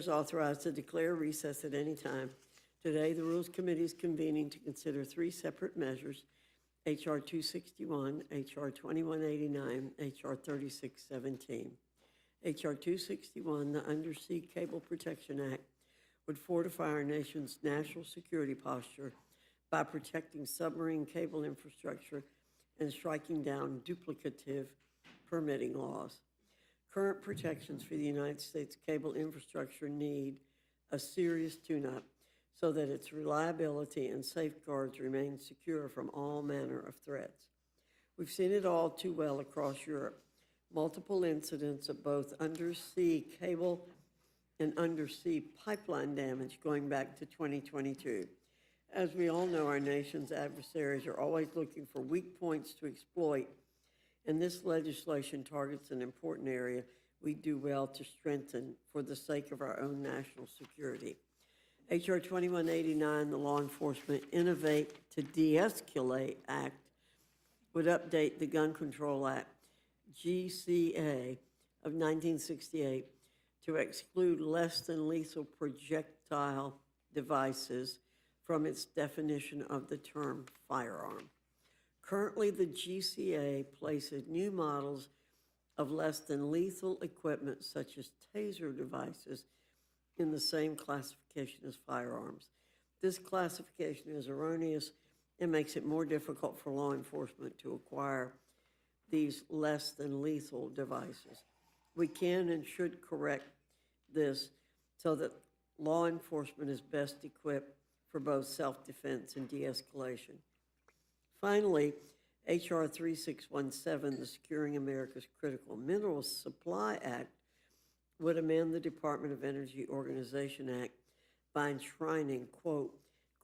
is authorized to declare recess at any time. Today, the Rules Committee is convening to consider three separate measures: H.R. 261, H.R. 2189, H.R. 3617. H.R. 261, the Undersea Cable Protection Act, would fortify our nation's national security posture by protecting submarine cable infrastructure and striking down duplicative permitting laws. Current protections for the United States cable infrastructure need a serious tune-up so that its reliability and safeguards remain secure from all manner of threats. We've seen it all too well across Europe. Multiple incidents of both undersea cable and undersea pipeline damage going back to 2022. As we all know, our nation's adversaries are always looking for weak points to exploit, and this legislation targets an important area we do well to strengthen for the sake of our own national security. H.R. 2189, the Law Enforcement Innovate to De-Escalate Act, would update the Gun Control Act, GCA, of 1968 to exclude less than lethal projectile devices from its definition of the term firearm. Currently, the GCA places new models of less than lethal equipment, such as taser devices, in the same classification as firearms. This classification is erroneous and makes it more difficult for law enforcement to acquire these less than lethal devices. We can and should correct this so that law enforcement is best equipped for both self-defense and de-escalation. Finally, H.R. 3617, the Securing America's Critical Minerals Supply Act, would amend the Department of Energy Organization Act by enshrining, quote,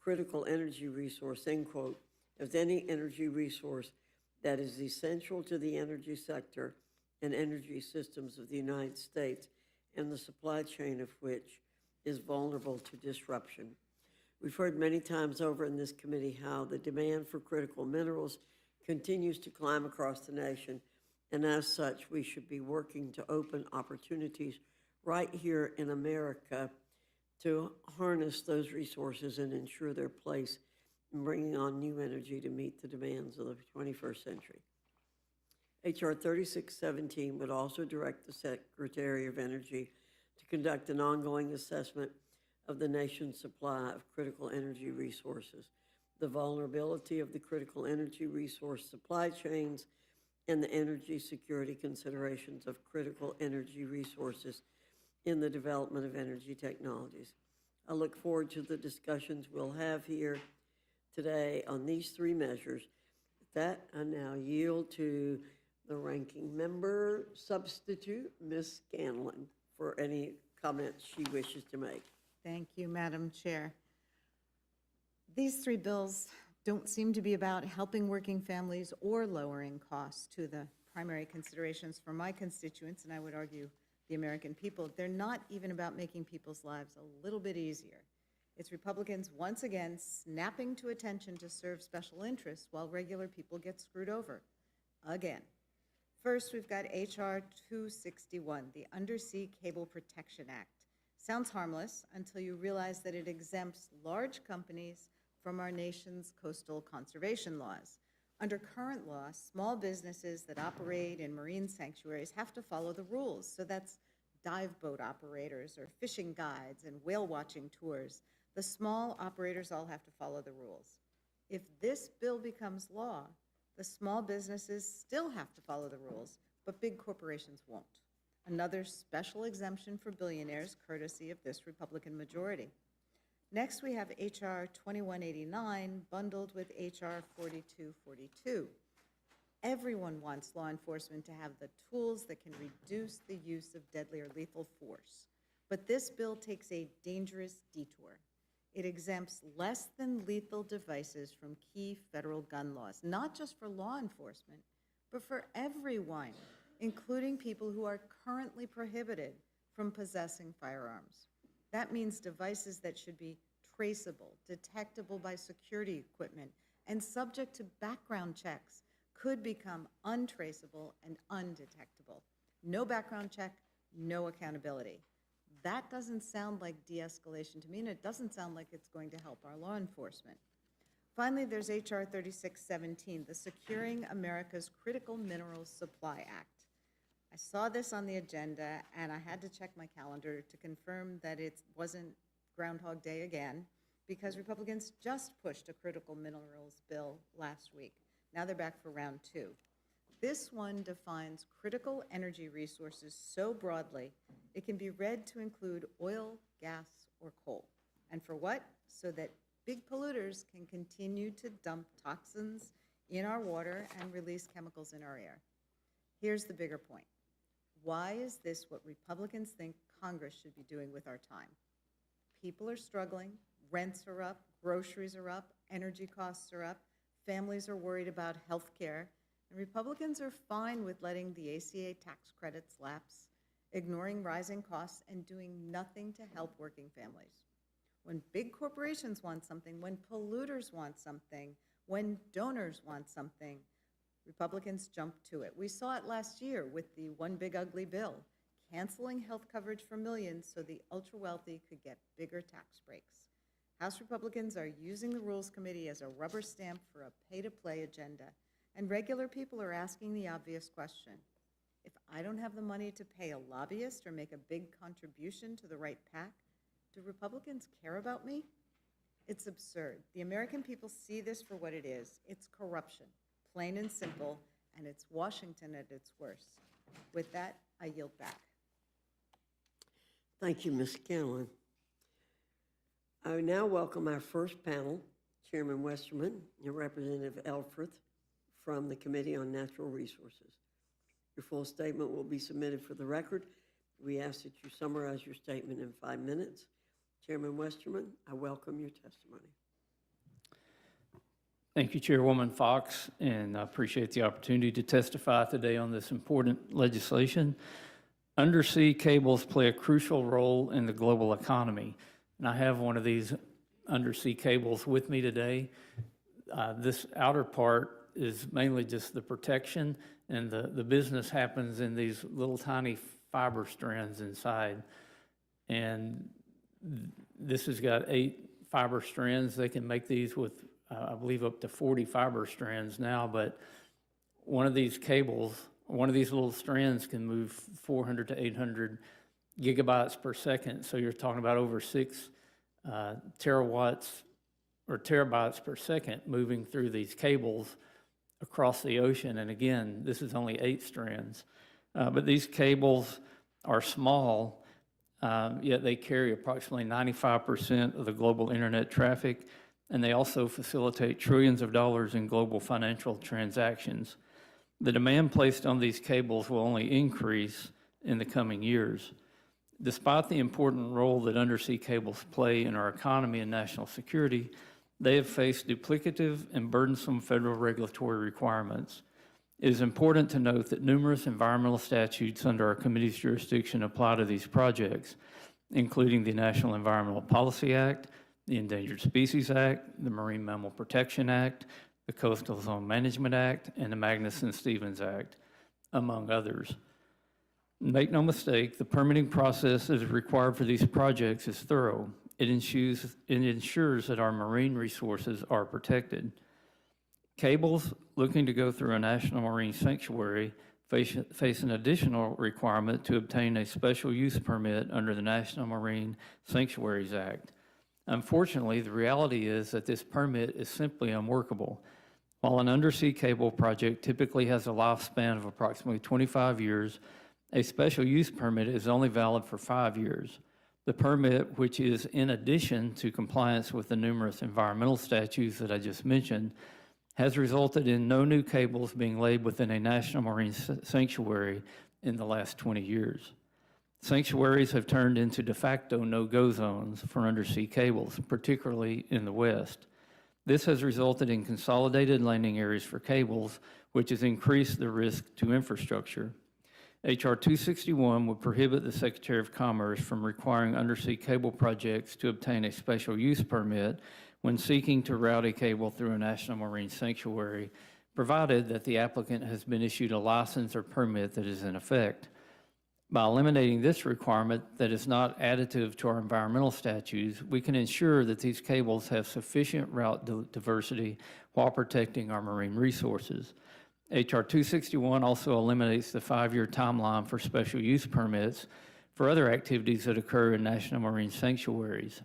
critical energy resource, end quote, as any energy resource that is essential to the energy sector and energy systems of the United States, and the supply chain of which is vulnerable to disruption. We've heard many times over in this committee how the demand for critical minerals continues to climb across the nation, and as such, we should be working to open opportunities right here in America to harness those resources and ensure their place in bringing on new energy to meet the demands of the 21st century. H.R. 3617 would also direct the Secretary of Energy to conduct an ongoing assessment of the nation's supply of critical energy resources, the vulnerability of the critical energy resource supply chains, and the energy security considerations of critical energy resources in the development of energy technologies. I look forward to the discussions we'll have here today on these three measures. With that, I now yield to the ranking member substitute, Ms. Scanlon, for any comments she wishes to make. Thank you, Madam Chair. These three bills don't seem to be about helping working families or lowering costs to the primary considerations for my constituents, and I would argue the American people. They're not even about making people's lives a little bit easier. It's Republicans once again snapping to attention to serve special interests while regular people get screwed over. Again. First, we've got H.R. 261, the Undersea Cable Protection Act. Sounds harmless until you realize that it exempts large companies from our nation's coastal conservation laws. Under current law, small businesses that operate in marine sanctuaries have to follow the rules. So that's dive boat operators or fishing guides and whale watching tours. The small operators all have to follow the rules. If this bill becomes law, the small businesses still have to follow the rules, but big corporations won't. Another special exemption for billionaires, courtesy of this Republican majority. Next, we have H.R. 2189 bundled with H.R. 4242. Everyone wants law enforcement to have the tools that can reduce the use of deadly or lethal force. But this bill takes a dangerous detour. It exempts less than lethal devices from key federal gun laws, not just for law enforcement, but for everyone, including people who are currently prohibited from possessing firearms. That means devices that should be traceable, detectable by security equipment, and subject to background checks could become untraceable and undetectable. No background check, no accountability. That doesn't sound like de-escalation to me, and it doesn't sound like it's going to help our law enforcement. Finally, there's HR 3617, the Securing America's Critical Minerals Supply Act. I saw this on the agenda, and I had to check my calendar to confirm that it wasn't Groundhog Day again, because Republicans just pushed a critical minerals bill last week. Now they're back for round 2. This one defines critical energy resources so broadly, it can be read to include oil, gas, or coal. And for what? So that big polluters can continue to dump toxins in our water and release chemicals in our air. Here's the bigger point. Why is this what Republicans think Congress should be doing with our time? People are struggling, rents are up, groceries are up, energy costs are up, families are worried about health care, and Republicans are fine with letting the ACA tax credits lapse, ignoring rising costs, and doing nothing to help working families. When big corporations want something, when polluters want something, when donors want something, Republicans jump to it. We saw it last year with the One Big Ugly Bill, canceling health coverage for millions so the ultra-wealthy could get bigger tax breaks. House Republicans are using the Rules Committee as a rubber stamp for a pay-to-play agenda, and regular people are asking the obvious question. If I don't have the money to pay a lobbyist or make a big contribution to the right PAC, do Republicans care about me? It's absurd. The American people see this for what it is. It's corruption, plain and simple, and it's Washington at its worst. With that, I yield back. Thank you, Ms. Scanlon. I now welcome our first panel, Chairman Westerman and Representative Elfreth from the Committee on Natural Resources. Your full statement will be submitted for the record. We ask that you summarize your statement in 5 minutes. Chairman Westerman, I welcome your testimony. Thank you, Chairwoman Fox, and I appreciate the opportunity to testify today on this important legislation. Undersea cables play a crucial role in the global economy, and I have one of these undersea cables with me today. This outer part is mainly just the protection, and the business happens in these little tiny fiber strands inside. And this has got 8 fiber strands. They can make these with, I believe, up to 40 fiber strands now, but one of these cables, one of these little strands can move 400 to 800 gigabytes per second. So you're talking about over 6 terawatts or terabytes per second moving through these cables across the ocean. And again, this is only 8 strands. But these cables are small, yet they carry approximately 95% of the global internet traffic, and they also facilitate trillions of dollars in global financial transactions. The demand placed on these cables will only increase in the coming years. Despite the important role that undersea cables play in our economy and national security, they have faced duplicative and burdensome federal regulatory requirements. It is important to note that numerous environmental statutes under our committee's jurisdiction apply to these projects, including the National Environmental Policy Act, the Endangered Species Act, the Marine Mammal Protection Act, the Coastal Zone Management Act, and the Magnuson-Stevens Act, among others. Make no mistake, the permitting process that is required for these projects is thorough. It ensures that our marine resources are protected. Cables looking to go through a national marine sanctuary face an additional requirement to obtain a special use permit under the National Marine Sanctuaries Act. Unfortunately, the reality is that this permit is simply unworkable. While an undersea cable project typically has a lifespan of approximately 25 years, a special use permit is only valid for 5 years. The permit, which is in addition to compliance with the numerous environmental statutes that I just mentioned, has resulted in no new cables being laid within a national marine sanctuary in the last 20 years. Sanctuaries have turned into de facto no-go zones for undersea cables, particularly in the West. This has resulted in consolidated landing areas for cables, which has increased the risk to infrastructure. H.R. 261 would prohibit the Secretary of Commerce from requiring undersea cable projects to obtain a special use permit when seeking to route a cable through a national marine sanctuary, provided that the applicant has been issued a license or permit that is in effect. By eliminating this requirement that is not additive to our environmental statutes, we can ensure that these cables have sufficient route diversity while protecting our marine resources. H.R. 261 also eliminates the 5-year timeline for special use permits for other activities that occur in national marine sanctuaries.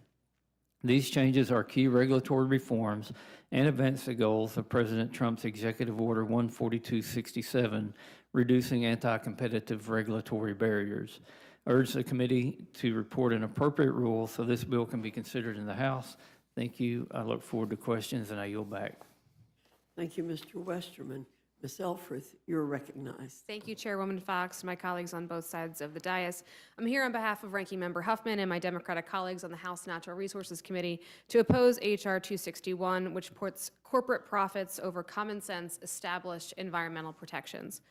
These changes are key regulatory reforms and advance the goals of President Trump's Executive Order 14267, reducing anti-competitive regulatory barriers. I urge the committee to report an appropriate rule so this bill can be considered in the House. Thank you. I look forward to questions, and I yield back. Thank you, Mr. Westerman. Ms. Elfreth, you're recognized. Thank you, Chairwoman Fox, my colleagues on both sides of the dais. I'm here on behalf of Ranking Member Huffman and my Democratic colleagues on the House Natural Resources Committee to oppose H.R. 261, which puts corporate profits over common sense established environmental protections.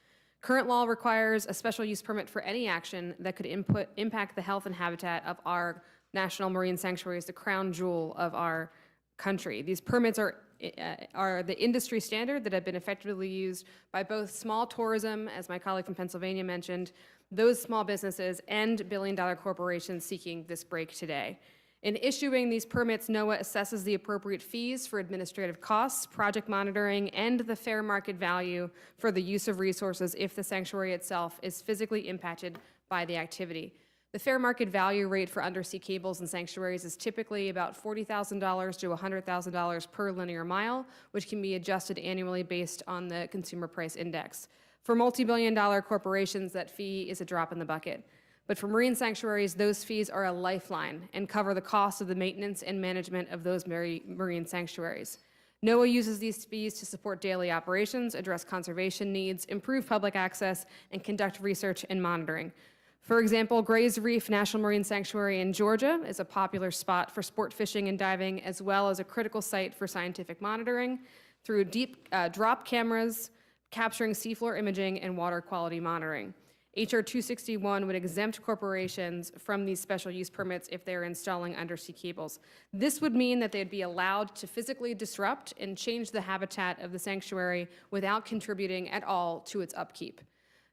Current law requires a special use permit for any action that could impact the health and habitat of our national marine sanctuaries, the crown jewel of our country. These permits are the industry standard that have been effectively used by both small tourism, as my colleague from Pennsylvania mentioned, those small businesses and billion-dollar corporations seeking this break today. In issuing these permits, NOAA assesses the appropriate fees for administrative costs, project monitoring, and the fair market value for the use of resources if the sanctuary itself is physically impacted by the activity. The fair market value rate for undersea cables and sanctuaries is typically about $40,000 to $100,000 per linear mile, which can be adjusted annually based on the consumer price index. For multi-billion-dollar corporations, that fee is a drop in the bucket. But for marine sanctuaries, those fees are a lifeline and cover the cost of the maintenance and management of those marine sanctuaries. NOAA uses these fees to support daily operations, address conservation needs, improve public access, and conduct research and monitoring. For example, Gray's Reef National Marine Sanctuary in Georgia is a popular spot for sport fishing and diving, as well as a critical site for scientific monitoring through deep drop cameras, capturing seafloor imaging and water quality monitoring. H.R. 261 would exempt corporations from these special use permits if they're installing undersea cables. This would mean that they'd be allowed to physically disrupt and change the habitat of the sanctuary without contributing at all to its upkeep.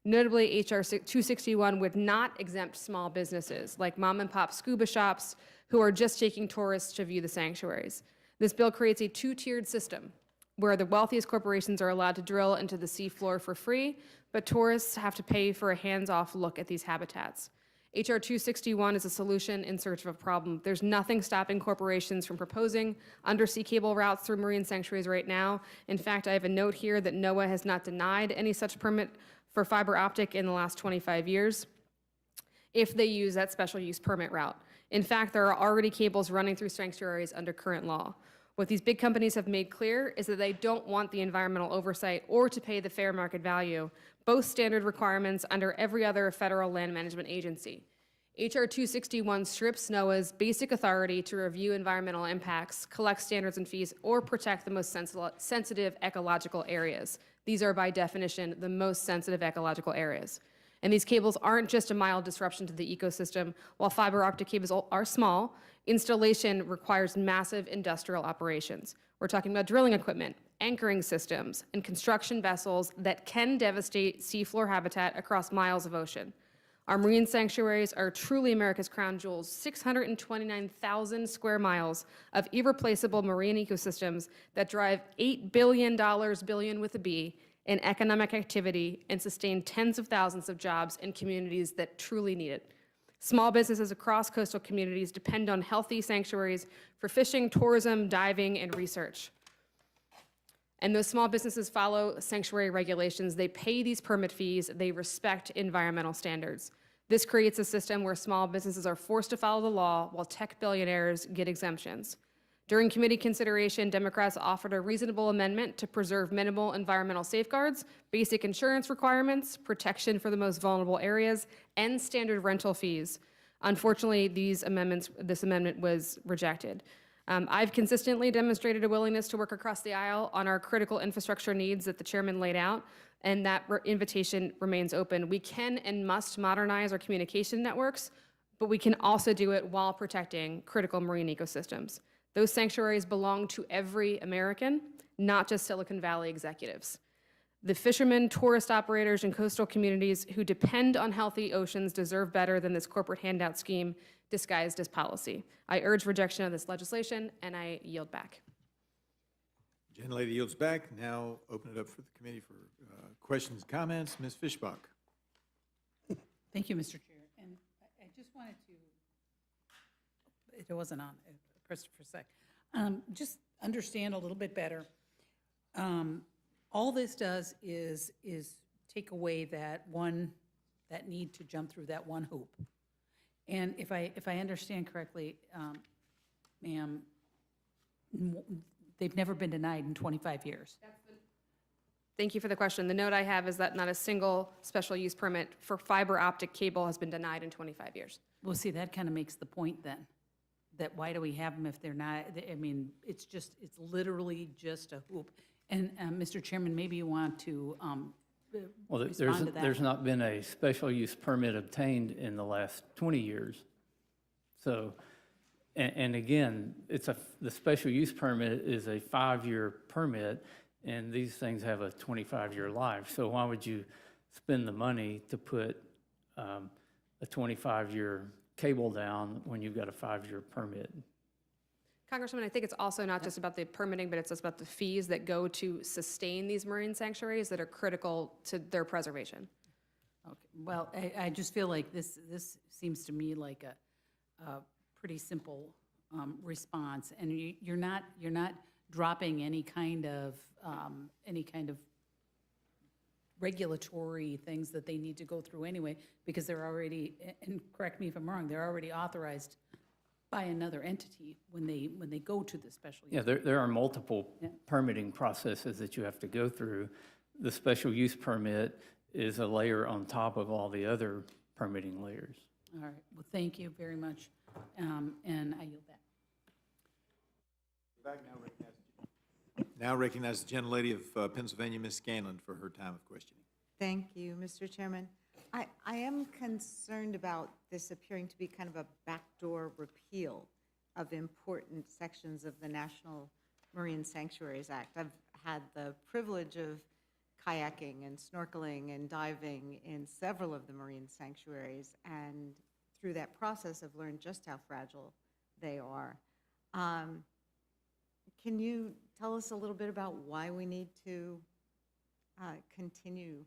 Notably, H.R. 261 would not exempt small businesses like mom and pop scuba shops who are just taking tourists to view the sanctuaries. This bill creates a two-tiered system where the wealthiest corporations are allowed to drill into the seafloor for free, but tourists have to pay for a hands-off look at these habitats. H.R. 261 is a solution in search of a problem. There's nothing stopping corporations from proposing undersea cable routes through marine sanctuaries right now. In fact, I have a note here that NOAA has not denied any such permit for fiber optic in the last 25 years if they use that special use permit route. In fact, there are already cables running through sanctuaries under current law. What these big companies have made clear is that they don't want the environmental oversight or to pay the fair market value, both standard requirements under every other federal land management agency. H.R. 261 strips NOAA's basic authority to review environmental impacts, collect standards and fees, or protect the most sensitive ecological areas. These are, by definition, the most sensitive ecological areas. And these cables aren't just a mild disruption to the ecosystem. While fiber optic cables are small, installation requires massive industrial operations. We're talking about drilling equipment, anchoring systems, and construction vessels that can devastate seafloor habitat across miles of ocean. Our marine sanctuaries are truly America's crown jewels, 629,000 square miles of irreplaceable marine ecosystems that drive $8 billion, billion with a B, in economic activity and sustain tens of thousands of jobs in communities that truly need it. Small businesses across coastal communities depend on healthy sanctuaries for fishing, tourism, diving, and research. And those small businesses follow sanctuary regulations. They pay these permit fees. They respect environmental standards. This creates a system where small businesses are forced to follow the law while tech billionaires get exemptions. During committee consideration, Democrats offered a reasonable amendment to preserve minimal environmental safeguards, basic insurance requirements, protection for the most vulnerable areas, and standard rental fees. Unfortunately, this amendment was rejected. I've consistently demonstrated a willingness to work across the aisle on our critical infrastructure needs that the chairman laid out, and that invitation remains open. We can and must modernize our communication networks, but we can also do it while protecting critical marine ecosystems. Those sanctuaries belong to every American, not just Silicon Valley executives. The fishermen, tourist operators, and coastal communities who depend on healthy oceans deserve better than this corporate handout scheme disguised as policy. I urge rejection of this legislation, and I yield back. Gentlelady yields back. Now open it up for the committee for questions, comments. Ms. Fishbach. Thank you, Mr. Chair. And I just wanted to, it wasn't on, pressed for a sec, just understand a little bit better. All this does is take away that need to jump through that one hoop. And if I understand correctly, ma'am, they've never been denied in 25 years. Thank you for the question. The note I have is that not a single special use permit for fiber optic cable has been denied in 25 years. Well, see, that kind of makes the point then, that why do we have them if they're not, I mean, it's literally just a hoop. And, Mr. Chairman, maybe you want to Well, respond to that. there's not been a special use permit obtained in the last 20 years. So, and again, the special use permit is a 5-year permit, and these things have a 25-year life. So why would you spend the money to put a 25-year cable down when you've got a 5-year permit? Congressman, I think it's also not just about the permitting, but it's just about the fees that go to sustain these marine sanctuaries that are critical to their preservation. Okay, well, I just feel like this seems to me like a pretty simple response, and you're not dropping any kind of regulatory things that they need to go through anyway, because they're already, and correct me if I'm wrong, they're already authorized by another entity when they go to the special use. Yeah, there are multiple permitting processes that you have to go through. The special use permit is a layer on top of all the other permitting layers. All right, well, thank you very much, and I yield back. Now recognize the gentlelady of Pennsylvania, Ms. Scanlon, for her time of questioning. Thank you, Mr. Chairman. I am concerned about this appearing to be kind of a backdoor repeal of important sections of the National Marine Sanctuaries Act. I've had the privilege of kayaking and snorkeling and diving in several of the marine sanctuaries, and through that process I've learned just how fragile they are. Can you tell us a little bit about why we need to continue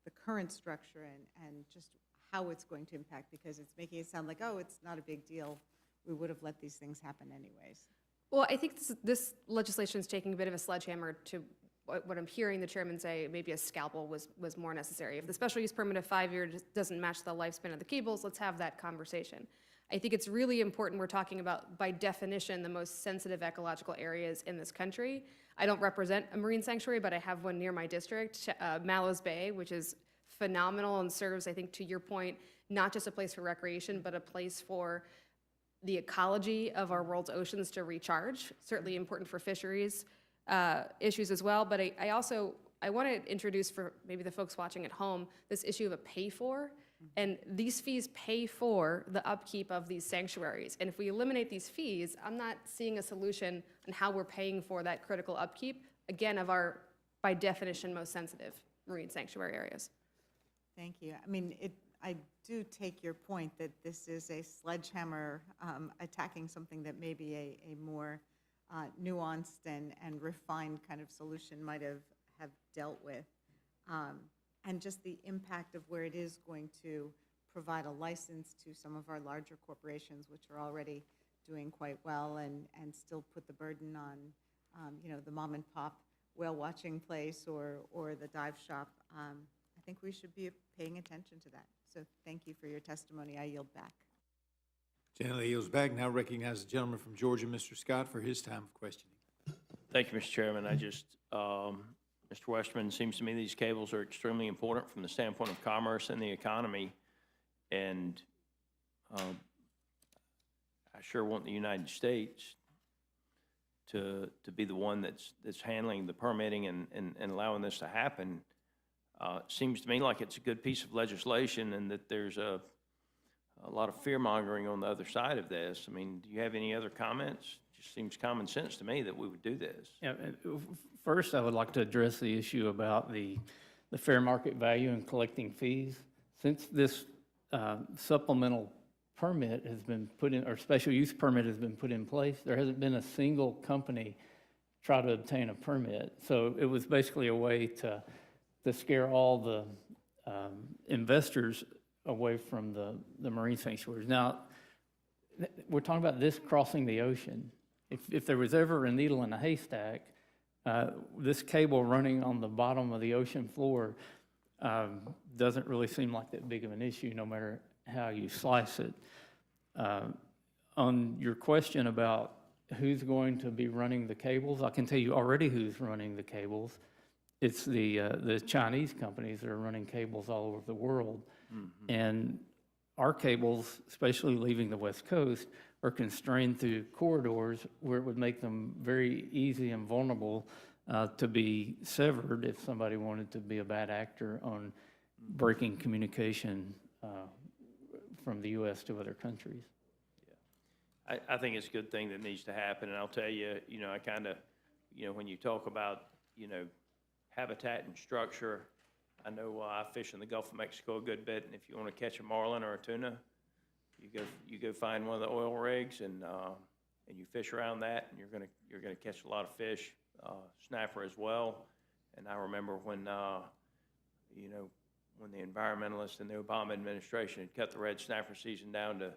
the current structure and just how it's going to impact, because it's making it sound like, oh, it's not a big deal. We would have let these things happen anyways. Well, I think this legislation is taking a bit of a sledgehammer to what I'm hearing the chairman say, maybe a scalpel was more necessary. If the special use permit of 5 years doesn't match the lifespan of the cables, let's have that conversation. I think it's really important. We're talking about, by definition, the most sensitive ecological areas in this country. I don't represent a marine sanctuary, but I have one near my district, Mallows Bay, which is phenomenal and serves, I think, to your point, not just a place for recreation, but a place for the ecology of our world's oceans to recharge. Certainly important for fisheries issues as well. But I want to introduce, for maybe the folks watching at home, this issue of a pay-for. And these fees pay for the upkeep of these sanctuaries. And if we eliminate these fees, I'm not seeing a solution on how we're paying for that critical upkeep, again, of our, by definition, most sensitive marine sanctuary areas. Thank you. I mean, I do take your point that this is a sledgehammer attacking something that maybe a more nuanced and refined kind of solution might have dealt with. And just the impact of where it is going to provide a license to some of our larger corporations, which are already doing quite well, and still put the burden on, the mom and pop whale watching place or the dive shop. I think we should be paying attention to that. So thank you for your testimony. I yield back. Gentlelady yields back. Now recognize the gentleman from Georgia, Mr. Scott, for his time of questioning. Thank you, Mr. Chairman. Mr. Westerman, it seems to me these cables are extremely important from the standpoint of commerce and the economy. And I sure want the United States to be the one that's handling the permitting and allowing this to happen. Seems to me like it's a good piece of legislation, and that there's a a lot of fear-mongering on the other side of this. I mean, do you have any other comments? Just seems common sense to me that we would do this. Yeah, first, I would like to address the issue about the fair market value and collecting fees. Since this supplemental permit has been put in, or special use permit has been put in place, there hasn't been a single company try to obtain a permit. So it was basically a way to scare all the investors away from the marine sanctuaries. Now, we're talking about this crossing the ocean. If there was ever a needle in a haystack, this cable running on the bottom of the ocean floor doesn't really seem like that big of an issue, no matter how you slice it. On your question about who's going to be running the cables, I can tell you already who's running the cables. It's the Chinese companies that are running cables all over the world. Mm-hmm. And our cables, especially leaving the West Coast, are constrained through corridors where it would make them very easy and vulnerable to be severed if somebody wanted to be a bad actor on breaking communication from the U.S. to other countries. Yeah, I think it's a good thing that needs to happen, and I'll tell you, I kind of, when you talk about, habitat and structure, I know I fish in the Gulf of Mexico a good bit, and if you want to catch a marlin or a tuna, you go find one of the oil rigs and you fish around that, and you're gonna catch a lot of fish, snapper as well. And I remember when when the environmentalists in the Obama administration had cut the red snapper season down to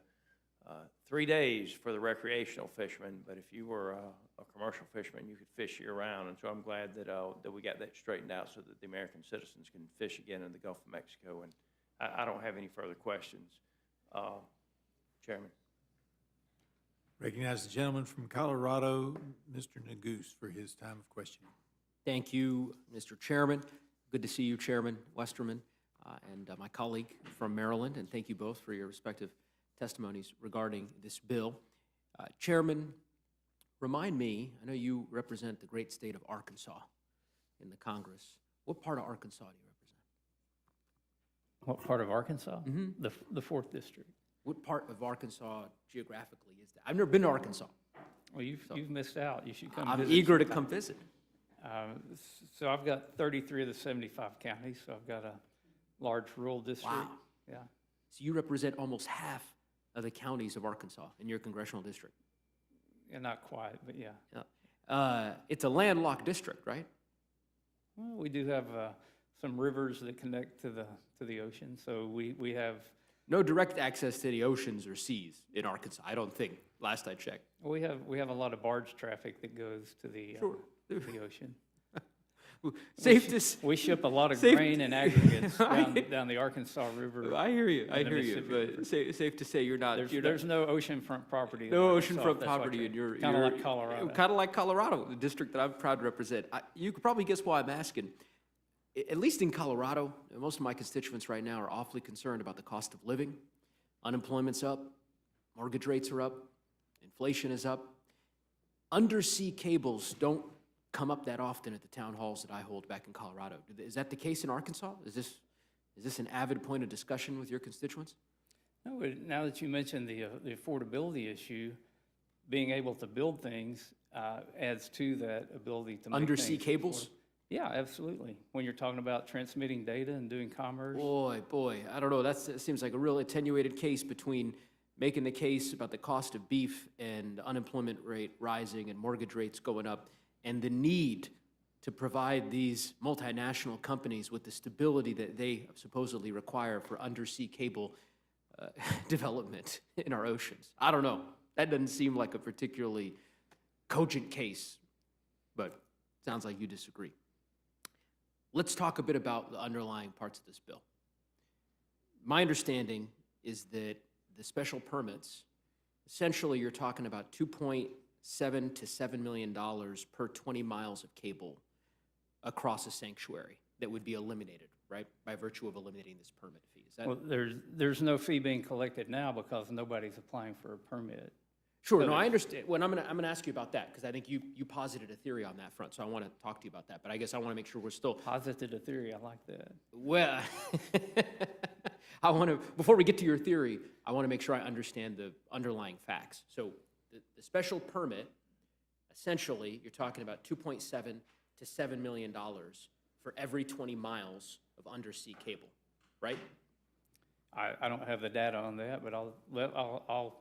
3 days for the recreational fishermen, but if you were a commercial fisherman, you could fish year-round. And so I'm glad that we got that straightened out so that the American citizens can fish again in the Gulf of Mexico. And I don't have any further questions. Chairman. Recognize the gentleman from Colorado, Mr. Nagoose, for his time of questioning. Thank you, Mr. Chairman. Good to see you, Chairman Westerman, and my colleague from Maryland, and thank you both for your respective testimonies regarding this bill. Chairman, remind me, I know you represent the great state of Arkansas in the Congress. What part of Arkansas do you represent? What part of Arkansas? Mm-hmm. The 4th District. What part of Arkansas geographically is that? I've never been to Arkansas. Well, you've missed out. You should come I'm visit eager to sometime. come visit. So I've got 33 of the 75 counties, so I've got a large rural district. Wow. Yeah. So you represent almost half of the counties of Arkansas in your congressional district. Yeah, not quite, but yeah. It's a landlocked district, right? Well, we do have some rivers that connect to the ocean, so we have. No direct access to the oceans or seas in Arkansas, I don't think, last I checked. We have a lot of barge traffic that goes to the ocean. We ship a lot of grain and aggregates down the Arkansas River. I hear you, but safe to say you're not. There's no oceanfront property. No oceanfont property in your. Kind of like Colorado. Kind of like Colorado, the district that I'm proud to represent. You could probably guess why I'm asking. At least in Colorado, most of my constituents right now are awfully concerned about the cost of living. Unemployment's up, mortgage rates are up, inflation is up. Undersea cables don't come up that often at the town halls that I hold back in Colorado. Is that the case in Arkansas? Is this an avid point of discussion with your constituents? No, now that you mentioned the affordability issue, being able to build things adds to that ability to make Undersea things cables? Yeah, absolutely. When you're talking about transmitting data and doing commerce. Boy, I don't know. That seems like a real attenuated case between making the case about the cost of beef and unemployment rate rising and mortgage rates going up and the need to provide these multinational companies with the stability that they supposedly require for undersea cable development in our oceans. I don't know. That doesn't seem like a particularly cogent case, but sounds like you disagree. Let's talk a bit about the underlying parts of this bill. My understanding is that the special permits, essentially you're talking about $2.7 to $7 million per 20 miles of cable across a sanctuary that would be eliminated, right, by virtue of eliminating this permit fee. Is that Well, there's no fee being collected now because nobody's applying for a permit. Sure, So no, I there's- understand. Well, I'm gonna ask you about that because I think you posited a theory on that front, so I want to talk to you about that. But I guess I want to make sure we're still Posited a theory, I like that. well. I want to, before we get to your theory, I want to make sure I understand the underlying facts. So the special permit, essentially, you're talking about $2.7 to $7 million for every 20 miles of undersea cable, right? I don't have the data on that, but I'll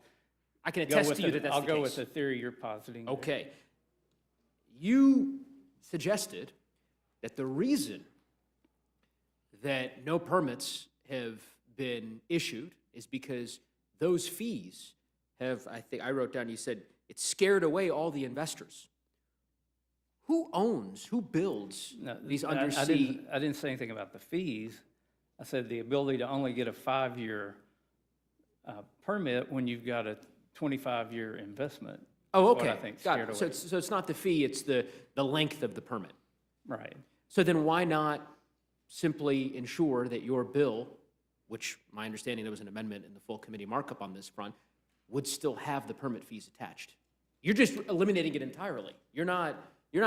I can go attest with to you that that's I'll the go case. with the theory you're positing. there. Okay. You suggested that the reason that no permits have been issued is because those fees have, I think I wrote down, you said, it scared away all the investors. Who builds No, these I undersea? didn't say anything about the fees. I said the ability to only get a 5-year permit when you've got a 25-year investment. Oh, is what okay. I think Got scared it. away. So it's not the fee, it's the length of the permit. Right. So then why not simply ensure that your bill, which my understanding there was an amendment in the full committee markup on this front, would still have the permit fees attached? You're just eliminating it entirely. You're not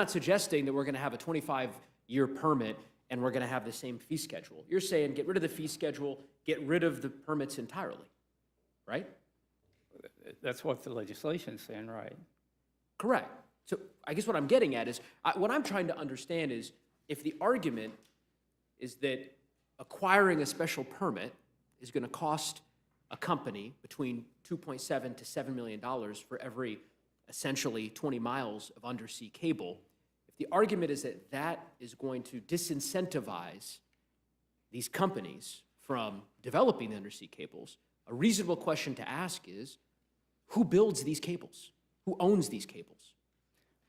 suggesting that we're going to have a 25-year permit and we're going to have the same fee schedule. You're saying get rid of the fee schedule, get rid of the permits entirely, right? That's what the legislation's saying, right? Correct. So I guess what I'm getting at is, what I'm trying to understand is, if the argument is that acquiring a special permit is going to cost a company between $2.7 to $7 million for every essentially 20 miles of undersea cable, if the argument is that that is going to disincentivize these companies from developing the undersea cables, a reasonable question to ask is, who builds these cables? Who owns these cables?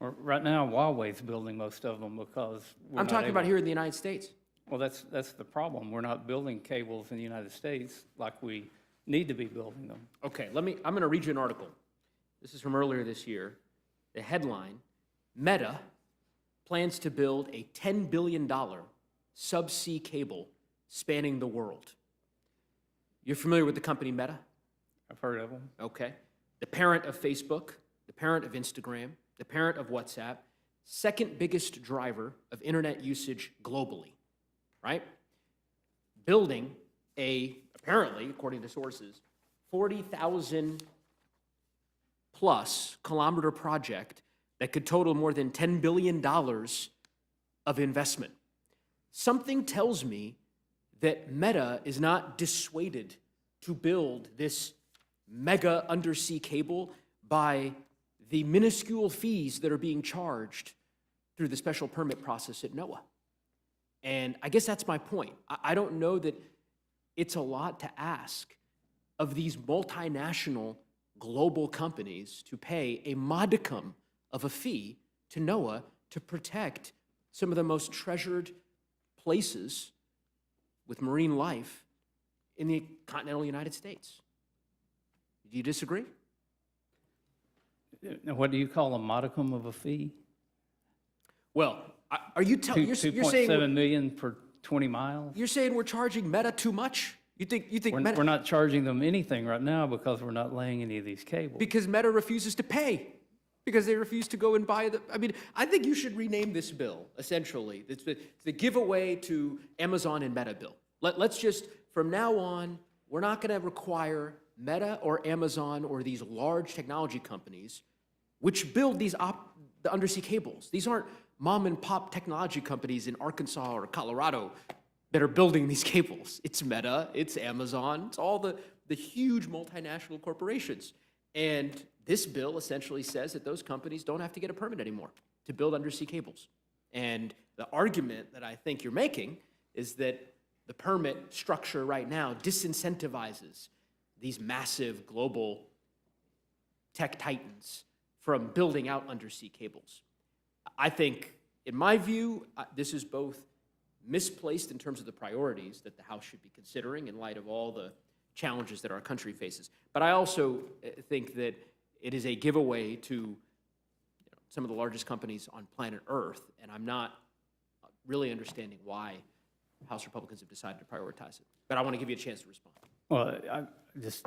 Well, right now, Huawei's building most of them because we're I'm not talking about able- here in the United States. Well, that's the problem. We're not building cables in the United States like we need to be building them. Okay, I'm going to read you an article. This is from earlier this year. The headline, Meta plans to build a $10 billion subsea cable spanning the world. You're familiar with the company Meta? I've heard of them. Okay. The parent of Facebook, the parent of Instagram, the parent of WhatsApp, second biggest driver of internet usage globally, right? Building apparently, according to sources, 40,000 plus kilometer project that could total more than $10 billion of investment. Something tells me that Meta is not dissuaded to build this mega undersea cable by the minuscule fees that are being charged through the special permit process at NOAA. And I guess that's my point. I don't know that it's a lot to ask of these multinational global companies to pay a modicum of a fee to NOAA to protect some of the most treasured places with marine life in the continental United States. Do you disagree? Now, what do you call a modicum of a fee? Well, are you telling you're saying 2.7 million per 20 miles? you're saying we're charging Meta too much? You think Meta We're not charging them anything right now because we're not laying any of these cables. because Meta refuses to pay because they refuse to go and buy the. I mean, I think you should rename this bill essentially. It's the giveaway to Amazon and Meta bill. Let's just from now on, we're not going to require Meta or Amazon or these large technology companies which build the undersea cables. These aren't mom and pop technology companies in Arkansas or Colorado that are building these cables. It's Meta, it's Amazon, it's all the huge multinational corporations. And this bill essentially says that those companies don't have to get a permit anymore to build undersea cables. And the argument that I think you're making is that the permit structure right now disincentivizes these massive global tech titans from building out undersea cables. I think, in my view, this is both misplaced in terms of the priorities that the House should be considering in light of all the challenges that our country faces. But I also think that it is a giveaway to some of the largest companies on planet Earth, and I'm not really understanding why House Republicans have decided to prioritize it. But I want to give you a chance to respond. Well, I just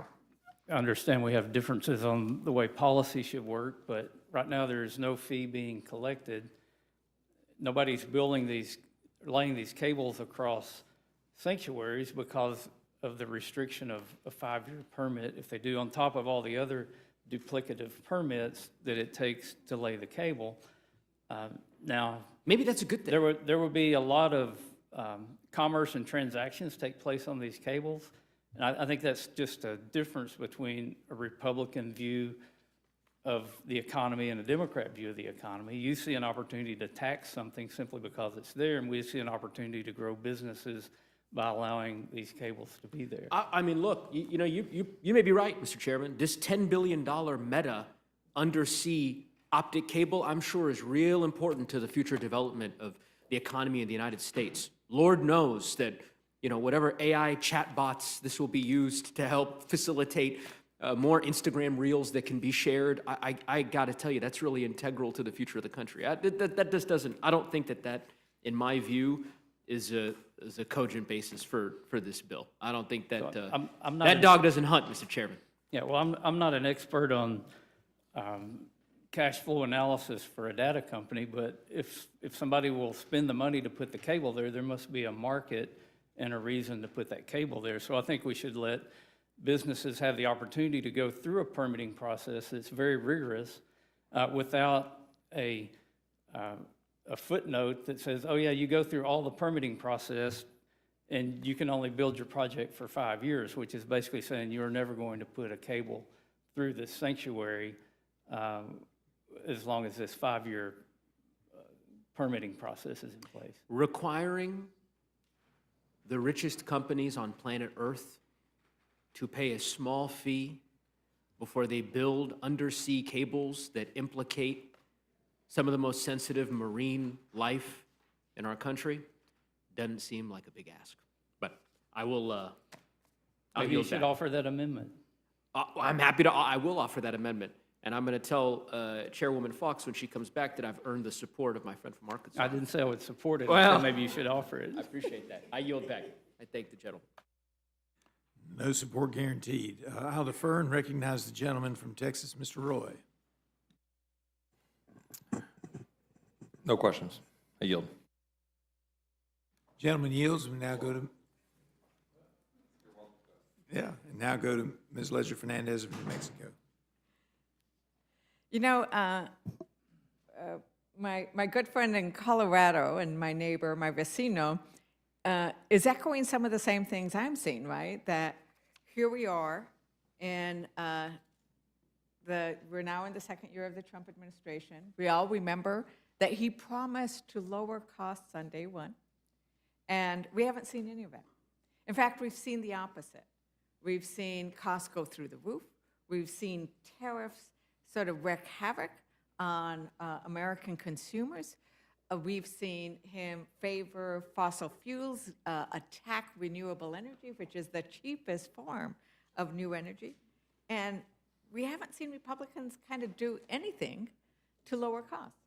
understand we have differences on the way policy should work, but right now there is no fee being collected. Nobody's laying these cables across sanctuaries because of the restriction of a 5-year permit, if they do, on top of all the other duplicative permits that it takes to lay the cable. Now, Maybe that's a good thing. there will be a lot of commerce and transactions take place on these cables. And I think that's just a difference between a Republican view of the economy and a Democrat view of the economy. You see an opportunity to tax something simply because it's there, and we see an opportunity to grow businesses by allowing these cables to be there. I mean, look, you may be right, Mr. Chairman. This $10 billion Meta undersea optic cable, I'm sure, is real important to the future development of the economy in the United States. Lord knows that, whatever AI chatbots this will be used to help facilitate more Instagram reels that can be shared. I got to tell you, that's really integral to the future of the country. That just doesn't, I don't think that, in my view, is a cogent basis for this bill. I don't think that, I'm not that dog doesn't hunt, Mr. Chairman. Yeah, well, I'm not an expert on cash flow analysis for a data company, but if somebody will spend the money to put the cable there, there must be a market and a reason to put that cable there. So I think we should let businesses have the opportunity to go through a permitting process that's very rigorous without a footnote that says, oh yeah, you go through all the permitting process and you can only build your project for 5 years, which is basically saying you're never going to put a cable through this sanctuary as long as this 5-year permitting process is in place. Requiring the richest companies on planet Earth to pay a small fee before they build undersea cables that implicate some of the most sensitive marine life in our country doesn't seem like a big ask. But I will, I'll Maybe you yield should back. offer that amendment. I'm happy to, I will offer that amendment. And I'm going to tell Chairwoman Fox when she comes back that I've earned the support of my friend from Arkansas. I didn't say I would support it. I Well- said maybe you should offer it. I appreciate that. I yield back. I thank the gentleman. No support guaranteed. I'll defer and recognize the gentleman from Texas, Mr. Roy. No questions. I yield. Gentleman yields. We now go to. Yeah, and now go to Ms. Ledger Fernandez of New Mexico. You know, my good friend in Colorado and my neighbor, my vecino, is echoing some of the same things I'm seeing, right? That here we are, and we're now in the second year of the Trump administration. We all remember that he promised to lower costs on day one, and we haven't seen any of it. In fact, we've seen the opposite. We've seen costs go through the roof. We've seen tariffs sort of wreak havoc on American consumers. We've seen him favor fossil fuels, attack renewable energy, which is the cheapest form of new energy. And we haven't seen Republicans kind of do anything to lower costs.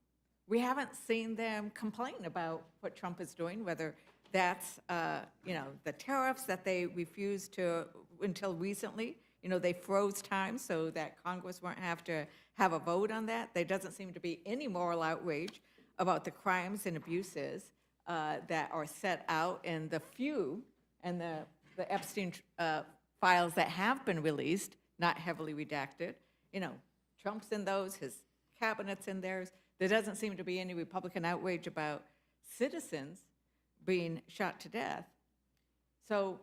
We haven't seen them complain about what Trump is doing, whether that's the tariffs that they refused to until recently. They froze time so that Congress won't have to have a vote on that. There doesn't seem to be any moral outrage about the crimes and abuses that are set out in the few and the Epstein files that have been released, not heavily redacted. Trump's in those, his cabinet's in theirs. There doesn't seem to be any Republican outrage about citizens being shot to death. So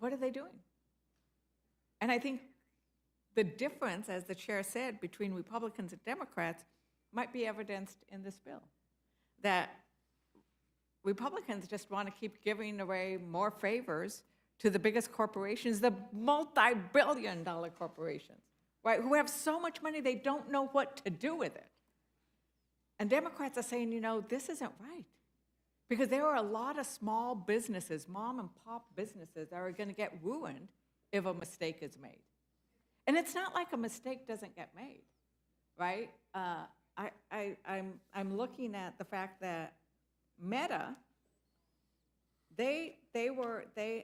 what are they doing? And I think the difference, as the chair said, between Republicans and Democrats might be evidenced in this bill. That Republicans just want to keep giving away more favors to the biggest corporations, the multi-billion-dollar corporations, right, who have so much money they don't know what to do with it. And Democrats are saying, this isn't right. Because there are a lot of small businesses, mom and pop businesses, that are going to get ruined if a mistake is made. And it's not like a mistake doesn't get made, right? I'm looking at the fact that Meta, they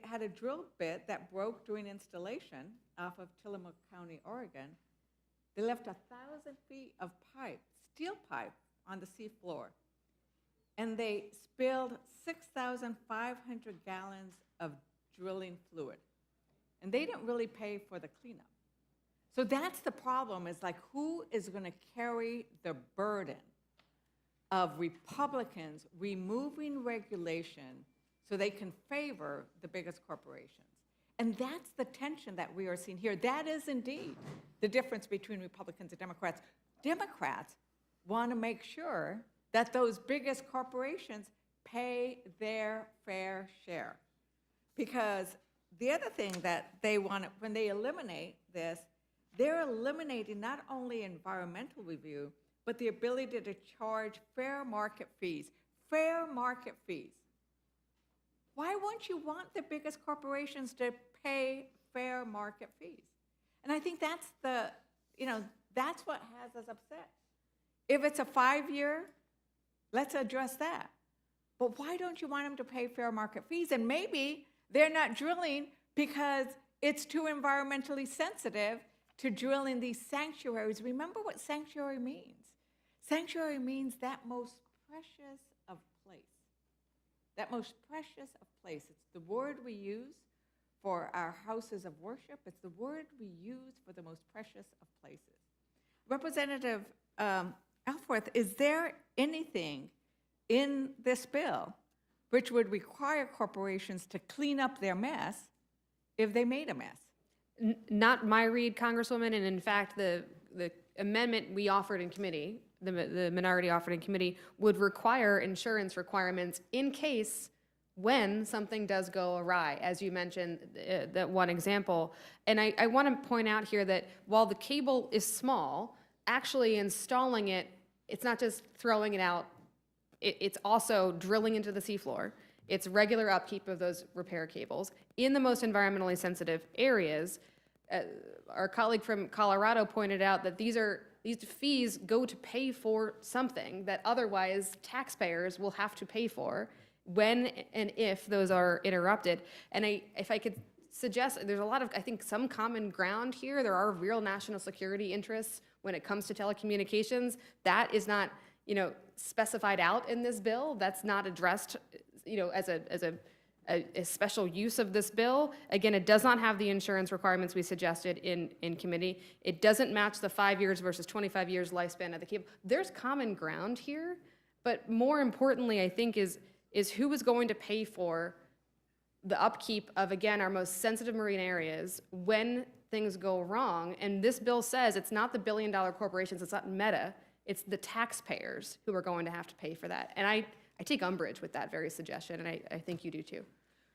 had a drill bit that broke during installation off of Tillamook County, Oregon. They left 1,000 feet of pipe, steel pipe, on the seafloor. And they spilled 6,500 gallons of drilling fluid. And they didn't really pay for the cleanup. So that's the problem, is like, who is going to carry the burden of Republicans removing regulation so they can favor the biggest corporations? And that's the tension that we are seeing here. That is indeed the difference between Republicans and Democrats. Democrats want to make sure that those biggest corporations pay their fair share. Because the other thing that they want, when they eliminate this, they're eliminating not only environmental review, but the ability to charge fair market fees. Fair market fees. Why won't you want the biggest corporations to pay fair market fees? And I think that's that's what has us upset. If it's a 5-year, let's address that. But why don't you want them to pay fair market fees? And maybe they're not drilling because it's too environmentally sensitive to drill in these sanctuaries. Remember what sanctuary means. Sanctuary means that most precious of place. That most precious of place. It's the word we use for our houses of worship. It's the word we use for the most precious of places. Representative Elforth, is there anything in this bill which would require corporations to clean up their mess if they made a mess? Not my read, Congresswoman, and in fact, the amendment we offered in committee, the minority offered in committee, would require insurance requirements in case when something does go awry, as you mentioned, that one example. And I want to point out here that while the cable is small, actually installing it, it's not just throwing it out, it's also drilling into the seafloor. It's regular upkeep of those repair cables in the most environmentally sensitive areas. Our colleague from Colorado pointed out that these fees go to pay for something that otherwise taxpayers will have to pay for when and if those are interrupted. And if I could suggest, there's a lot of, I think, some common ground here. There are real national security interests when it comes to telecommunications. That is not, specified out in this bill. That's not addressed, as a special use of this bill. Again, it does not have the insurance requirements we suggested in committee. It doesn't match the 5 years versus 25 years lifespan of the cable. There's common ground here, but more importantly, I think, is who is going to pay for the upkeep of, again, our most sensitive marine areas when things go wrong. And this bill says it's not the billion-dollar corporations, it's not Meta, it's the taxpayers who are going to have to pay for that. And I take umbrage with that very suggestion, and I think you do too.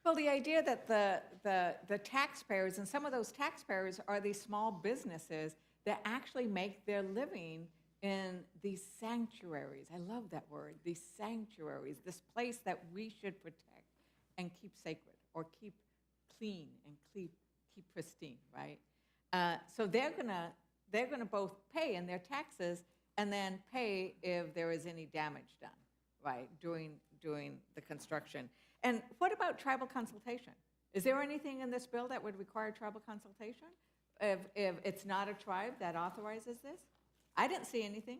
Well, the idea that the taxpayers, and some of those taxpayers are these small businesses that actually make their living in these sanctuaries. I love that word, these sanctuaries, this place that we should protect and keep sacred, or keep clean and keep pristine, right? So they're gonna both pay in their taxes and then pay if there is any damage done, right, during the construction. And what about tribal consultation? Is there anything in this bill that would require tribal consultation if it's not a tribe that authorizes this? I didn't see anything.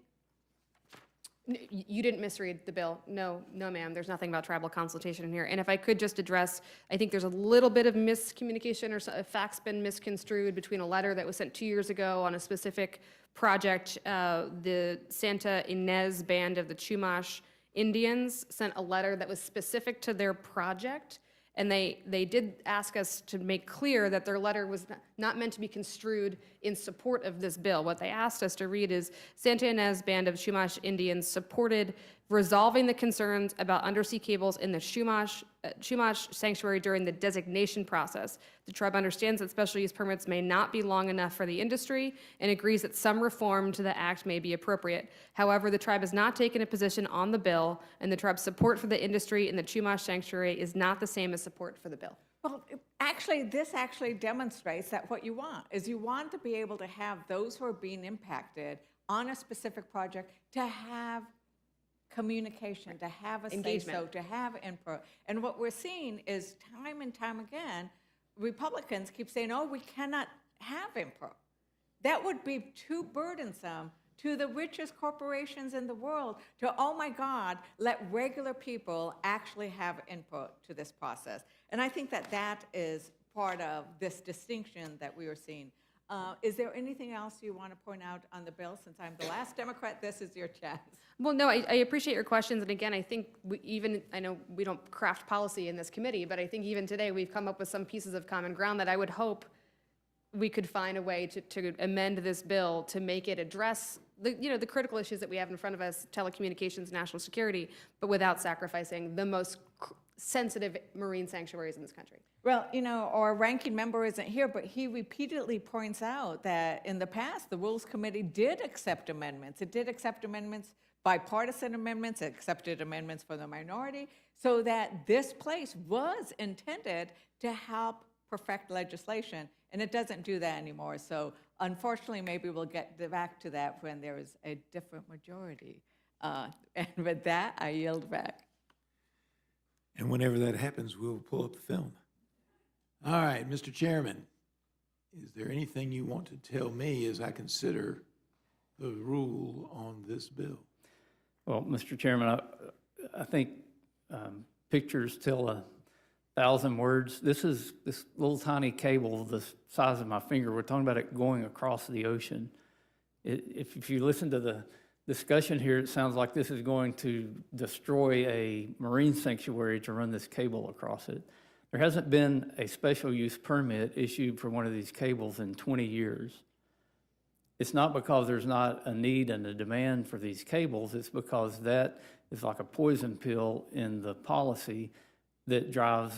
You didn't misread the bill. No, ma'am. There's nothing about tribal consultation in here. And if I could just address, I think there's a little bit of miscommunication or a fact's been misconstrued between a letter that was sent 2 years ago on a specific project. The Santa Ynez Band of the Chumash Indians sent a letter that was specific to their project. And they did ask us to make clear that their letter was not meant to be construed in support of this bill. What they asked us to read is, Santa Ynez Band of Chumash Indians supported resolving the concerns about undersea cables in the Chumash sanctuary during the designation process. The tribe understands that special use permits may not be long enough for the industry and agrees that some reform to the act may be appropriate. However, the tribe has not taken a position on the bill, and the tribe's support for the industry in the Chumash sanctuary is not the same as support for the bill. Well, actually, this actually demonstrates that what you want is you want to be able to have those who are being impacted on a specific project to have communication, to have a say-so, to have input. And what we're seeing is time and time again, Republicans keep saying, oh, we cannot have input. That would be too burdensome to the richest corporations in the world to, oh my God, let regular people actually have input to this process. And I think that that is part of this distinction that we are seeing. Is there anything else you want to point out on the bill? Since I'm the last Democrat, this is your chance. Well, no, I appreciate your questions, and again, I think I know we don't craft policy in this committee, but I think even today, we've come up with some pieces of common ground that I would hope we could find a way to amend this bill to make it address the critical issues that we have in front of us, telecommunications, national security, but without sacrificing the most sensitive marine sanctuaries in this country. Well, our ranking member isn't here, but he repeatedly points out that in the past, the Rules Committee did accept amendments. It did accept amendments, bipartisan amendments, it accepted amendments for the minority, so that this place was intended to help perfect legislation, and it doesn't do that anymore. So unfortunately, maybe we'll get back to that when there is a different majority. And with that, I yield back. And whenever that happens, we'll pull up the film. All right, Mr. Chairman, is there anything you want to tell me as I consider the rule on this bill? Well, Mr. Chairman, I think pictures tell 1,000 words. This is this little tiny cable the size of my finger. We're talking about it going across the ocean. If you listen to the discussion here, it sounds like this is going to destroy a marine sanctuary to run this cable across it. There hasn't been a special use permit issued for one of these cables in 20 years. It's not because there's not a need and a demand for these cables, it's because that is like a poison pill in the policy that drives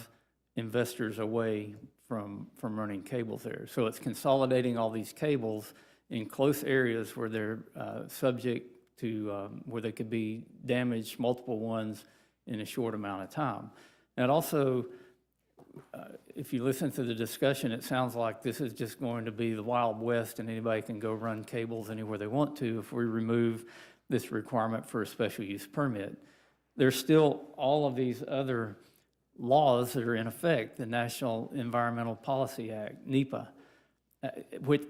investors away from running cables there. So it's consolidating all these cables in close areas where they're subject to, where they could be damaged, multiple ones in a short amount of time. And also, if you listen to the discussion, it sounds like this is just going to be the Wild West and anybody can go run cables anywhere they want to if we remove this requirement for a special use permit. There's still all of these other laws that are in effect, the National Environmental Policy Act, NEPA, which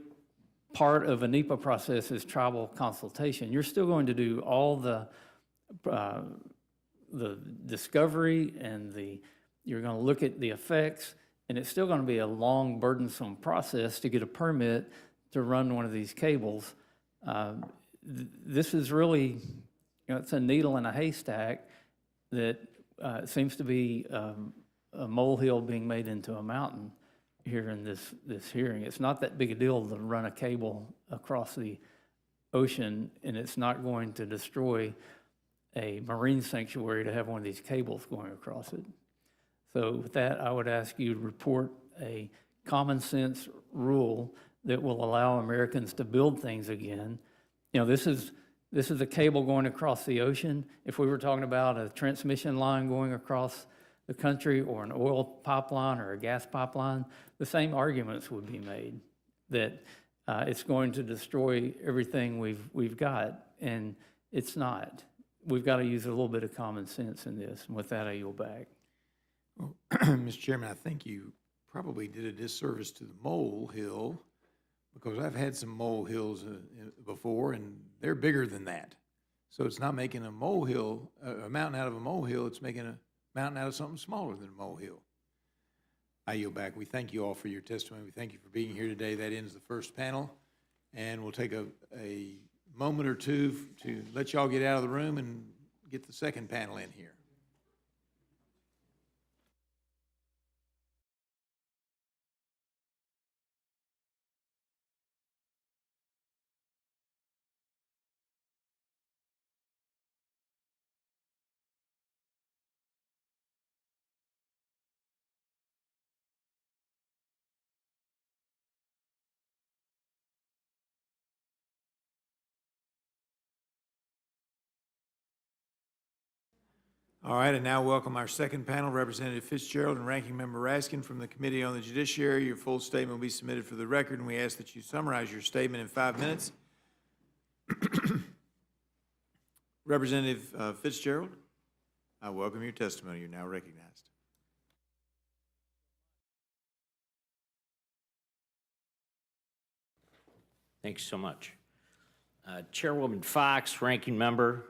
part of a NEPA process is tribal consultation. You're still going to do all the discovery and you're going to look at the effects, and it's still going to be a long, burdensome process to get a permit to run one of these cables. This is really, it's a needle in a haystack that seems to be a molehill being made into a mountain here in this hearing. It's not that big a deal to run a cable across the ocean, and it's not going to destroy a marine sanctuary to have one of these cables going across it. So with that, I would ask you to report a common sense rule that will allow Americans to build things again. This is a cable going across the ocean. If we were talking about a transmission line going across the country or an oil pipeline or a gas pipeline, the same arguments would be made that it's going to destroy everything we've got, and it's not. We've got to use a little bit of common sense in this. And with that, I yield back. Well, Mr. Chairman, I think you probably did a disservice to the molehill because I've had some molehills before, and they're bigger than that. So it's not making a molehill, a mountain out of a molehill, it's making a mountain out of something smaller than a molehill. I yield back. We thank you all for your testimony. We thank you for being here today. That ends the first panel, and we'll take a moment or two to let y'all get out of the room and get the second panel in here. All right, and now welcome our second panel, Representative Fitzgerald and Ranking Member Raskin from the Committee on the Judiciary. Your full statement will be submitted for the record, and we ask that you summarize your statement in 5 minutes. Representative Fitzgerald, I welcome your testimony. You're now recognized. Thanks so much. Chairwoman Fox, Ranking Member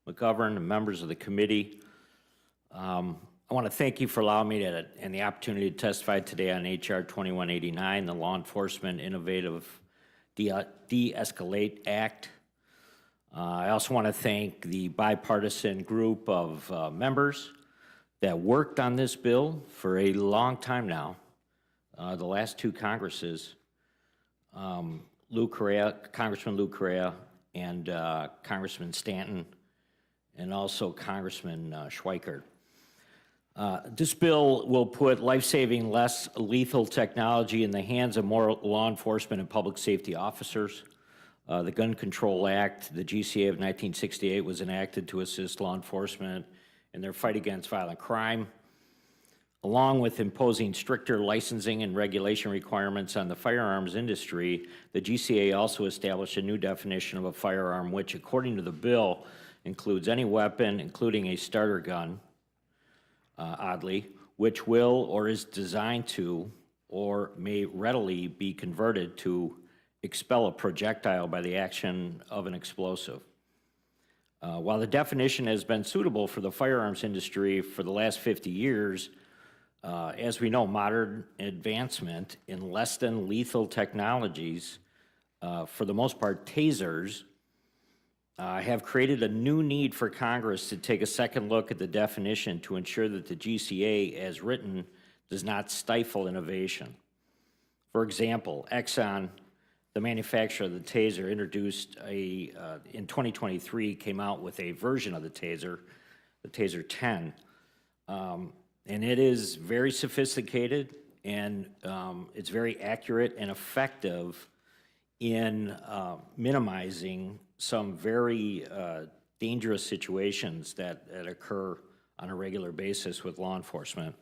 McGovern, and members of the committee. I want to thank you for allowing me to, and the opportunity to testify today on H.R. 2189, the Law Enforcement Innovative De-Escalate Act. I also want to thank the bipartisan group of members that worked on this bill for a long time now, the last two Congresses, Congressman Lou Correa and Congressman Stanton, and also Congressman Schweikert. This bill will put life-saving, less lethal technology in the hands of more law enforcement and public safety officers. The Gun Control Act, the GCA of 1968, was enacted to assist law enforcement in their fight against violent crime. Along with imposing stricter licensing and regulation requirements on the firearms industry, the GCA also established a new definition of a firearm, which, according to the bill, includes any weapon, including a starter gun, oddly, which will or is designed to or may readily be converted to expel a projectile by the action of an explosive. While the definition has been suitable for the firearms industry for the last 50 years, as we know, modern advancement in less than lethal technologies, for the most part tasers, have created a new need for Congress to take a second look at the definition to ensure that the GCA, as written, does not stifle innovation. For example, Exxon, the manufacturer of the taser, introduced in 2023, came out with a version of the Taser 10. And it is very sophisticated, and it's very accurate and effective in minimizing some very dangerous situations that occur on a regular basis with law enforcement.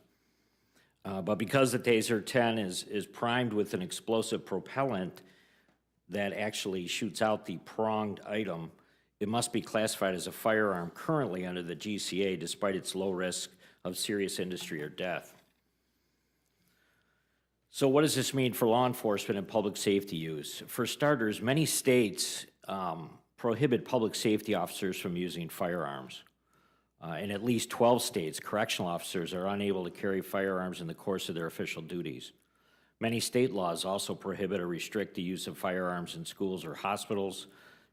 But because the Taser 10 is primed with an explosive propellant that actually shoots out the pronged item, it must be classified as a firearm currently under the GCA, despite its low risk of serious injury or death. So what does this mean for law enforcement and public safety use? For starters, many states prohibit public safety officers from using firearms. In at least 12 states, correctional officers are unable to carry firearms in the course of their official duties. Many state laws also prohibit or restrict the use of firearms in schools or hospitals,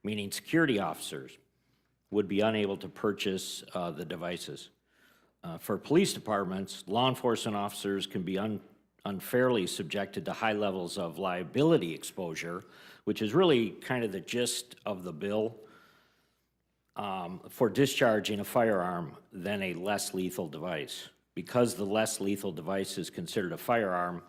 meaning security officers would be unable to purchase the devices. For police departments, law enforcement officers can be unfairly subjected to high levels of liability exposure, which is really kind of the gist of the bill, for discharging a firearm than a less lethal device. Because the less lethal device is considered a firearm,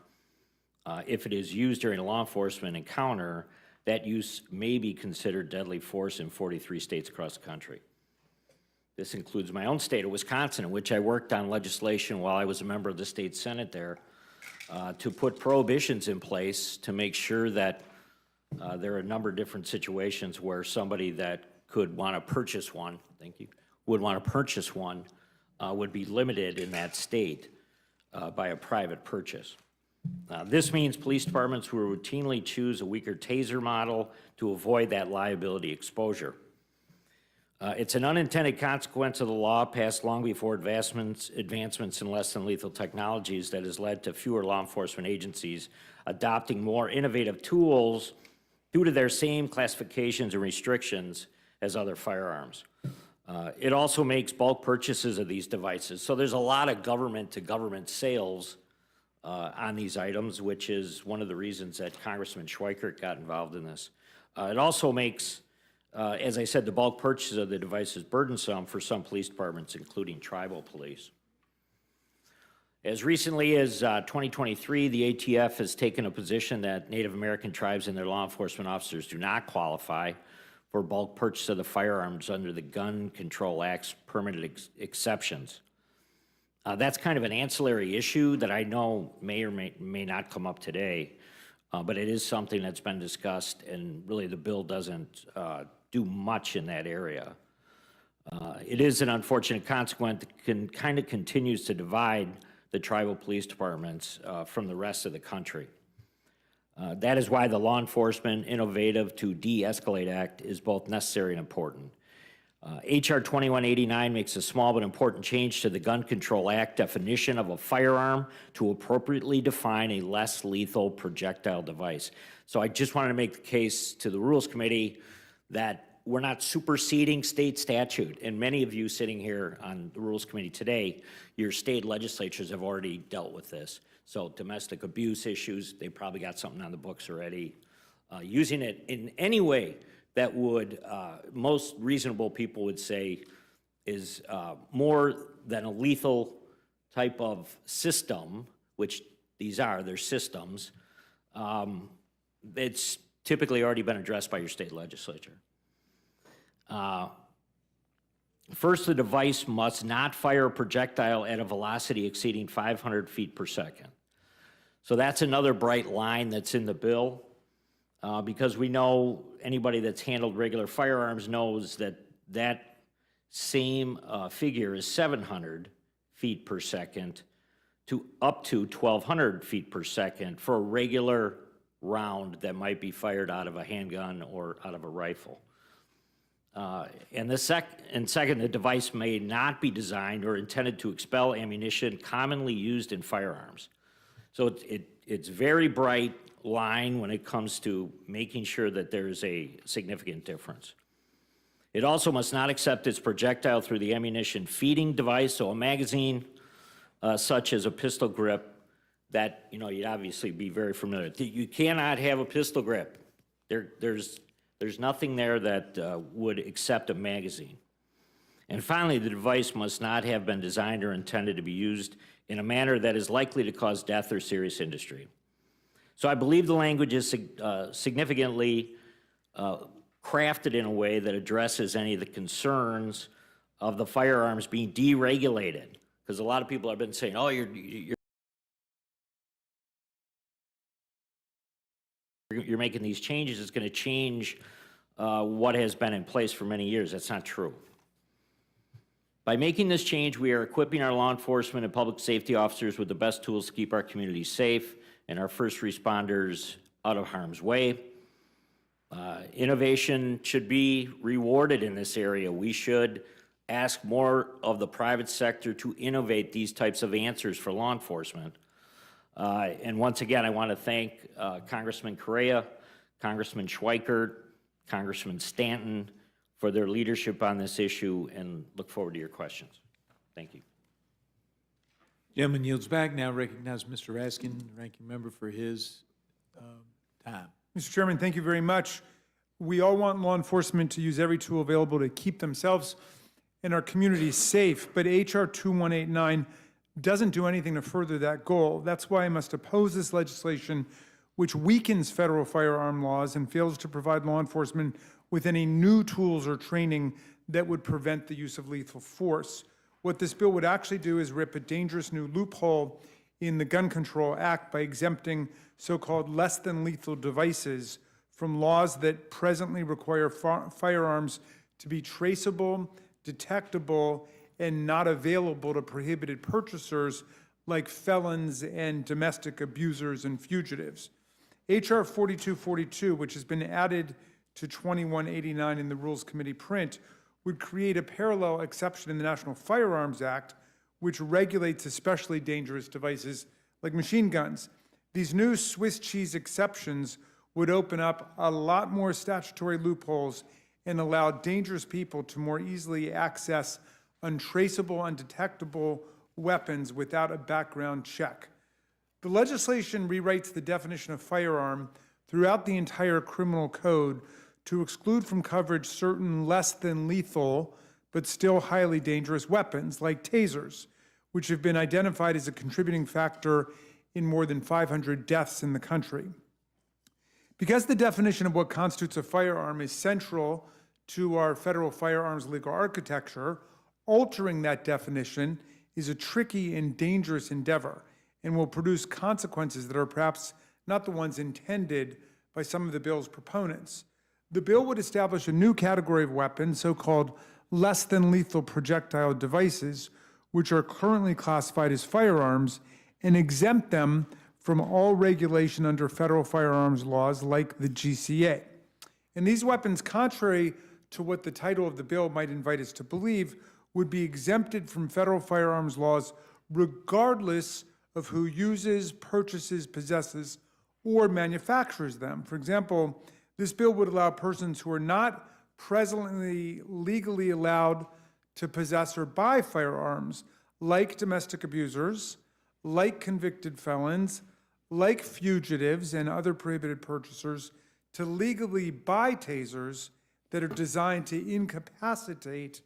if it is used during a law enforcement encounter, that use may be considered deadly force in 43 states across the country. This includes my own state of Wisconsin, in which I worked on legislation while I was a member of the state Senate there, to put prohibitions in place to make sure that there are a number of different situations where somebody that could want to purchase one, would want to purchase one, would be limited in that state by a private purchase. This means police departments will routinely choose a weaker taser model to avoid that liability exposure. It's an unintended consequence of the law passed long before advancements in less than lethal technologies that has led to fewer law enforcement agencies adopting more innovative tools due to their same classifications and restrictions as other firearms. It also makes bulk purchases of these devices. So there's a lot of government-to-government sales on these items, which is one of the reasons that Congressman Schweikert got involved in this. It also makes, as I said, the bulk purchase of the devices burdensome for some police departments, including tribal police. As recently as 2023, the ATF has taken a position that Native American tribes and their law enforcement officers do not qualify for bulk purchase of the firearms under the Gun Control Act's permitted exceptions. That's kind of an ancillary issue that I know may or may not come up today, but it is something that's been discussed, and really the bill doesn't do much in that area. It is an unfortunate consequence that kind of continues to divide the tribal police departments from the rest of the country. That is why the Law Enforcement Innovative to De-Escalate Act is both necessary and important. HR 2189 makes a small but important change to the Gun Control Act definition of a firearm to appropriately define a less lethal projectile device. So I just wanted to make the case to the Rules Committee that we're not superseding state statute, and many of you sitting here on the Rules Committee today, your state legislatures have already dealt with this. So domestic abuse issues, they probably got something on the books already. Using it in any way that would, most reasonable people would say, is more than a lethal type of system, which these are, they're systems, it's typically already been addressed by your state legislature. First, the device must not fire a projectile at a velocity exceeding 500 feet per second. So that's another bright line that's in the bill, because we know anybody that's handled regular firearms knows that that same figure is 700 feet per second to up to 1,200 feet per second for a regular round that might be fired out of a handgun or out of a rifle. And second, the device may not be designed or intended to expel ammunition commonly used in firearms. So it's very bright line when it comes to making sure that there's a significant difference. It also must not accept its projectile through the ammunition feeding device, so a magazine such as a pistol grip that, you know, you'd obviously be very familiar with. You cannot have a pistol grip. There's nothing there that would accept a magazine. And finally, the device must not have been designed or intended to be used in a manner that is likely to cause death or serious injury. So I believe the language is significantly crafted in a way that addresses any of the concerns of the firearms being deregulated. Because a lot of people have been saying, oh, you're making these changes, it's going to change what has been in place for many years. That's not true. By making this change, we are equipping our law enforcement and public safety officers with the best tools to keep our communities safe and our first responders out of harm's way. Innovation should be rewarded in this area. We should ask more of the private sector to innovate these types of answers for law enforcement. And once again, I want to thank Congressman Correa, Congressman Schweikert, Congressman Stanton for their leadership on this issue, and look forward to your questions. Thank you. Gentleman yields back. Now recognize Mr. Raskin, ranking member, for his time. Mr. Chairman, thank you very much. We all want law enforcement to use every tool available to keep themselves and our communities safe, but HR 2189 doesn't do anything to further that goal. That's why I must oppose this legislation, which weakens federal firearm laws and fails to provide law enforcement with any new tools or training that would prevent the use of lethal force. What this bill would actually do is rip a dangerous new loophole in the Gun Control Act by exempting so-called less than lethal devices from laws that presently require firearms to be traceable, detectable, and not available to prohibited purchasers like felons and domestic abusers and fugitives. HR 4242, which has been added to 2189 in the Rules Committee print, would create a parallel exception in the National Firearms Act, which regulates especially dangerous devices like machine guns. These new Swiss cheese exceptions would open up a lot more statutory loopholes and allow dangerous people to more easily access untraceable, undetectable weapons without a background check. The legislation rewrites the definition of firearm throughout the entire criminal code to exclude from coverage certain less than lethal but still highly dangerous weapons like tasers, which have been identified as a contributing factor in more than 500 deaths in the country. Because the definition of what constitutes a firearm is central to our federal firearms legal architecture, altering that definition is a tricky and dangerous endeavor and will produce consequences that are perhaps not the ones intended by some of the bill's proponents. The bill would establish a new category of weapons, so-called less than lethal projectile devices, which are currently classified as firearms, and exempt them from all regulation under federal firearms laws like the GCA. And these weapons, contrary to what the title of the bill might invite us to believe, would be exempted from federal firearms laws regardless of who uses, purchases, possesses, or manufactures them. For example, this bill would allow persons who are not presently legally allowed to possess or buy firearms, like domestic abusers, like convicted felons, like fugitives and other prohibited purchasers, to legally buy tasers that are designed to incapacitate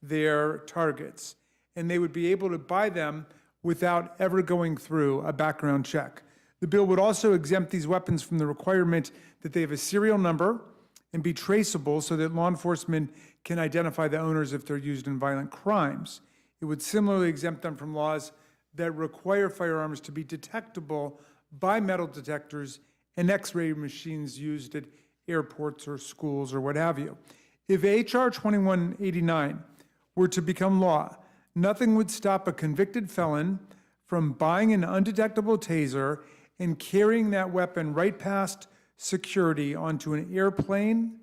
their targets. And they would be able to buy them without ever going through a background check. The bill would also exempt these weapons from the requirement that they have a serial number and be traceable so that law enforcement can identify the owners if they're used in violent crimes. It would similarly exempt them from laws that require firearms to be detectable by metal detectors and X-ray machines used at airports or schools or what have you. If H.R. 2189 were to become law, nothing would stop a convicted felon from buying an undetectable taser and carrying that weapon right past security onto an airplane,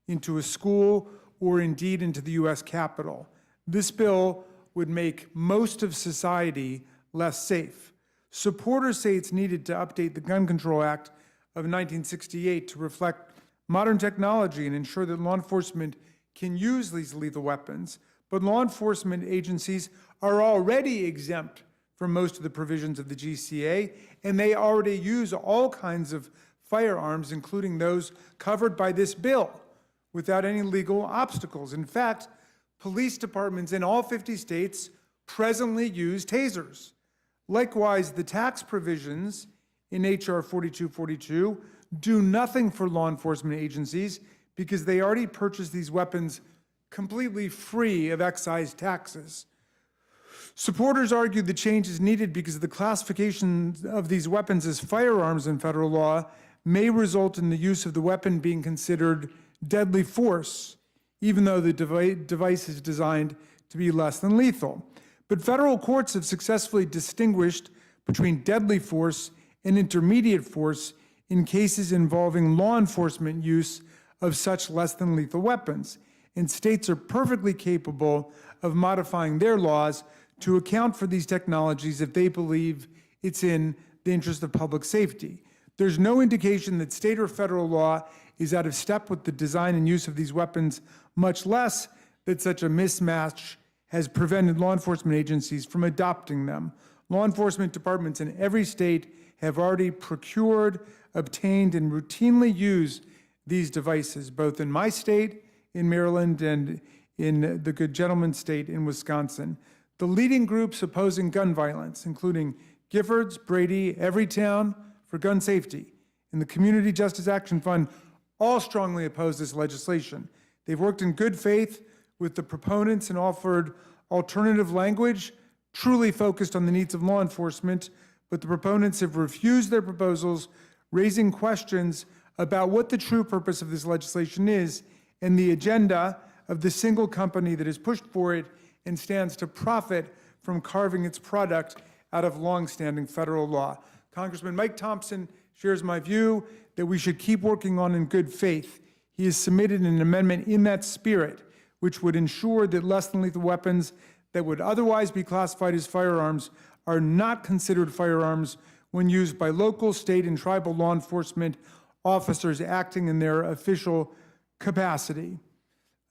into a school, or indeed into the U.S. Capitol. This bill would make most of society less safe. Supporters say it's needed to update the Gun Control Act of 1968 to reflect modern technology and ensure that law enforcement can use these lethal weapons. But law enforcement agencies are already exempt from most of the provisions of the GCA, and they already use all kinds of firearms, including those covered by this bill, without any legal obstacles. In fact, police departments in all 50 states presently use tasers. Likewise, the tax provisions in H.R. 4242 do nothing for law enforcement agencies because they already purchase these weapons completely free of excise taxes. Supporters argue the change is needed because the classification of these weapons as firearms in federal law may result in the use of the weapon being considered deadly force, even though the device is designed to be less than lethal. But federal courts have successfully distinguished between deadly force and intermediate force in cases involving law enforcement use of such less than lethal weapons. And states are perfectly capable of modifying their laws to account for these technologies if they believe it's in the interest of public safety. There's no indication that state or federal law is out of step with the design and use of these weapons, much less that such a mismatch has prevented law enforcement agencies from adopting them. Law enforcement departments in every state have already procured, obtained, and routinely use these devices, both in my state, in Maryland, and in the good gentleman's state in Wisconsin. The leading groups opposing gun violence, including Giffords, Brady, Everytown for Gun Safety, and the Community Justice Action Fund, all strongly oppose this legislation. They've worked in good faith with the proponents and offered alternative language truly focused on the needs of law enforcement, but the proponents have refused their proposals, raising questions about what the true purpose of this legislation is and the agenda of the single company that has pushed for it and stands to profit from carving its product out of longstanding federal law. Congressman Mike Thompson shares my view that we should keep working on in good faith. He has submitted an amendment in that spirit, which would ensure that less than lethal weapons that would otherwise be classified as firearms are not considered firearms when used by local, state, and tribal law enforcement officers acting in their official capacity.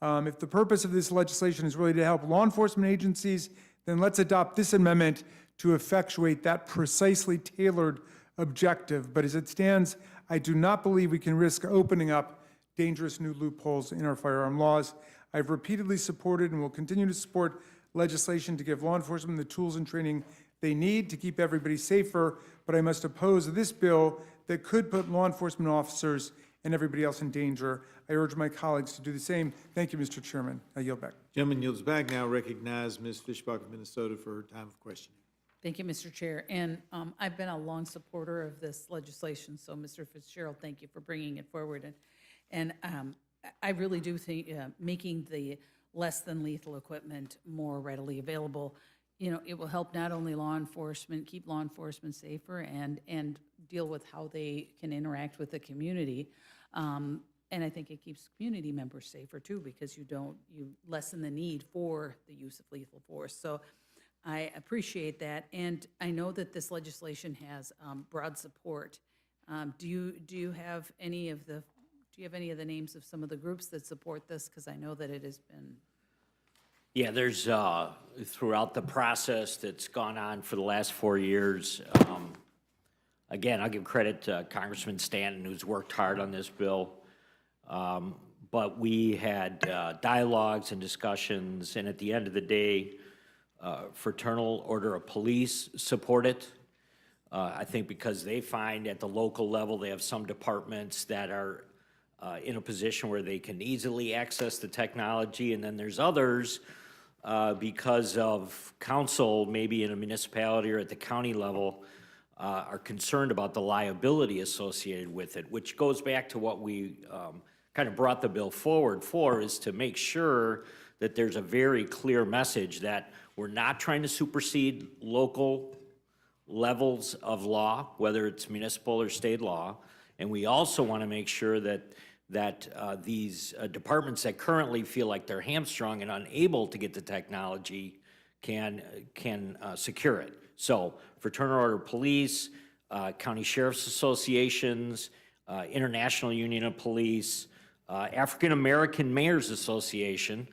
If the purpose of this legislation is really to help law enforcement agencies, then let's adopt this amendment to effectuate that precisely tailored objective. But as it stands, I do not believe we can risk opening up dangerous new loopholes in our firearm laws. I've repeatedly supported and will continue to support legislation to give law enforcement the tools and training they need to keep everybody safer, but I must oppose this bill that could put law enforcement officers and everybody else in danger. I urge my colleagues to do the same. Thank you, Mr. Chairman. I yield back. Gentleman yields back. Now recognize Ms. Fishbach of Minnesota for her time of questioning. Thank you, Mr. Chair. And I've been a long supporter of this legislation, so Mr. Fitzgerald, thank you for bringing it forward. And I really do think making the less than lethal equipment more readily available you know, it will help not only law enforcement, keep law enforcement safer and deal with how they can interact with the community. And I think it keeps community members safer too, because you lessen the need for the use of lethal force. So I appreciate that. And I know that this legislation has broad support. Do you have any of the names of some of the groups that support this? Because I know that it has been. Yeah, there's, throughout the process that's gone on for the last 4 years, again, I'll give credit to Congressman Stanton, who's worked hard on this bill. But we had dialogues and discussions, and at the end of the day, Fraternal Order of Police support it. I think because they find at the local level, they have some departments that are in a position where they can easily access the technology, and then there's others because of council, maybe in a municipality or at the county level, are concerned about the liability associated with it, which goes back to what we kind of brought the bill forward for, is to make sure that there's a very clear message that we're not trying to supersede local levels of law, whether it's municipal or state law, and we also want to make sure that these departments that currently feel like they're hamstrung and unable to get the technology can secure it. So Fraternal Order Police, County Sheriff's Associations, International Union of Police, African American Mayors Association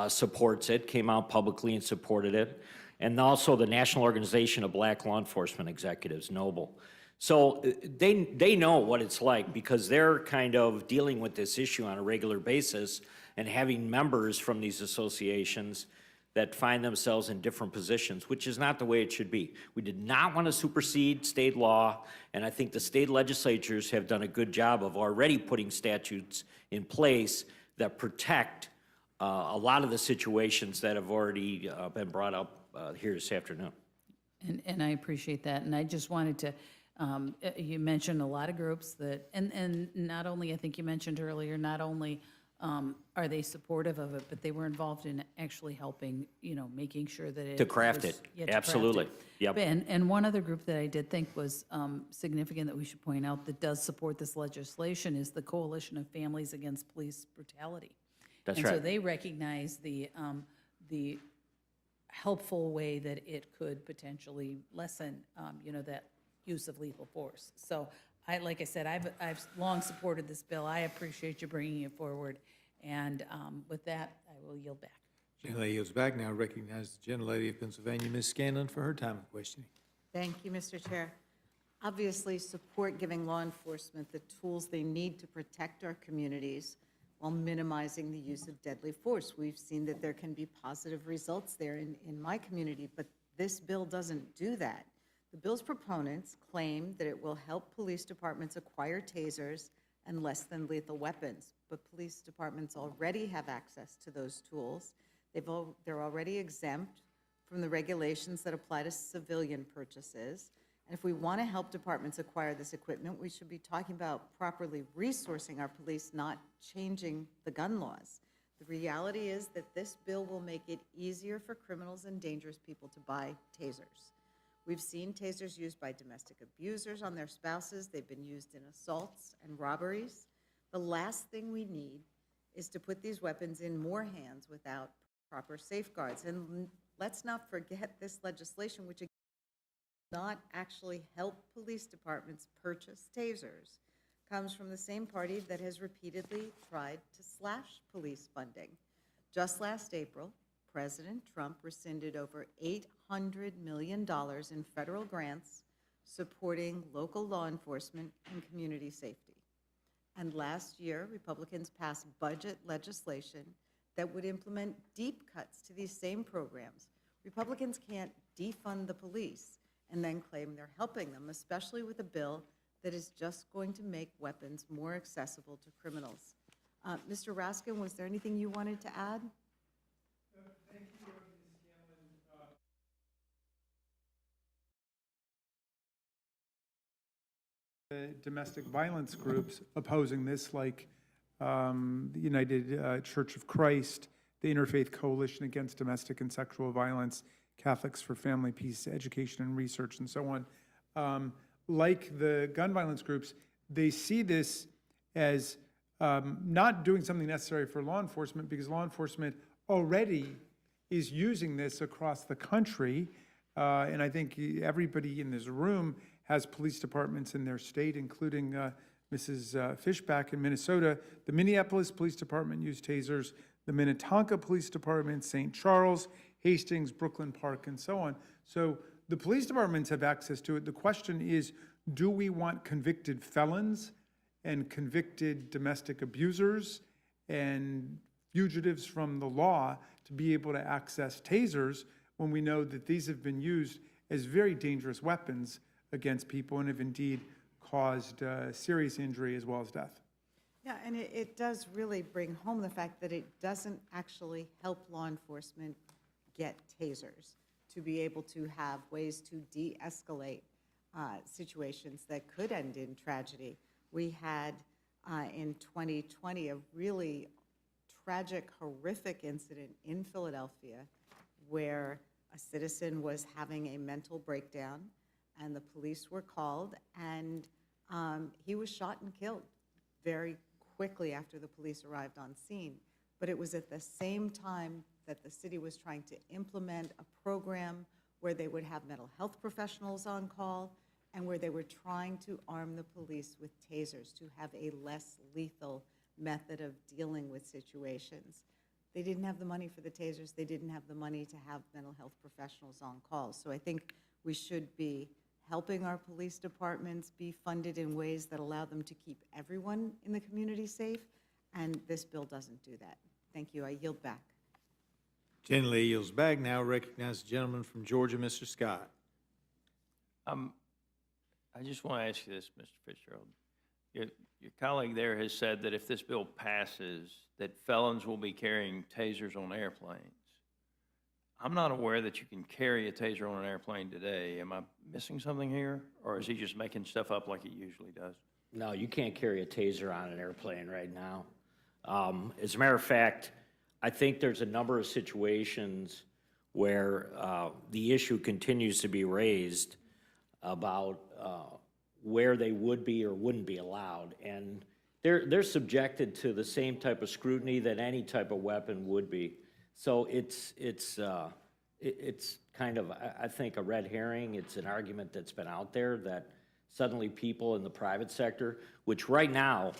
supports it, came out publicly and supported it, and also the National Organization of Black Law Enforcement Executives, NOBLE. So they know what it's like because they're kind of dealing with this issue on a regular basis and having members from these associations that find themselves in different positions, which is not the way it should be. We did not want to supersede state law, and I think the state legislatures have done a good job of already putting statutes in place that protect a lot of the situations that have already been brought up here this afternoon. And I appreciate that. And I just wanted to, you mentioned a lot of groups that, and not only, I think you mentioned earlier, not only are they supportive of it, but they were involved in actually helping, you know, making sure that it. To craft was- it, yeah, to craft absolutely, it. yep. And one other group that I did think was significant that we should point out that does support this legislation is the Coalition of Families Against Police Brutality. That's And so right. they recognize the helpful way that it could potentially lessen, you know, that use of lethal force. So like I said, I've long supported this bill. I appreciate you bringing it forward. And with that, I will yield back. Gentlelady yields back. Now recognize the gentlelady of Pennsylvania, Ms. Scanlon, for her time of questioning. Thank you, Mr. Chair. Obviously, support giving law enforcement the tools they need to protect our communities while minimizing the use of deadly force. We've seen that there can be positive results there in my community, but this bill doesn't do that. The bill's proponents claim that it will help police departments acquire tasers and less than lethal weapons, but police departments already have access to those tools. They're already exempt from the regulations that apply to civilian purchases. And if we want to help departments acquire this equipment, we should be talking about properly resourcing our police, not changing the gun laws. The reality is that this bill will make it easier for criminals and dangerous people to buy tasers. We've seen tasers used by domestic abusers on their spouses. They've been used in assaults and robberies. The last thing we need is to put these weapons in more hands without proper safeguards. And let's not forget this legislation, which not actually help police departments purchase tasers, comes from the same party that has repeatedly tried to slash police funding. Just last April, President Trump rescinded over $800 million in federal grants supporting local law enforcement and community safety. And last year, Republicans passed budget legislation that would implement deep cuts to these same programs. Republicans can't defund the police and then claim they're helping them, especially with a bill that is just going to make weapons more accessible to criminals. Mr. Raskin, was there anything you wanted to add? Thank you, Ms. Scanlon. Domestic violence groups opposing this, like the United Church of Christ, the Interfaith Coalition Against Domestic and Sexual Violence, Catholics for Family, Peace, Education, and Research, and so on. Like the gun violence groups, they see this as not doing something necessary for law enforcement, because law enforcement already is using this across the country. And I think everybody in this room has police departments in their state, including Mrs. Fishback in Minnesota. The Minneapolis Police Department used tasers, the Minnetonka Police Department, St. Charles, Hastings, Brooklyn Park, and so on. So the police departments have access to it. The question is, do we want convicted felons and convicted domestic abusers and fugitives from the law to be able to access tasers when we know that these have been used as very dangerous weapons against people and have indeed caused serious injury as well as death? Yeah, and it does really bring home the fact that it doesn't actually help law enforcement get tasers, to be able to have ways to de-escalate situations that could end in tragedy. We had in 2020 a really tragic, horrific incident in Philadelphia where a citizen was having a mental breakdown and the police were called, and he was shot and killed very quickly after the police arrived on scene. But it was at the same time that the city was trying to implement a program where they would have mental health professionals on call and where they were trying to arm the police with tasers to have a less lethal method of dealing with situations. They didn't have the money for the tasers. They didn't have the money to have mental health professionals on call. So I think we should be helping our police departments be funded in ways that allow them to keep everyone in the community safe, and this bill doesn't do that. Thank you. I yield back. Generally yields back. Now recognize the gentleman from Georgia, Mr. Scott. I just want to ask you this, Mr. Fitzgerald. Your colleague there has said that if this bill passes, that felons will be carrying tasers on airplanes. I'm not aware that you can carry a taser on an airplane today. Am I missing something here? Or is he just making stuff up like he usually does? No, you can't carry a taser on an airplane right now. As a matter of fact, I think there's a number of situations where the issue continues to be raised about where they would be or wouldn't be allowed. And they're subjected to the same type of scrutiny that any type of weapon would be. So it's kind of, I think, a red herring. It's an argument that's been out there that suddenly people in the private sector, which right now,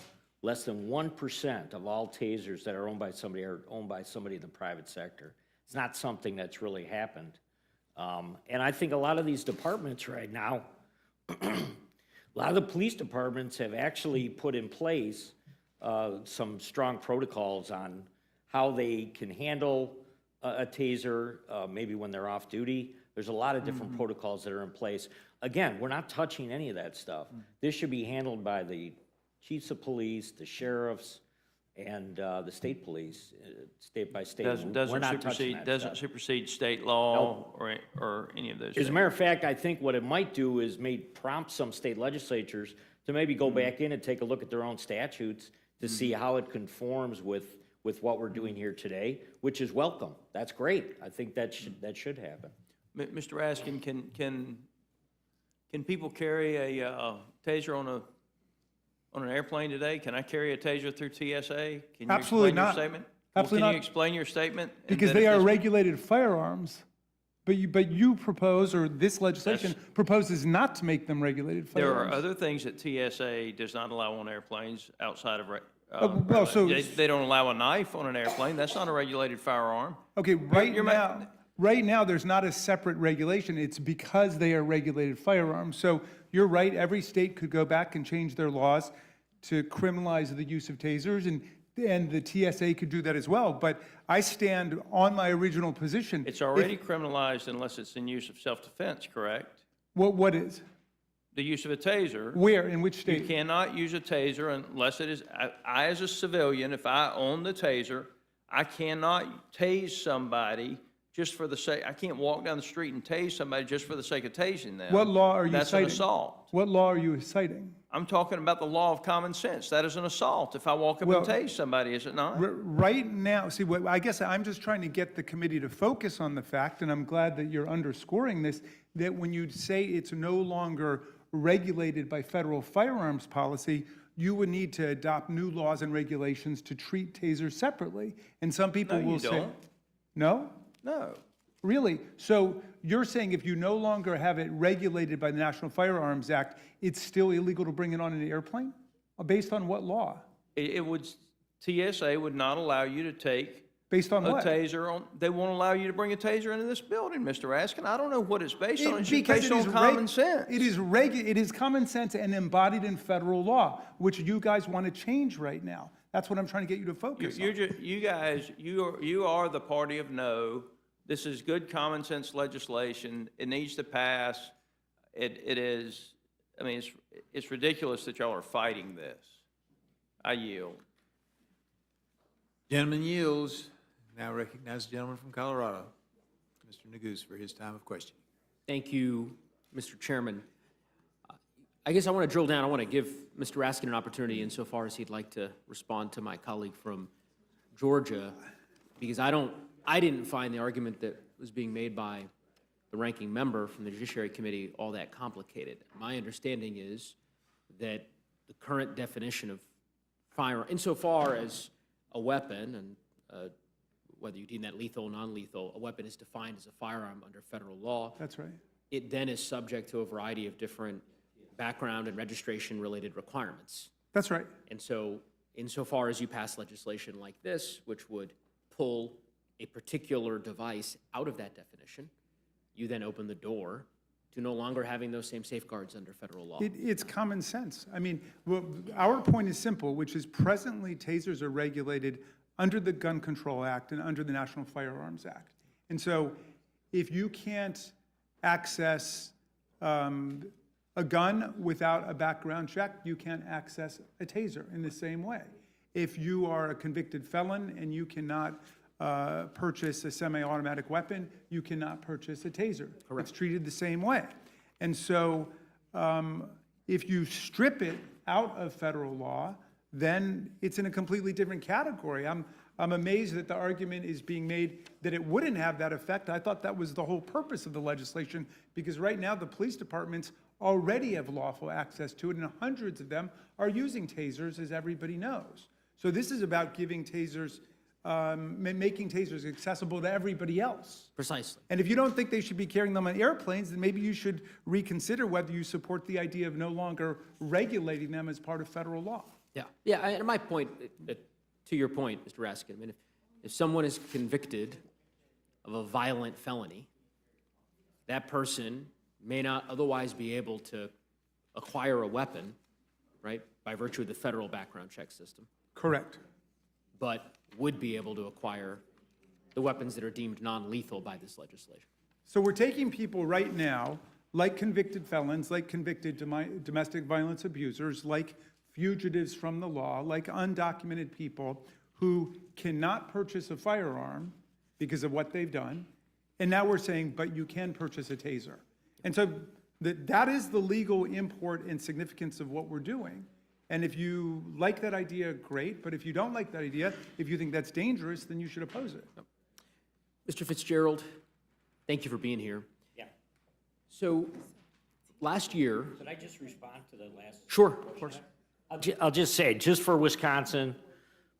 less than 1% of all tasers that are owned by somebody are owned by somebody in the private sector. It's not something that's really happened. And I think a lot of these departments right now, a lot of the police departments have actually put in place some strong protocols on how they can handle a taser, maybe when they're off duty. There's a lot of different protocols that are in place. Again, we're not touching any of that stuff. This should be handled by the chiefs of police, the sheriffs, and the state police, state by state. We're not touching that Doesn't stuff. supersede state law or any of those As things. a matter of fact, I think what it might do is prompt some state legislatures to maybe go back in and take a look at their own statutes to see how it conforms with what we're doing here today, which is welcome. That's great. I think that should happen. Mr. Raskin, can people carry a taser on an airplane today? Can I carry a taser through TSA? Can you Absolutely explain your not. statement? Absolutely Can not. you explain your statement? And Because then they if are this- regulated firearms. But you propose, or this legislation proposes not to make them regulated There firearms. are other things that TSA does not allow on airplanes outside of, well, so- they don't allow a knife on an airplane. That's not a regulated firearm. Okay, you're right now, there's not a separate regulation. It's because they are regulated firearms. So you're right, every state could go back and change their laws to criminalize the use of tasers, and the TSA could do that as well. But I stand on my original position. It's already criminalized unless it's in use of self-defense, correct? What is? The use of a taser. Where, in which You state? cannot use a taser unless it is, I as a civilian, if I own the taser, I cannot tase somebody just for the sake, I can't walk down the street and tase somebody just for the sake of tasing them. What law are you That's an citing? assault. What law are you citing? I'm talking about the law of common sense. That is an assault if I walk up Well, and tase somebody, is it not? Right now, see, I guess I'm just trying to get the committee to focus on the fact, and I'm glad that you're underscoring this, that when you say it's no longer regulated by federal firearms policy, you would need to adopt new laws and regulations to treat tasers separately. And some people No, you will say, don't. no? No. Really? So you're saying if you no longer have it regulated by the National Firearms Act, it's still illegal to bring it on an airplane? Based on what law? It would, TSA would not allow you to take Based on a what? taser on, they won't allow you to bring a taser into this building, Mr. Raskin. I don't know what it's based on. It's just Because based it is on common sense. it is common sense and embodied in federal law, which you guys want to change right now. That's what I'm trying to get you to focus on. You're just, you guys, you are the party of no. This is good common sense legislation. It needs to pass. It is, I mean, it's ridiculous that y'all are fighting this. I yield. Gentleman yields. Now recognize the gentleman from Colorado, Mr. Neguse, for his time of questioning. Thank you, Mr. Chairman. I guess I want to drill down. I want to give Mr. Raskin an opportunity insofar as he'd like to respond to my colleague from Georgia, because I didn't find the argument that was being made by the ranking member from the Judiciary Committee all that complicated. My understanding is that the current definition of firearm, insofar as a weapon, and whether you deem that lethal or non-lethal, a weapon is defined as a firearm under federal law. That's right. It then is subject to a variety of different background and registration-related requirements. That's right. And so, insofar as you pass legislation like this, which would pull a particular device out of that definition, you then open the door to no longer having those same safeguards under federal law. It's common sense. I mean, well, our point is simple, which is presently tasers are regulated under the Gun Control Act and under the National Firearms Act. And so if you can't access a gun without a background check, you can't access a taser in the same way. If you are a convicted felon and you cannot purchase a semi-automatic weapon, you cannot purchase a taser. Correct. It's treated the same way. And so if you strip it out of federal law, then it's in a completely different category. I'm amazed that the argument is being made that it wouldn't have that effect. I thought that was the whole purpose of the legislation, because right now the police departments already have lawful access to it, and hundreds of them are using tasers, as everybody knows. So this is about giving tasers, making tasers accessible to everybody else. Precisely. And if you don't think they should be carrying them on airplanes, then maybe you should reconsider whether you support the idea of no longer regulating them as part of federal law. Yeah, and my point, to your point, Mr. Raskin, I mean, if someone is convicted of a violent felony, that person may not otherwise be able to acquire a weapon, right, by virtue of the federal background check system, Correct. but would be able to acquire the weapons that are deemed non-lethal by this legislation. So we're taking people right now, like convicted felons, like convicted domestic violence abusers, like fugitives from the law, like undocumented people who cannot purchase a firearm because of what they've done, and now we're saying, but you can purchase a taser. And so that is the legal import and significance of what we're doing. And if you like that idea, great, but if you don't like that idea, if you think that's dangerous, then you should oppose it. Mr. Fitzgerald, thank you for being here. Yeah. So, last year, Could I just respond to the last? sure, of course. I'll just say, just for Wisconsin,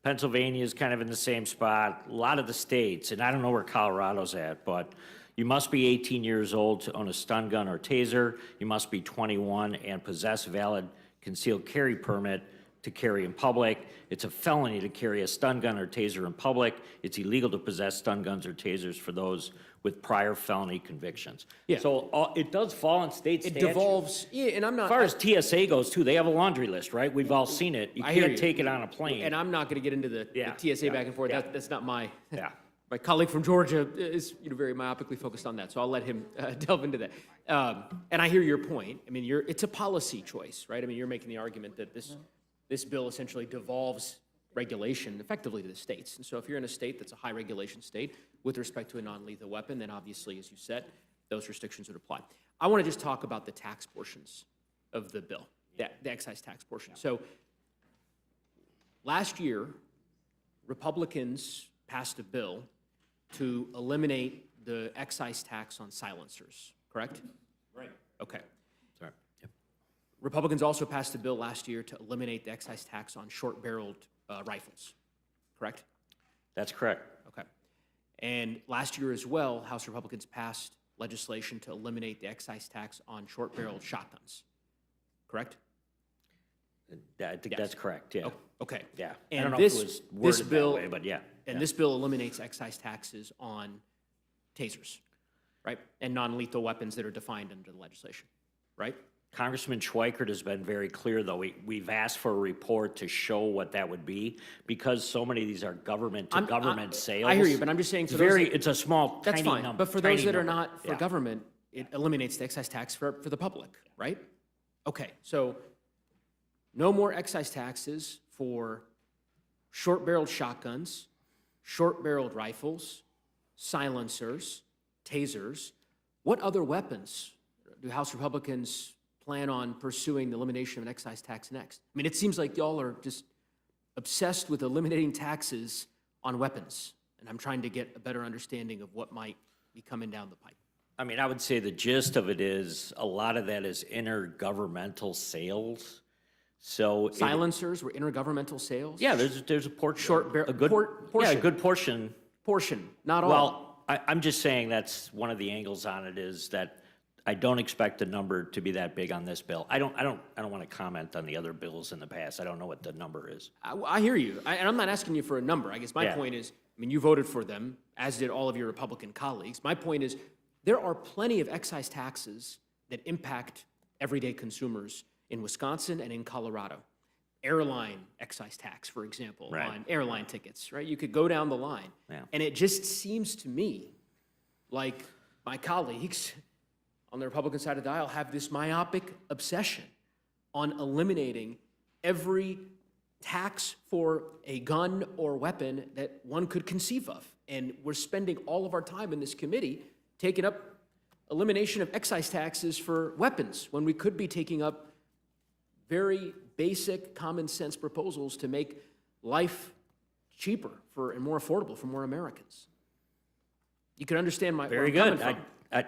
Pennsylvania is kind of in the same spot. A lot of the states, and I don't know where Colorado's at, but you must be 18 years old to own a stun gun or taser. You must be 21 and possess a valid concealed carry permit to carry in public. It's a felony to carry a stun gun or taser in public. It's illegal to possess stun guns or tasers for those with prior felony convictions. Yeah. So it does fall in state It statute. devolves, yeah, and I'm not. As far as TSA goes too, they have a laundry list, right? We've all seen it. You I hear can't you. take it on a plane. And I'm not going to get into the TSA back and forth. yeah. That's not my. Yeah. My colleague from Georgia is very myopically focused on that, so I'll let him delve into that. And I hear your point. I mean, it's a policy choice, right? I mean, you're making the argument that this bill essentially devolves regulation effectively to the states. And so if you're in a state that's a high regulation state with respect to a non-lethal weapon, then obviously, as you said, those restrictions would apply. I want to just talk about the tax portions of the bill, the excise tax portion. So last year, Republicans passed a bill to eliminate the excise tax on silencers, correct? Right. Okay. Sorry. Yep. Republicans also passed a bill last year to eliminate the excise tax on short-barreled rifles, correct? That's correct. Okay. And last year as well, House Republicans passed legislation to eliminate the excise tax on short-barreled shotguns, correct? I think that's correct, yeah. Okay. Yeah. I And don't know this, if it was this worded bill, that way, but yeah. and this bill eliminates excise taxes on tasers, right? And non-lethal weapons that are defined under the legislation, right? Congressman Schweikert has been very clear, though. We've asked for a report to show what that would be, because so many of these are government-to-government sales. I hear you, but I'm just saying for those that- It's a small, That's tiny fine, number. but for those tiny that are number. not for Yeah. government, it eliminates the excise tax for the public, right? Okay, so no more excise taxes for short-barreled shotguns, short-barreled rifles, silencers, tasers. What other weapons do House Republicans plan on pursuing the elimination of an excise tax next? I mean, it seems like y'all are just obsessed with eliminating taxes on weapons, and I'm trying to get a better understanding of what might be coming down the pipe. I mean, I would say the gist of it is, a lot of that is intergovernmental sales. So. Silencers were intergovernmental sales? Yeah, there's a portion. Short bar- a good, portion. Yeah, a good portion. Portion, not all. Well, I'm just saying that's one of the angles on it, is that I don't expect the number to be that big on this bill. I don't want to comment on the other bills in the past. I don't know what the number is. I hear you, and I'm not asking you for a number. I guess my Yeah. point is, I mean, you voted for them, as did all of your Republican colleagues. My point is, there are plenty of excise taxes that impact everyday consumers in Wisconsin and in Colorado. Airline excise tax, for example, Right. on airline tickets, right? You could go down the line. Yeah. And it just seems to me like my colleagues on the Republican side of the aisle have this myopic obsession on eliminating every tax for a gun or weapon that one could conceive of. And we're spending all of our time in this committee taking up elimination of excise taxes for weapons, when we could be taking up very basic common sense proposals to make life cheaper and more affordable for more Americans. You can understand where Very I'm coming good. from.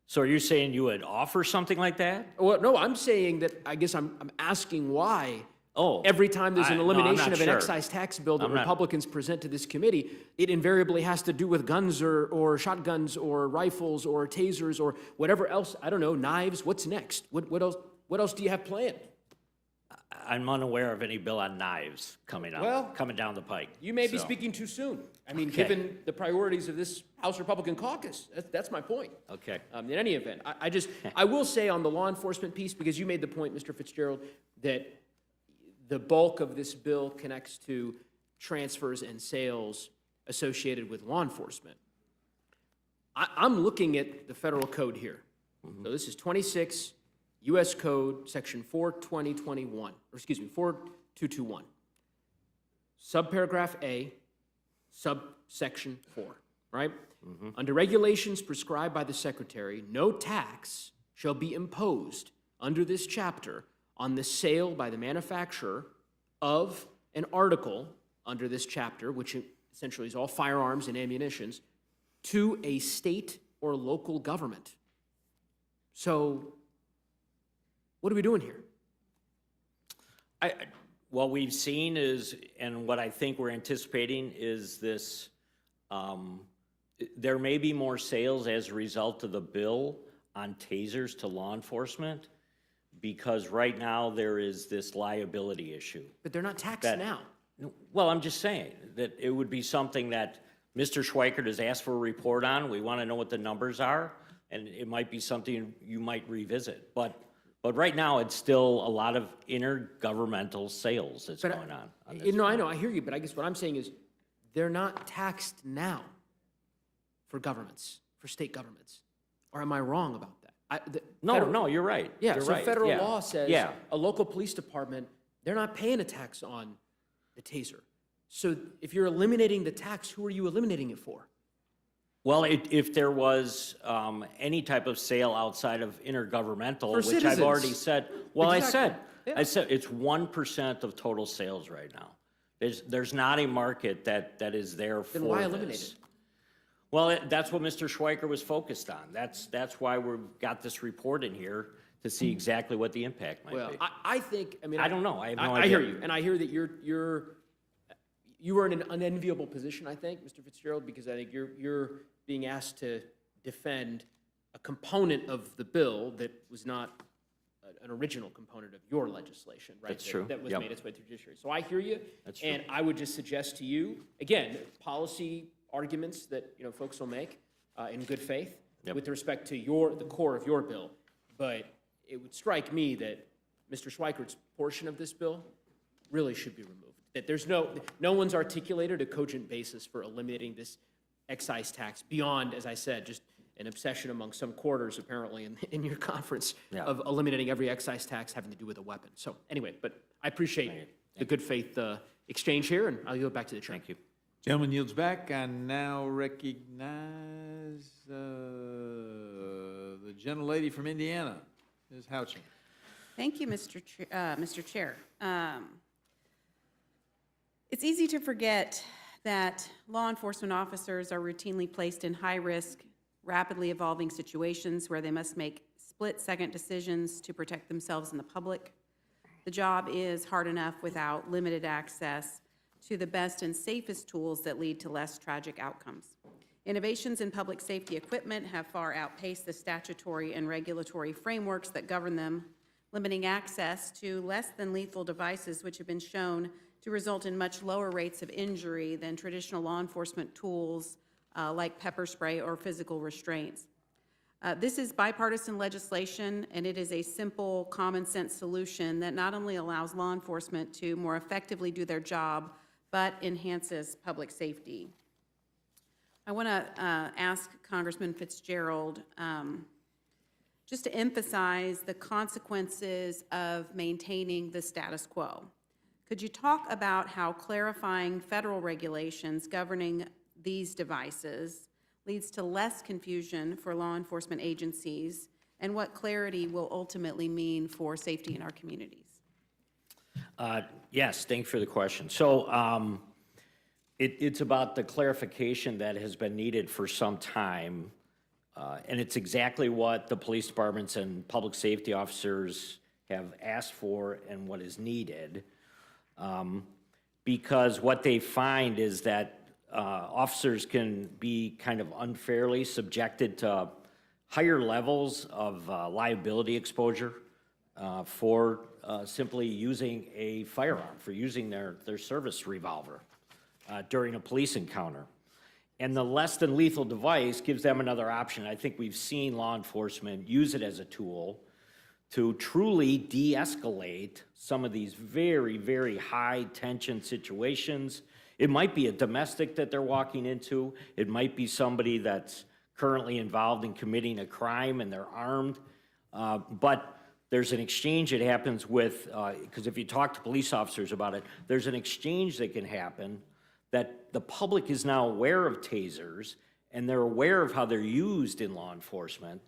So are you saying you would offer something like that? Well, no, I'm saying that, I guess I'm asking why. Oh. Every time there's an No, I'm elimination not of an sure. excise tax bill that I'm not- Republicans present to this committee, it invariably has to do with guns or shotguns or rifles or tasers or whatever else. I don't know, knives. What's next? What else do you have planned? I'm unaware of any bill on knives coming down the pike. You may be So, speaking too soon. I mean, Okay. given the priorities of this House Republican caucus, that's my point. Okay. In any event, I will say on the law enforcement piece, because you made the point, Mr. Fitzgerald, that the bulk of this bill connects to transfers and sales associated with law enforcement. I'm looking at the federal code here. So this is 26 U.S. Code, Section 42021, or excuse me, 4221. Subparagraph A, subsection 4, right? Under regulations prescribed by the Secretary, no tax shall be imposed under this chapter on the sale by the manufacturer of an article under this chapter, which essentially is all firearms and ammunitions, to a state or local government. So, what are we doing here? What we've seen is, and what I think we're anticipating is this, there may be more sales as a result of the bill on tasers to law enforcement, because right now there is this liability issue. But they're not taxed That- now. Well, I'm just saying that it would be something that Mr. Schweikert has asked for a report on. We want to know what the numbers are, and it might be something you might revisit. But right now, it's still a lot of intergovernmental sales that's going on this. No, I know, I hear you, but I guess what I'm saying is, they're not taxed now for governments, for state governments. Or am I wrong about that? No, you're right. Yeah, You're so right. federal Yeah. law says Yeah. a local police department, they're not paying a tax on the taser. So if you're eliminating the tax, who are you eliminating it for? Well, if there was any type of sale outside of intergovernmental, For which I've already citizens. said, well, Exactly. I said it's 1% of total sales right now. There's not a market that is there for Then why this. eliminate it? Well, that's what Mr. Schweiker was focused on. That's why we've got this report in here to see exactly what the impact might Well, be. I think, I mean. I don't know. I have no I hear idea. you, and I hear that you are in an unenviable position, I think, Mr. Fitzgerald, because I think you're being asked to defend a component of the bill that was not an original component of your legislation, right? That's true. That was Yep. made its way through judiciary. So I hear you. That's And true. I would just suggest to you, again, policy arguments that, folks will make in good faith Yep. with respect to the core of your bill. But it would strike me that Mr. Schweikert's portion of this bill really should be removed. That there's no one's articulated a cogent basis for eliminating this excise tax beyond, as I said, just an obsession among some quarters apparently in your conference Yeah. of eliminating every excise tax having to do with a weapon. So anyway, but I appreciate the good faith exchange here, and I'll yield back to the chair. Thank you. Gentleman yields back. I now recognize the gentlelady from Indiana, Ms. Houchin. Thank you, Mr. Chair. It's easy to forget that law enforcement officers are routinely placed in high-risk, rapidly evolving situations where they must make split-second decisions to protect themselves and the public. The job is hard enough without limited access to the best and safest tools that lead to less tragic outcomes. Innovations in public safety equipment have far outpaced the statutory and regulatory frameworks that govern them, limiting access to less than lethal devices, which have been shown to result in much lower rates of injury than traditional law enforcement tools like pepper spray or physical restraints. This is bipartisan legislation, and it is a simple, common-sense solution that not only allows law enforcement to more effectively do their job, but enhances public safety. I want to ask Congressman Fitzgerald just to emphasize the consequences of maintaining the status quo. Could you talk about how clarifying federal regulations governing these devices leads to less confusion for law enforcement agencies, and what clarity will ultimately mean for safety in our communities? Yes, thank you for the question. So it's about the clarification that has been needed for some time, and it's exactly what the police departments and public safety officers have asked for and what is needed. Because what they find is that officers can be kind of unfairly subjected to higher levels of liability exposure for simply using a firearm, for using their service revolver during a police encounter. And the less than lethal device gives them another option. I think we've seen law enforcement use it as a tool to truly de-escalate some of these very, very high-tension situations. It might be a domestic that they're walking into. It might be somebody that's currently involved in committing a crime and they're armed. But there's an exchange that happens with, because if you talk to police officers about it, there's an exchange that can happen that the public is now aware of tasers and they're aware of how they're used in law enforcement.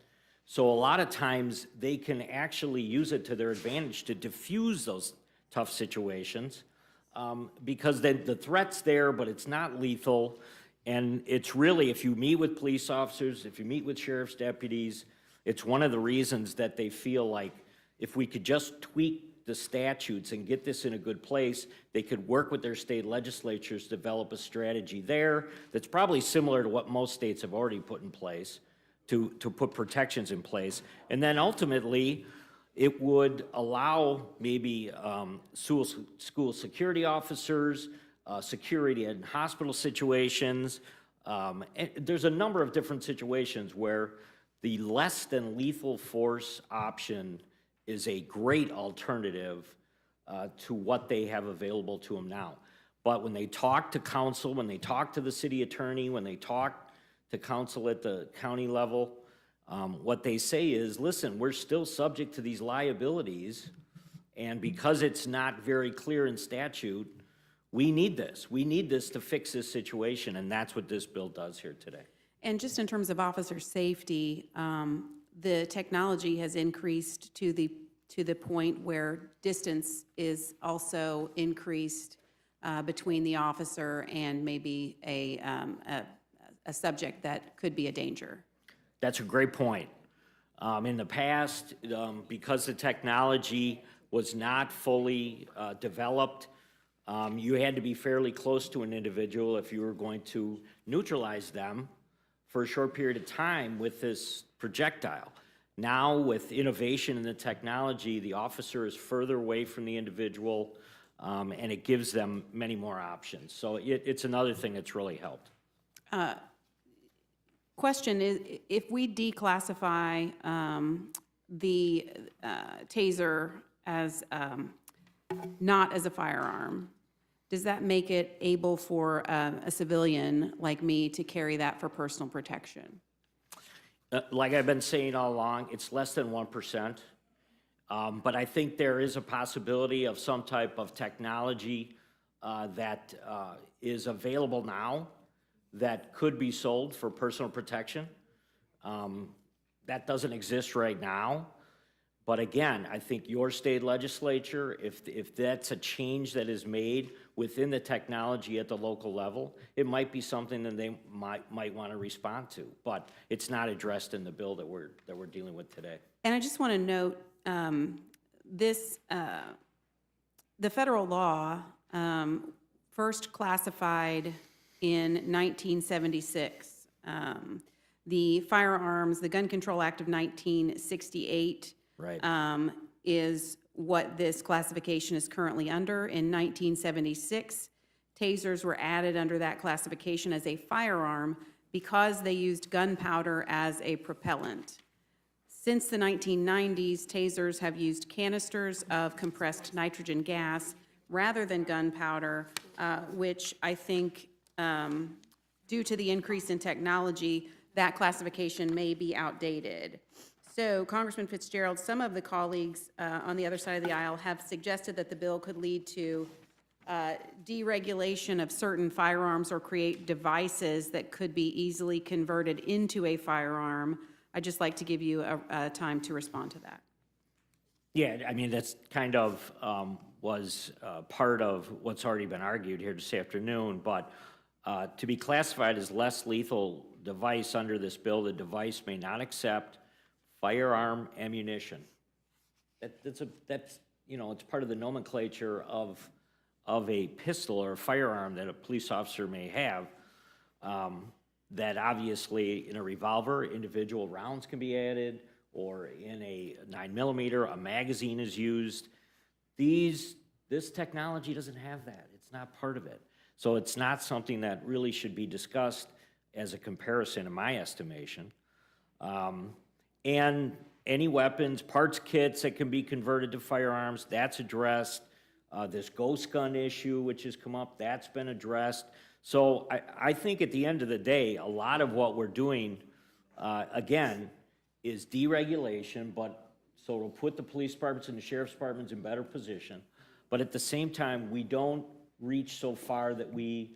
So a lot of times they can actually use it to their advantage to diffuse those tough situations because then the threat's there, but it's not lethal. And it's really, if you meet with police officers, if you meet with sheriff's deputies, it's one of the reasons that they feel like if we could just tweak the statutes and get this in a good place, they could work with their state legislatures to develop a strategy there that's probably similar to what most states have already put in place to put protections in place. And then ultimately, it would allow maybe school security officers, security in hospital situations. And there's a number of different situations where the less than lethal force option is a great alternative to what they have available to them now. But when they talk to council, when they talk to the city attorney, when they talk to council at the county level, what they say is, listen, we're still subject to these liabilities, and because it's not very clear in statute, We need this. We need this to fix this situation, and that's what this bill does here today. And just in terms of officer safety, the technology has increased to the point where distance is also increased between the officer and maybe a subject that could be a danger. That's a great point. In the past, because the technology was not fully developed, you had to be fairly close to an individual if you were going to neutralize them for a short period of time with this projectile. Now, with innovation in the technology, the officer is further away from the individual, and it gives them many more options. So it's another thing that's really helped. Question is, if we declassify the taser as not as a firearm, does that make it able for a civilian like me to carry that for personal protection? Like I've been saying all along, it's less than 1%. But I think there is a possibility of some type of technology that is available now that could be sold for personal protection. That doesn't exist right now. But again, I think your state legislature, if that's a change that is made within the technology at the local level, it might be something that they might want to respond to. But it's not addressed in the bill that we're dealing with today. And I just want to note this: the federal law first classified in 1976. The Firearms, the Gun Control Act of 1968. Right. Is what this classification is currently under. In 1976, tasers were added under that classification as a firearm because they used gunpowder as a propellant. Since the 1990s, tasers have used canisters of compressed nitrogen gas rather than gunpowder, which I think, due to the increase in technology, that classification may be outdated. So, Congressman Fitzgerald, some of the colleagues on the other side of the aisle have suggested that the bill could lead to deregulation of certain firearms or create devices that could be easily converted into a firearm. I'd just like to give you a time to respond to that. Yeah, I mean, that's kind of was part of what's already been argued here this afternoon, but to be classified as less lethal device under this bill, the device may not accept firearm ammunition. That's you know, it's part of the nomenclature of a pistol or a firearm that a police officer may have. That obviously in a revolver, individual rounds can be added, or in a 9mm, a magazine is used. This technology doesn't have that. It's not part of it. So it's not something that really should be discussed as a comparison, in my estimation. And any weapons, parts kits that can be converted to firearms, that's addressed. This ghost gun issue, which has come up, that's been addressed. So I think at the end of the day, a lot of what we're doing, again, is deregulation, but so it'll put the police departments and the sheriff's departments in better position. But at the same time, we don't reach so far that we,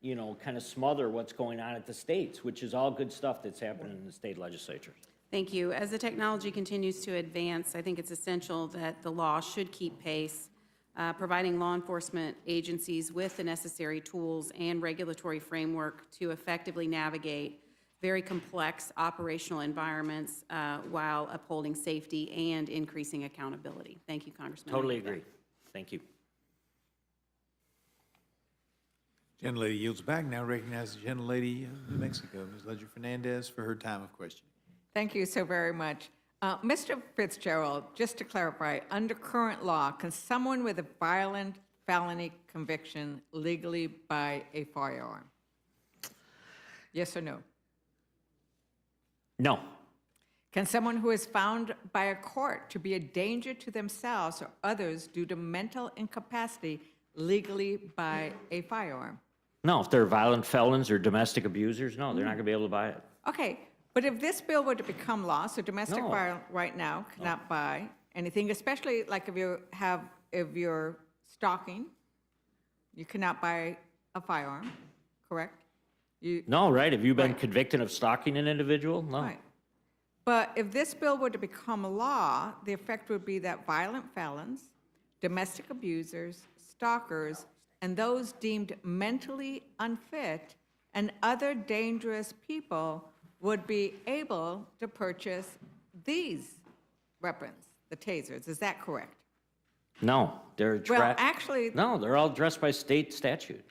you know, kind of smother what's going on at the states, which is all good stuff that's happening in the state legislatures. Thank you. As the technology continues to advance, I think it's essential that the law should keep pace, providing law enforcement agencies with the necessary tools and regulatory framework to effectively navigate very complex operational environments while upholding safety and increasing accountability. Thank you, Congressman. Totally agree. Thank you. Gentlelady yields back. Now recognize the gentlelady of New Mexico, Ms. Ledger Fernandez, for her time of questioning. Thank you so very much. Mr. Fitzgerald, just to clarify, under current law, can someone with a violent felony conviction legally buy a firearm? Yes or no? No. Can someone who is found by a court to be a danger to themselves or others due to mental incapacity legally buy a firearm? No, if they're violent felons or domestic abusers, no, they're not going to be able to buy it. Okay, but if this bill were to become law, so domestic No. violence right now cannot buy anything, especially like if you're stalking You cannot buy a firearm, correct? You, No, right? Have you been Right. convicted of stalking an individual? No. right. But if this bill were to become a law, the effect would be that violent felons, domestic abusers, stalkers, and those deemed mentally unfit and other dangerous people would be able to purchase these weapons, the tasers. Is that correct? No, they're Well, actually, no, they're all addressed by state statute.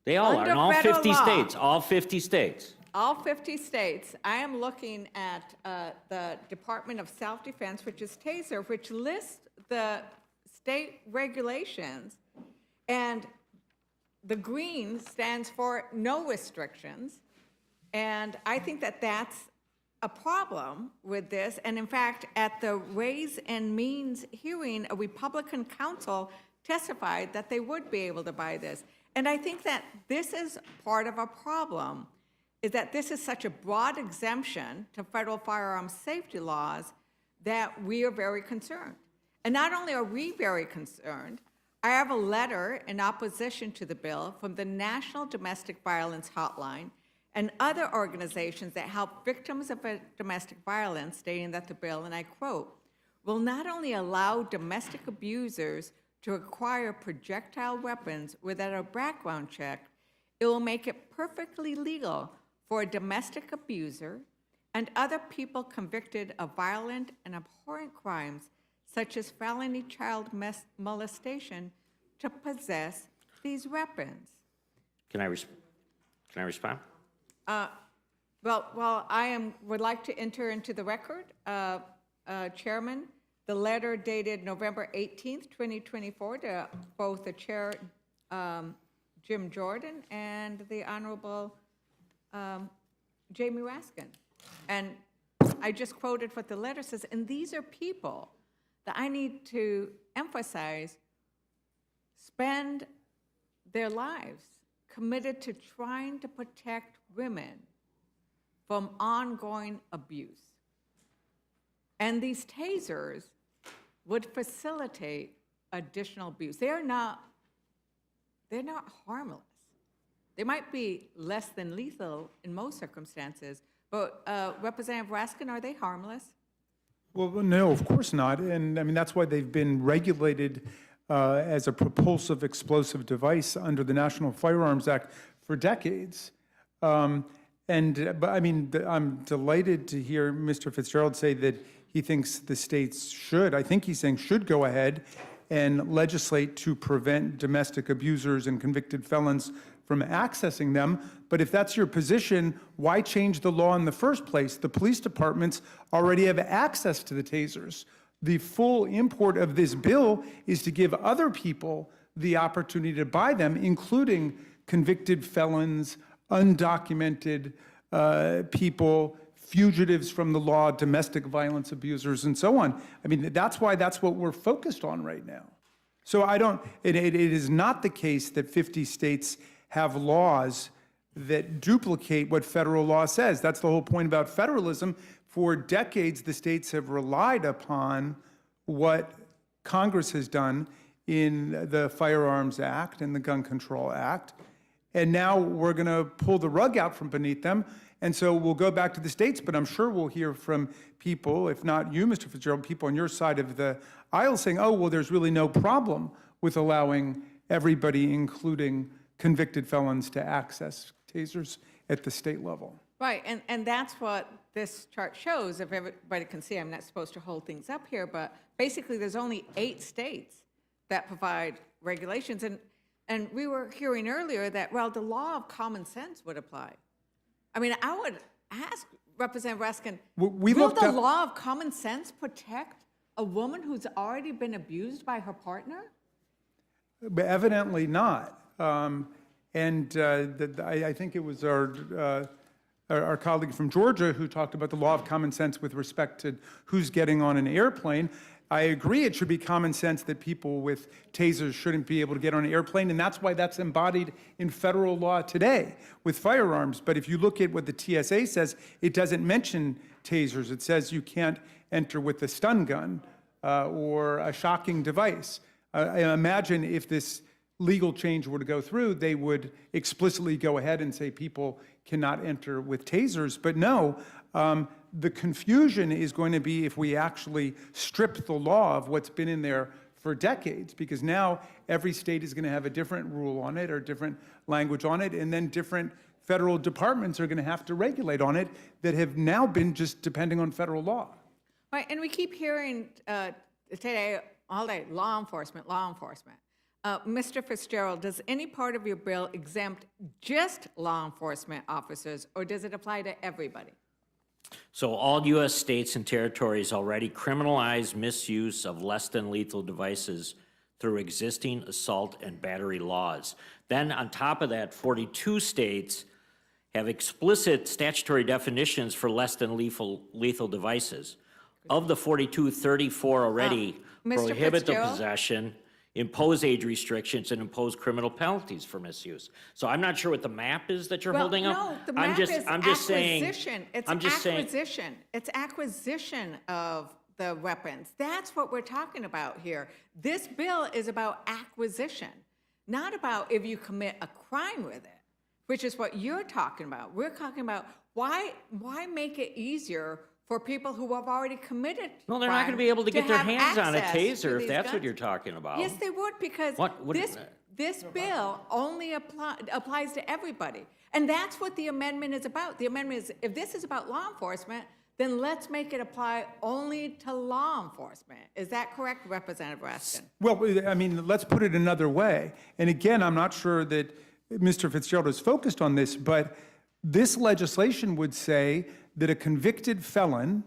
They all are, Under in all federal 50 law. states, all 50 states. all 50 states, I am looking at the Department of Self-Defense, which is TASER, which lists the state regulations, and the green stands for no restrictions. And I think that that's a problem with this. And in fact, at the Ways and Means hearing, a Republican counsel testified that they would be able to buy this. And I think that this is part of a problem, is that this is such a broad exemption to federal firearms safety laws that we are very concerned. And not only are we very concerned, I have a letter in opposition to the bill from the National Domestic Violence Hotline and other organizations that help victims of domestic violence, stating that the bill, and I quote, will not only allow domestic abusers to acquire projectile weapons without a background check, it will make it perfectly legal for a domestic abuser and other people convicted of violent and abhorrent crimes, such as felony child molestation, to possess these weapons. Can I respond? Well, would like to enter into the record, Chairman, the letter dated November 18th, 2024, to both the Chair, Jim Jordan, and the Honorable Jamie Raskin. And I just quoted what the letter says, and these are people that I need to emphasize spend their lives committed to trying to protect women from ongoing abuse. And these tasers would facilitate additional abuse. They're not harmless. They might be less than lethal in most circumstances, but Representative Raskin, are they harmless? Well, no, of course not. And I mean, that's why they've been regulated as a propulsive explosive device under the National Firearms Act for decades. But I mean, I'm delighted to hear Mr. Fitzgerald say that he thinks the states should, I think he's saying should go ahead and legislate to prevent domestic abusers and convicted felons from accessing them. But if that's your position, why change the law in the first place? The police departments already have access to the tasers. The full import of this bill is to give other people the opportunity to buy them, including convicted felons, undocumented people, fugitives from the law, domestic violence abusers, and so on. I mean, that's what we're focused on right now. So it is not the case that 50 states have laws that duplicate what federal law says. That's the whole point about federalism. For decades, the states have relied upon what Congress has done in the Firearms Act and the Gun Control Act. And now we're going to pull the rug out from beneath them. And so we'll go back to the states, but I'm sure we'll hear from people, if not you, Mr. Fitzgerald, people on your side of the aisle saying, oh, well, there's really no problem with allowing everybody, including convicted felons, to access tasers at the state level. Right, and that's what this chart shows. If everybody can see, I'm not supposed to hold things up here, but basically there's only 8 states that provide regulations. And we were hearing earlier that, well, the law of common sense would apply. I mean, I would ask Representative Raskin, will the law of common sense protect a woman who's already been abused by her partner? But evidently not. I think it was our colleague from Georgia who talked about the law of common sense with respect to who's getting on an airplane. I agree it should be common sense that people with tasers shouldn't be able to get on an airplane, and that's why that's embodied in federal law today with firearms. But if you look at what the TSA says, it doesn't mention tasers. It says you can't enter with a stun gun or a shocking device. I imagine if this legal change were to go through, they would explicitly go ahead and say people cannot enter with tasers. But no, the confusion is going to be if we actually strip the law of what's been in there for decades, because now every state is going to have a different rule on it or different language on it, and then different federal departments are going to have to regulate on it that have now been just depending on federal law. Right, and we keep hearing today, all day, law enforcement, law enforcement. Mr. Fitzgerald, does any part of your bill exempt just law enforcement officers, or does it apply to everybody? So all U.S. states and territories already criminalize misuse of less than lethal devices through existing assault and battery laws. Then on top of that, 42 states have explicit statutory definitions for less than lethal devices. Of the 42, 34 already Mr. prohibit the Fitzgerald? possession, impose age restrictions, and impose criminal penalties for misuse. So I'm not sure what the map is that you're holding up. No, the I'm map just, is I'm just saying. acquisition. It's I'm just saying. acquisition. It's acquisition of the weapons. That's what we're talking about here. This bill is about acquisition, not about if you commit a crime with it, which is what you're talking about. We're talking about why make it easier for people who have already committed No, they're not going to be able to get their have hands on a access to taser if these that's what guns. you're talking about. Yes, they would, because What- this bill only applies to everybody. And that's what the amendment is about. The amendment is, if this is about law enforcement, then let's make it apply only to law enforcement. Is that correct, Representative Raskin? Well, I mean, let's put it another way. And again, I'm not sure that Mr. Fitzgerald is focused on this, but this legislation would say that a convicted felon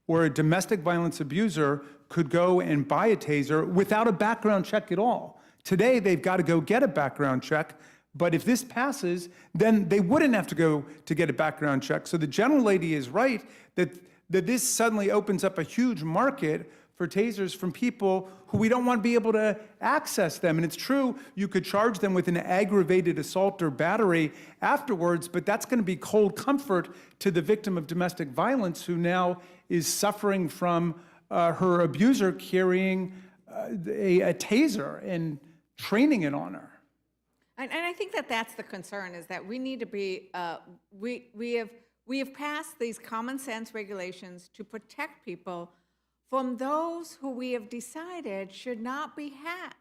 or a domestic violence abuser could go and buy a taser without a background check at all. Today, they've got to go get a background check, but if this passes, then they wouldn't have to go to get a background check. So the gentlelady is right that this suddenly opens up a huge market for tasers from people who we don't want to be able to access them. And it's true, you could charge them with an aggravated assault or battery afterwards, but that's going to be cold comfort to the victim of domestic violence who now is suffering from her abuser carrying a taser and training it on her. And I think that that's the concern, is that we need to be, we have passed these common sense regulations to protect people from those who we have decided should not be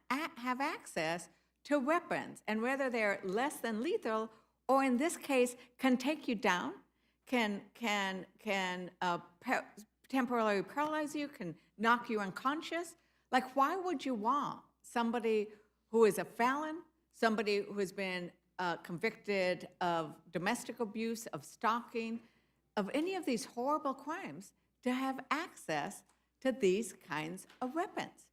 have access to weapons, and whether they're less than lethal, or in this case, can take you down, can temporarily paralyze you, can knock you unconscious. Like, why would you want somebody who is a felon, somebody who has been convicted of domestic abuse, of stalking, of any of these horrible crimes, to have access to these kinds of weapons?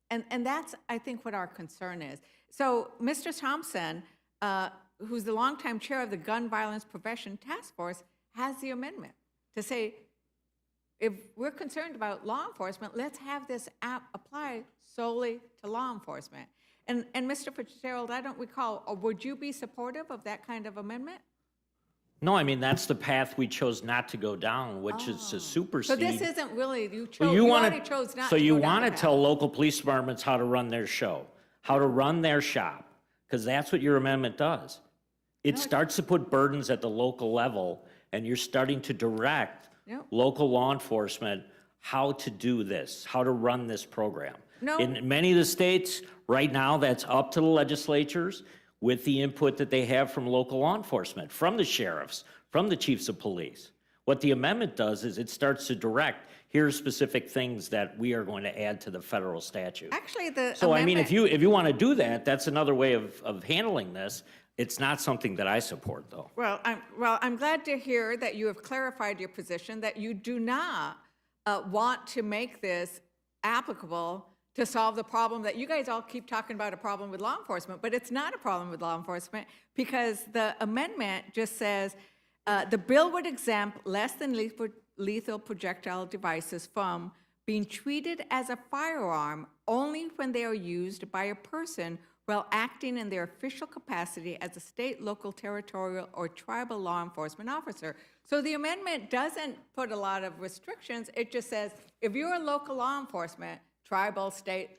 And that's, I think, what our concern is. So Mr. Thompson, who's the longtime chair of the Gun Violence Prevention Task Force, has the amendment to say, if we're concerned about law enforcement, let's have this app apply solely to law enforcement. And Mr. Fitzgerald, I don't recall, would you be supportive of that kind of amendment? No, I mean, that's the path we chose not to go down, which is to supersede. So this isn't really, you Well, chose, you wanna- already chose not to So you go down want to that. tell local police departments how to run their show, how to run their shop, because that's what your amendment does. It starts to put burdens at the local level, and you're starting to direct No. local law enforcement how to do this, how to run this program. No. In many of the states, right now, that's up to the legislatures with the input that they have from local law enforcement, from the sheriffs, from the chiefs of police. What the amendment does is it starts to direct, here's specific things that we are going to add to the federal statute. Actually, the So I mean, amendment- if you want to do that, that's another way of handling this. It's not something that I support, though. Well, I'm glad to hear that you have clarified your position, that you do not want to make this applicable to solve the problem that you guys all keep talking about, a problem with law enforcement, but it's not a problem with law enforcement, because the amendment just says the bill would exempt less than lethal projectile devices from being treated as a firearm only when they are used by a person while acting in their official capacity as a state, local, territorial, or tribal law enforcement officer. So the amendment doesn't put a lot of restrictions. It just says, if you're a local law enforcement, tribal, state,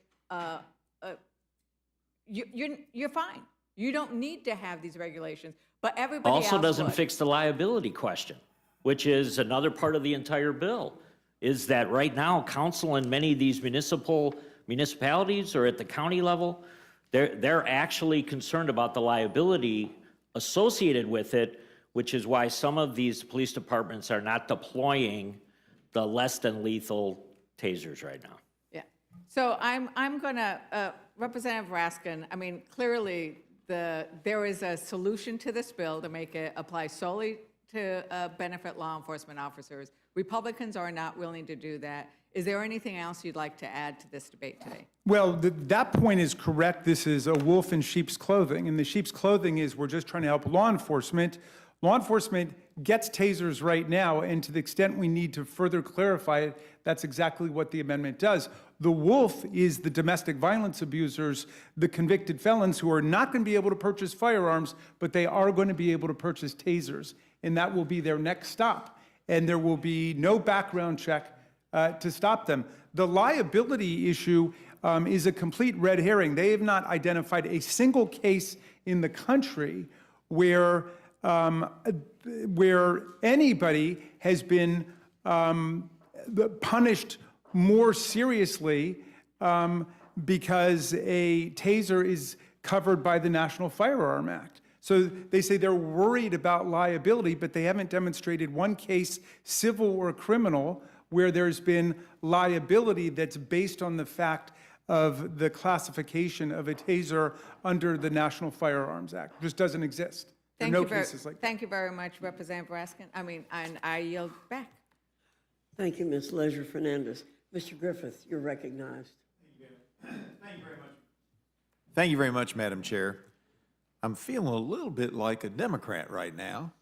you're fine. You don't need to have these regulations, but everybody else Also doesn't would. fix the liability question, which is another part of the entire bill, is that right now, council in many of these municipalities or at the county level, they're actually concerned about the liability associated with it, which is why some of these police departments are not deploying the less than lethal tasers right now. Yeah. So I'm going to, Representative Raskin, I mean, clearly, there is a solution to this bill to make it apply solely to benefit law enforcement officers. Republicans are not willing to do that. Is there anything else you'd like to add to this debate today? Well, that point is correct. This is a wolf in sheep's clothing, and the sheep's clothing is we're just trying to help law enforcement. Law enforcement gets tasers right now, and to the extent we need to further clarify it, that's exactly what the amendment does. The wolf is the domestic violence abusers, the convicted felons who are not going to be able to purchase firearms, but they are going to be able to purchase tasers, and that will be their next stop. And there will be no background check to stop them. The liability issue is a complete red herring. They have not identified a single case in the country where anybody has been punished more seriously because a taser is covered by the National Firearm Act. So they say they're worried about liability, but they haven't demonstrated one case, civil or criminal, where there's been liability that's based on the fact of the classification of a taser under the National Firearms Act. It just doesn't exist. There are no cases like that. Thank you very much, Representative Raskin. And I yield back. Thank you, Ms. Leisure Fernandez. Mr. Griffith, you're recognized. Thank you very much, Madam Chair. I'm feeling a little bit like a Democrat right now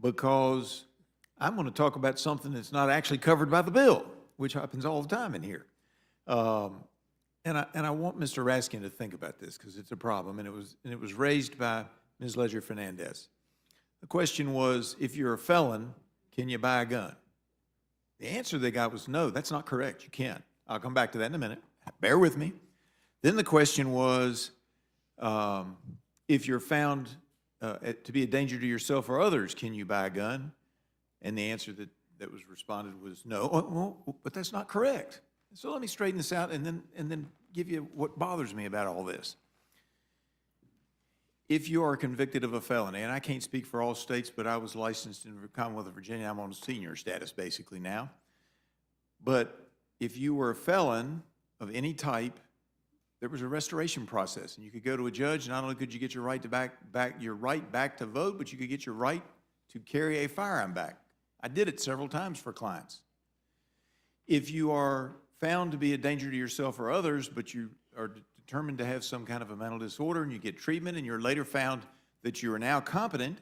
because I'm going to talk about something that's not actually covered by the bill, which happens all the time in here. And I want Mr. Raskin to think about this because it's a problem, and it was raised by Ms. Leisure Fernandez. The question was, if you're a felon, can you buy a gun? The answer they got was no, that's not correct. You can't. I'll come back to that in a minute. Bear with me. Then the question was, if you're found to be a danger to yourself or others, can you buy a gun? And the answer that was responded was no. Well, but that's not correct. So let me straighten this out and then give you what bothers me about all this. If you are convicted of a felony, and I can't speak for all states, but I was licensed in the Commonwealth of Virginia. I'm on senior status basically now. But if you were a felon of any type, there was a restoration process, and you could go to a judge. Not only could you get your right to back to vote, but you could get your right to carry a firearm back. I did it several times for clients. If you are found to be a danger to yourself or others, but you are determined to have some kind of a mental disorder and you get treatment and you're later found that you are now competent,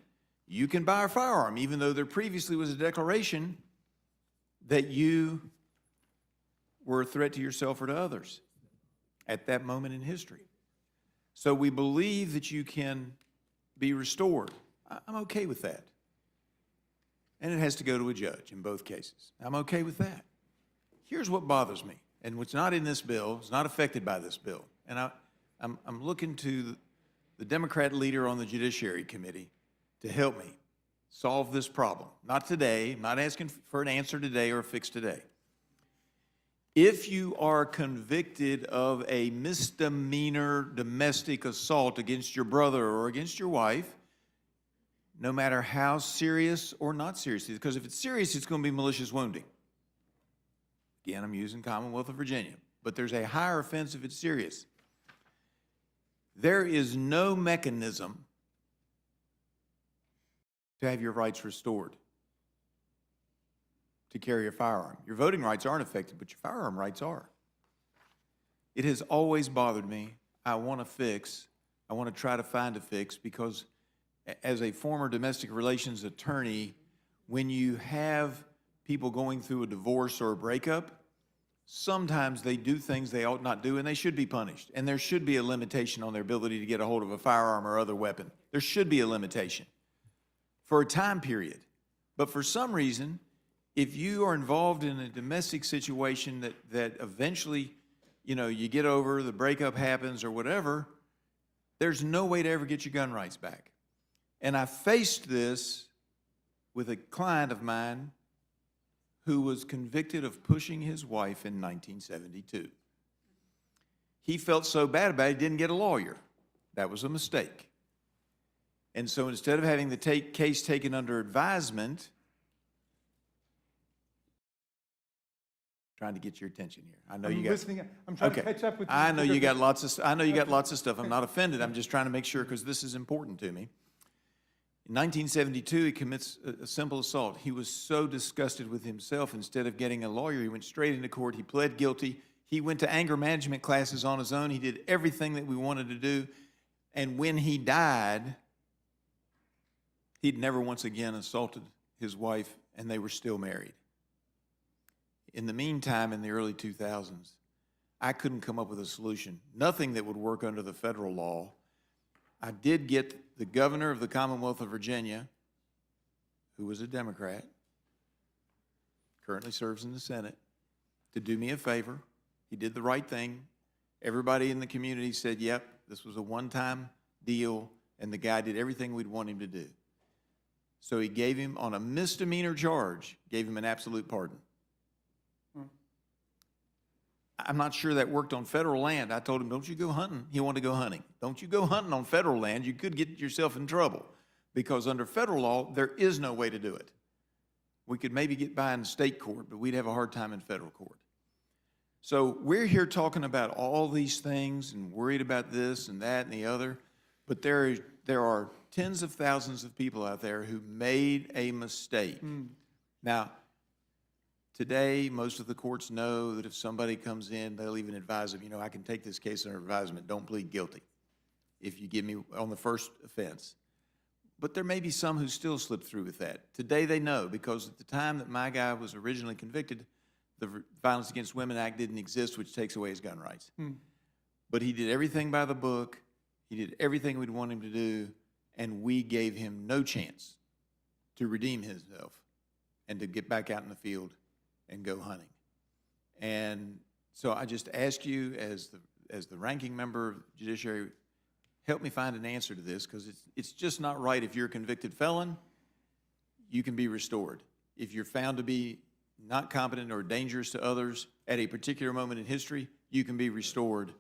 you can buy a firearm, even though there previously was a declaration that you were a threat to yourself or to others at that moment in history. So we believe that you can be restored. I'm okay with that. And it has to go to a judge in both cases. I'm okay with that. Here's what bothers me, and what's not in this bill, is not affected by this bill. And I'm looking to the Democrat leader on the Judiciary Committee to help me solve this problem. Not today, I'm not asking for an answer today or a fix today. If you are convicted of a misdemeanor domestic assault against your brother or against your wife, no matter how serious or not serious, because if it's serious, it's going to be malicious wounding. Again, I'm using Commonwealth of Virginia, but there's a higher offense if it's serious. There is no mechanism to have your rights restored to carry a firearm. Your voting rights aren't affected, but your firearm rights are. It has always bothered me. I want to fix. I want to try to find a fix because as a former domestic relations attorney, when you have people going through a divorce or a breakup, sometimes they do things they ought not do, and they should be punished. And there should be a limitation on their ability to get a hold of a firearm or other weapon. There should be a limitation for a time period. But for some reason, if you are involved in a domestic situation that eventually, you get over, the breakup happens or whatever, There's no way to ever get your gun rights back. And I faced this with a client of mine who was convicted of pushing his wife in 1972. He felt so bad about it, he didn't get a lawyer. That was a mistake. And so instead of having the case taken under advisement, trying to get your attention here. I know I'm you got. listening. I'm trying to catch up with you. I know you got lots of. I know you got lots of stuff. I'm not offended. I'm just trying to make sure because this is important to me. In 1972, he commits a simple assault. He was so disgusted with himself. Instead of getting a lawyer, he went straight into court. He pled guilty. He went to anger management classes on his own. He did everything that we wanted to do. And when he died, he'd never once again assaulted his wife, and they were still married. In the meantime, in the early 2000s, I couldn't come up with a solution, nothing that would work under the federal law. I did get the governor of the Commonwealth of Virginia, who was a Democrat, currently serves in the Senate, to do me a favor. He did the right thing. Everybody in the community said, yep, this was a one-time deal, and the guy did everything we'd want him to do. So he gave him, on a misdemeanor charge, gave him an absolute pardon. I'm not sure that worked on federal land. I told him, don't you go hunting. He wanted to go hunting. Don't you go hunting on federal land. You could get yourself in trouble because under federal law, there is no way to do it. We could maybe get by in state court, but we'd have a hard time in federal court. So we're here talking about all these things and worried about this and that and the other, but there are tens of thousands of people out there who made a mistake. Now, today, most of the courts know that if somebody comes in, they'll even advise them, you know, I can take this case under advisement. Don't plead guilty if you give me on the first offense. But there may be some who still slip through with that. Today they know because at the time that my guy was originally convicted, the Violence Against Women Act didn't exist, which takes away his gun rights. But he did everything by the book. He did everything we'd want him to do, and we gave him no chance to redeem himself and to get back out in the field and go hunting. And so I just ask you as the ranking member of the Judiciary, help me find an answer to this because it's just not right. If you're a convicted felon, you can be restored. If you're found to be not competent or dangerous to others at a particular moment in history, you can be restored.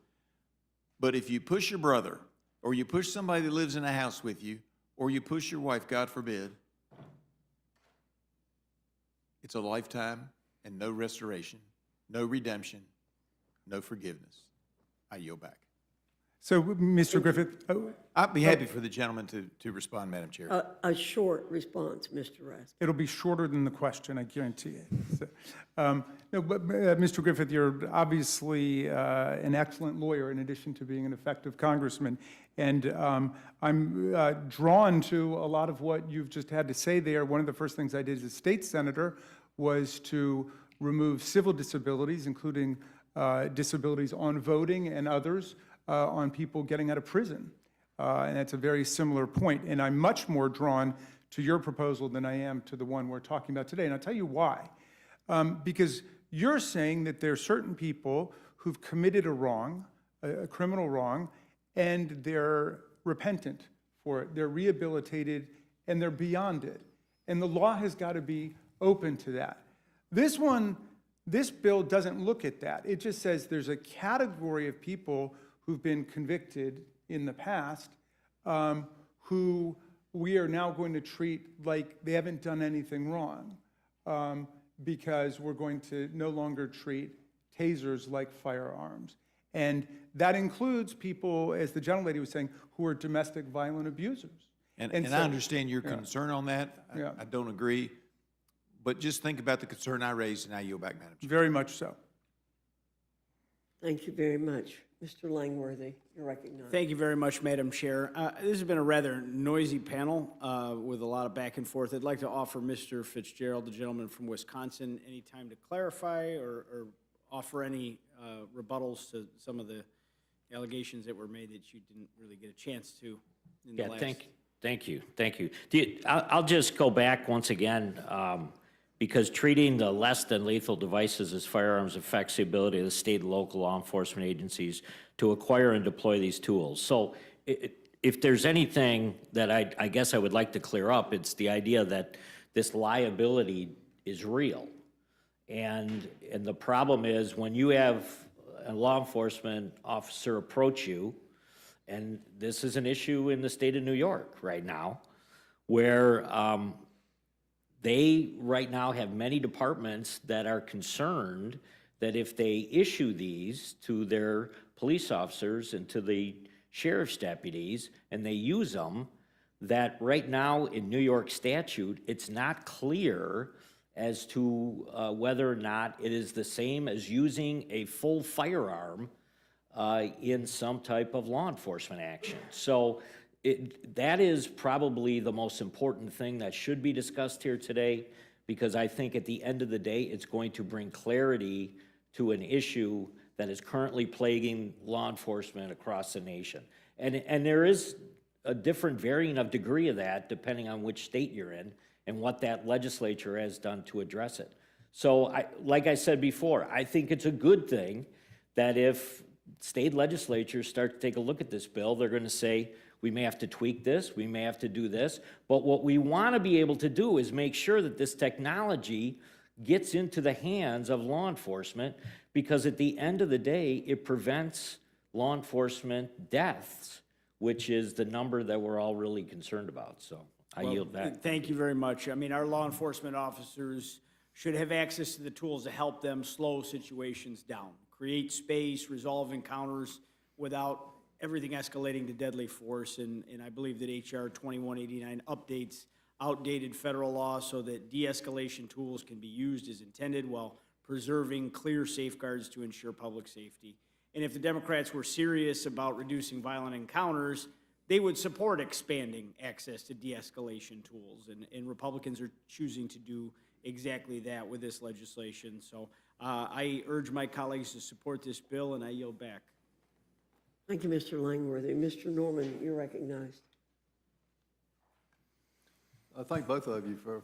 But if you push your brother or you push somebody that lives in a house with you or you push your wife, God forbid, it's a lifetime and no restoration, no redemption, no forgiveness. I yield back. So, Mr. Griffith, I'd be happy for the gentleman to respond, Madam Chair. A short response, Mr. Rask. it'll be shorter than the question, I guarantee it. So, no, but Mr. Griffith, you're obviously an excellent lawyer in addition to being an effective congressman. And I'm drawn to a lot of what you've just had to say there. One of the first things I did as a state senator was to remove civil disabilities, including disabilities on voting and others, on people getting out of prison. And that's a very similar point. And I'm much more drawn to your proposal than I am to the one we're talking about today. And I'll tell you why. Because you're saying that there are certain people who've committed a wrong, a criminal wrong, and they're repentant for it. They're rehabilitated, and they're beyond it. And the law has got to be open to that. This bill doesn't look at that. It just says there's a category of people who've been convicted in the past who we are now going to treat like they haven't done anything wrong because we're going to no longer treat tasers like firearms. And that includes people, as the gentlelady was saying, who are domestic violent abusers. And so- I understand your concern on that. I don't agree. But just think about the concern I raised, and I yield back, Madam Chair. Very much so. Thank you very much. Mr. Langworthy, you're recognized. Thank you very much, Madam Chair. This has been a rather noisy panel with a lot of back and forth. I'd like to offer Mr. Fitzgerald, the gentleman from Wisconsin, any time to clarify or offer any rebuttals to some of the allegations that were made that you didn't really get a chance to in the last. Thank you. I'll just go back once again, because treating the less than lethal devices as firearms affects the ability of the state and local law enforcement agencies to acquire and deploy these tools. So if there's anything that I guess I would like to clear up, it's the idea that this liability is real. And the problem is when you have a law enforcement officer approach you, and this is an issue in the state of New York right now, where they right now have many departments that are concerned that if they issue these to their police officers and to the sheriff's deputies and they use them, that right now in New York statute, it's not clear as to whether or not it is the same as using a full firearm in some type of law enforcement action. So that is probably the most important thing that should be discussed here today, because I think at the end of the day, it's going to bring clarity to an issue that is currently plaguing law enforcement across the nation. And there is a different varying of degree of that depending on which state you're in and what that legislature has done to address it. So like I said before, I think it's a good thing that if state legislatures start to take a look at this bill, they're gonna say, we may have to tweak this, we may have to do this, but what we wanna be able to do is make sure that this technology gets into the hands of law enforcement, because at the end of the day, it prevents law enforcement deaths, which is the number that we're all really concerned about, so. I yield back. Thank you very much. I mean, our law enforcement officers should have access to the tools to help them slow situations down, create space, resolve encounters without everything escalating to deadly force. And I believe that HR 2189 updates outdated federal law so that de-escalation tools can be used as intended while preserving clear safeguards to ensure public safety. And if the Democrats were serious about reducing violent encounters, they would support expanding access to de-escalation tools, and Republicans are choosing to do exactly that with this legislation. So I urge my colleagues to support this bill, and I yield back. Thank you, Mr. Langworthy. Mr. Norman, you're recognized. I thank both of you for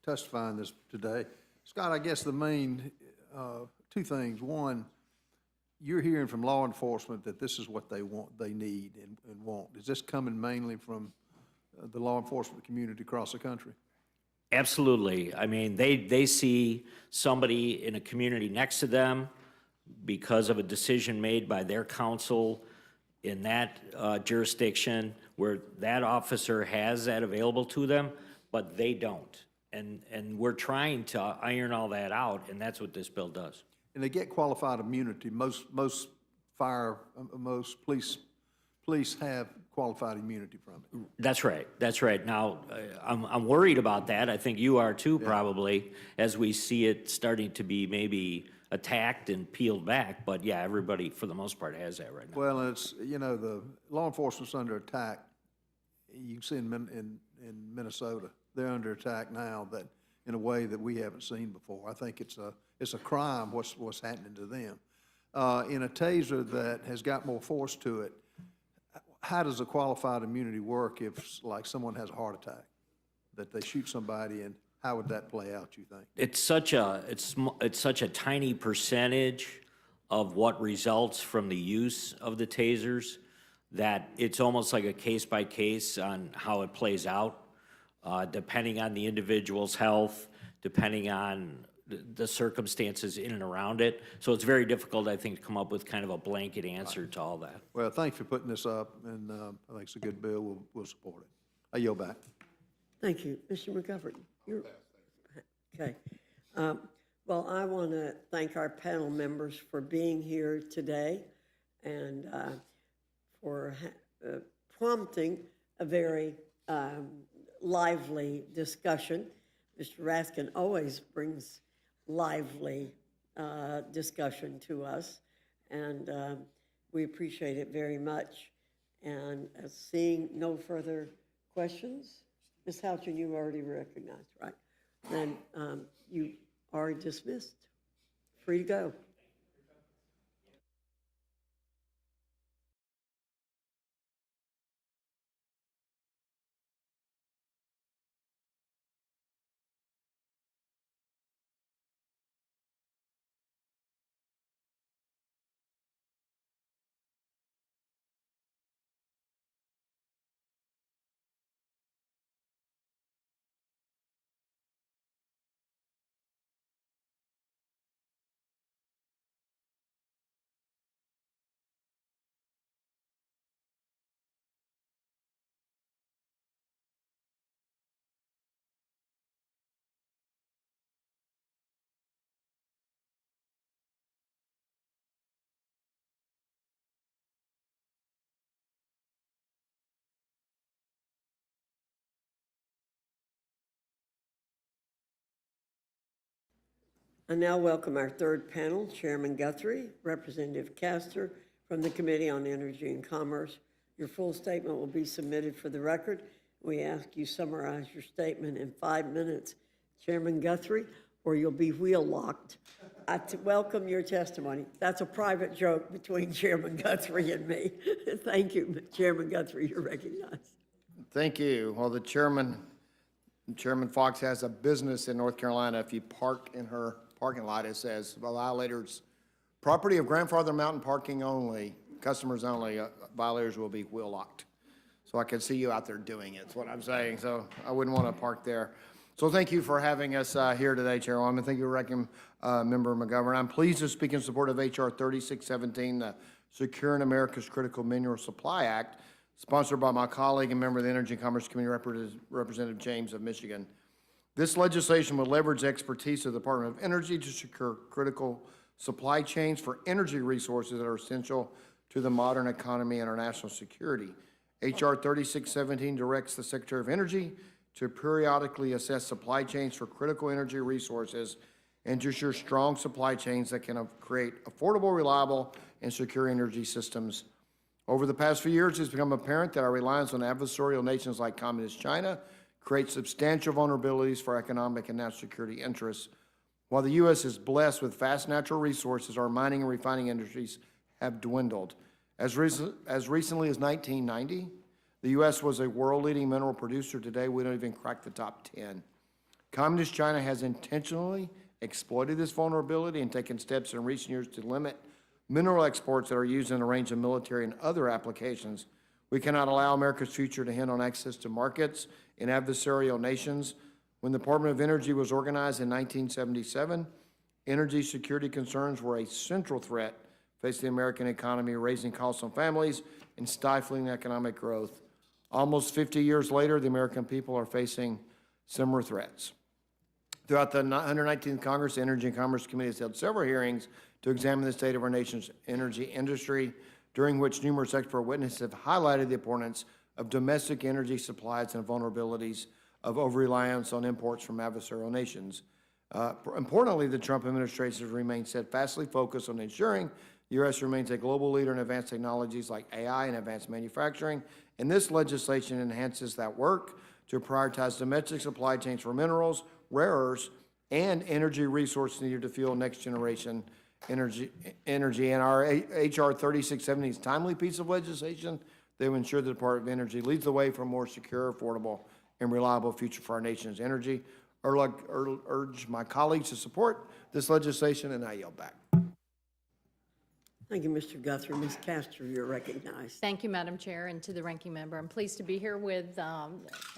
testifying this today. Scott, I guess the main two things. One, you're hearing from law enforcement that this is what they want, they need and want. Is this coming mainly from the law enforcement community across the country? Absolutely. I mean, they see somebody in a community next to them because of a decision made by their council in that jurisdiction where that officer has that available to them, but they don't. And we're trying to iron all that out, and that's what this bill does. And they get qualified immunity. Most police have qualified immunity from it. That's right. That's right. Now, I'm worried about that. I think you are too, probably, as we see it starting to be maybe attacked and peeled back. But yeah, everybody, for the most part, has that right now. Well, it's, you know, the law enforcement's under attack. You can see in Minnesota, they're under attack now that in a way that we haven't seen before. I think it's a crime what's happening to them. In a taser that has got more force to it, how does a qualified immunity work if, like, someone has a heart attack, that they shoot somebody, and how would that play out, you think? It's such a tiny percentage of what results from the use of the tasers that it's almost like a case by case on how it plays out, depending on the individual's health, depending on the circumstances in and around it. So it's very difficult, I think, to come up with kind of a blanket answer to all that. Well, thanks for putting this up, and I think it's a good bill. We'll support it. I yield back. Thank you. Mr. McGovern, you're, okay. Well, I want to thank our panel members for being here today and for prompting a very lively discussion. Mr. Raskin always brings lively discussion to us, and we appreciate it very much. And seeing no further questions, Ms. Houchin, you already recognized, right? Then you are dismissed. Free to go. I now welcome our third panel, Chairman Guthrie, Representative Castor from the Committee on Energy and Commerce. Your full statement will be submitted for the record. We ask you summarize your statement in 5 minutes, Chairman Guthrie, or you'll be wheel-locked. I welcome your testimony. That's a private joke between Chairman Guthrie and me. Thank you, Chairman Guthrie, you're recognized. Thank you. Well, Chairman Fox has a business in North Carolina. If you park in her parking lot, it says, violators, property of grandfather mountain parking only, customers only, violators will be wheel locked. So I can see you out there doing it, is what I'm saying. So I wouldn't want to park there. So thank you for having us here today, Chairwoman. Thank you, Ranking Member McGovern. I'm pleased to speak in support of H.R. 3617, the Securing America's Critical Mineral Supply Act, sponsored by my colleague and member of the Energy and Commerce Committee, Representative James of Michigan. This legislation will leverage the expertise of the Department of Energy to secure critical supply chains for energy resources that are essential to the modern economy and our national security. H.R. 3617 directs the Secretary of Energy to periodically assess supply chains for critical energy resources and to ensure strong supply chains that can create affordable, reliable, and secure energy systems. Over the past few years, it's become apparent that our reliance on adversarial nations like Communist China creates substantial vulnerabilities for economic and national security interests. While the U.S. is blessed with vast natural resources, our mining and refining industries have dwindled. As recently as 1990, the U.S. was a world-leading mineral producer. Today, we don't even crack the top 10. Communist China has intentionally exploited this vulnerability and taken steps in recent years to limit mineral exports that are used in a range of military and other applications. We cannot allow America's future to hinge on access to markets in adversarial nations. When the Department of Energy was organized in 1977, energy security concerns were a central threat facing the American economy, raising costs on families and stifling economic growth. Almost 50 years later, the American people are facing similar threats. Throughout the 119th Congress, the Energy and Commerce Committee has held several hearings to examine the state of our nation's energy industry, during which numerous expert witnesses have highlighted the importance of domestic energy supplies and vulnerabilities of over-reliance on imports from adversarial nations. Importantly, the Trump administration has remained steadfastly focused on ensuring the U.S. remains a global leader in advanced technologies like AI and advanced manufacturing, and this legislation enhances that work to prioritize domestic supply chains for minerals, rare earths, and energy resources needed to fuel next-generation energy. And our H.R. 3670 is a timely piece of legislation that will ensure the Department of Energy leads the way for a more secure, affordable, and reliable future for our nation's energy. I urge my colleagues to support this legislation, and I yield back. Thank you, Mr. Guthrie. Ms. Castor, you're recognized. Thank you, Madam Chair, and to the ranking member. I'm pleased to be here with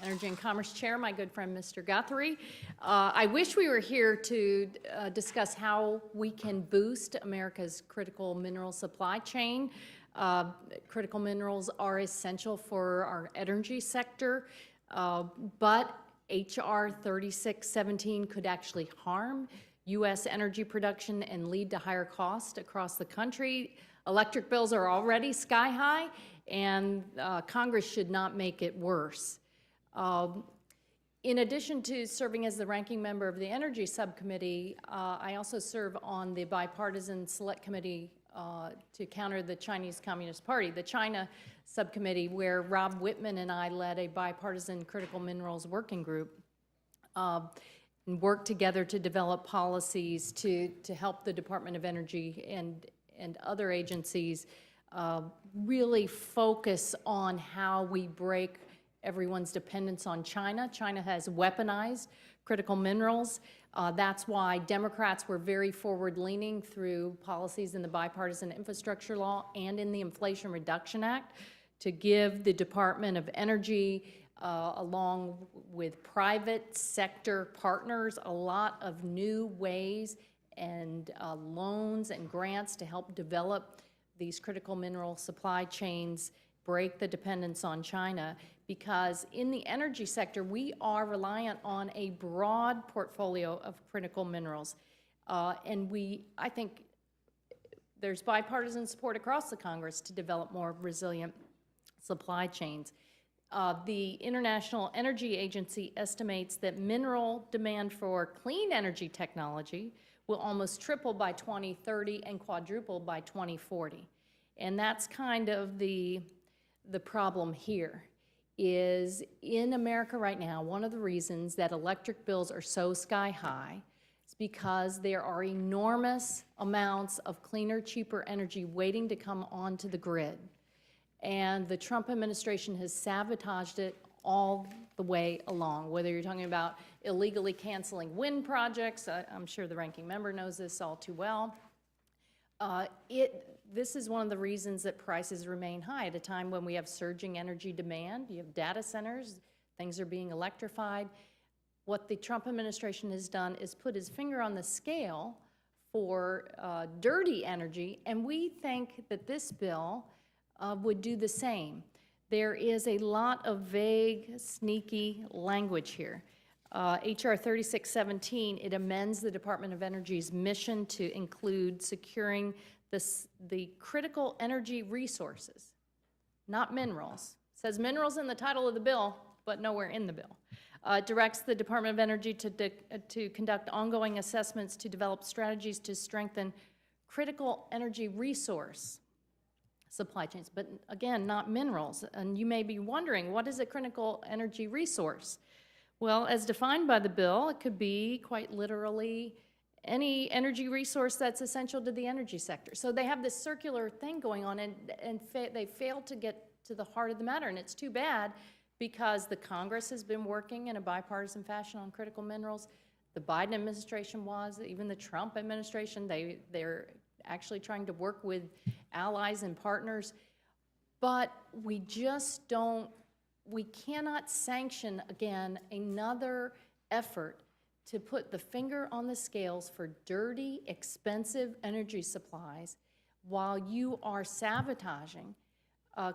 Energy and Commerce Chair, my good friend, Mr. Guthrie. I wish we were here to discuss how we can boost America's critical mineral supply chain. Critical minerals are essential for our energy sector, but H.R. 3617 could actually harm U.S. energy production and lead to higher costs across the country. Electric bills are already sky high, and Congress should not make it worse. In addition to serving as the ranking member of the Energy Subcommittee, I also serve on the bipartisan Select Committee to counter the Chinese Communist Party, the China Subcommittee, where Rob Whitman and I led a bipartisan critical minerals working group. And work together to develop policies to help the Department of Energy and other agencies really focus on how we break everyone's dependence on China. China has weaponized critical minerals. That's why Democrats were very forward-leaning through policies in the Bipartisan Infrastructure Law and in the Inflation Reduction Act to give the Department of Energy along with private sector partners, a lot of new ways and loans and grants to help develop these critical mineral supply chains, break the dependence on China, because in the energy sector, we are reliant on a broad portfolio of critical minerals. And I think there's bipartisan support across the Congress to develop more resilient supply chains. The International Energy Agency estimates that mineral demand for clean energy technology will almost triple by 2030 and quadruple by 2040. And that's kind of the problem here, is in America right now, one of the reasons that electric bills are so sky high is because there are enormous amounts of cleaner, cheaper energy waiting to come onto the grid. And the Trump administration has sabotaged it all the way along, whether you're talking about illegally canceling wind projects. I'm sure the ranking member knows this all too well. This is one of the reasons that prices remain high at a time when we have surging energy demand. You have data centers, things are being electrified. What the Trump administration has done is put his finger on the scale for dirty energy, and we think that this bill would do the same. There is a lot of vague, sneaky language here. HR 3617, it amends the Department of Energy's mission to include securing the critical energy resources, not minerals. It says minerals in the title of the bill, but nowhere in the bill. It directs the Department of Energy to conduct ongoing assessments to develop strategies to strengthen critical energy resource supply chains, but again, not minerals. And you may be wondering, what is a critical energy resource? Well, as defined by the bill, it could be quite literally any energy resource that's essential to the energy sector. So they have this circular thing going on, and they fail to get to the heart of the matter, and it's too bad because the Congress has been working in a bipartisan fashion on critical minerals. The Biden administration was, even the Trump administration, they're actually trying to work with allies and partners, but we just don't, we cannot sanction, again, another effort to put the finger on the scales for dirty, expensive energy supplies while you are sabotaging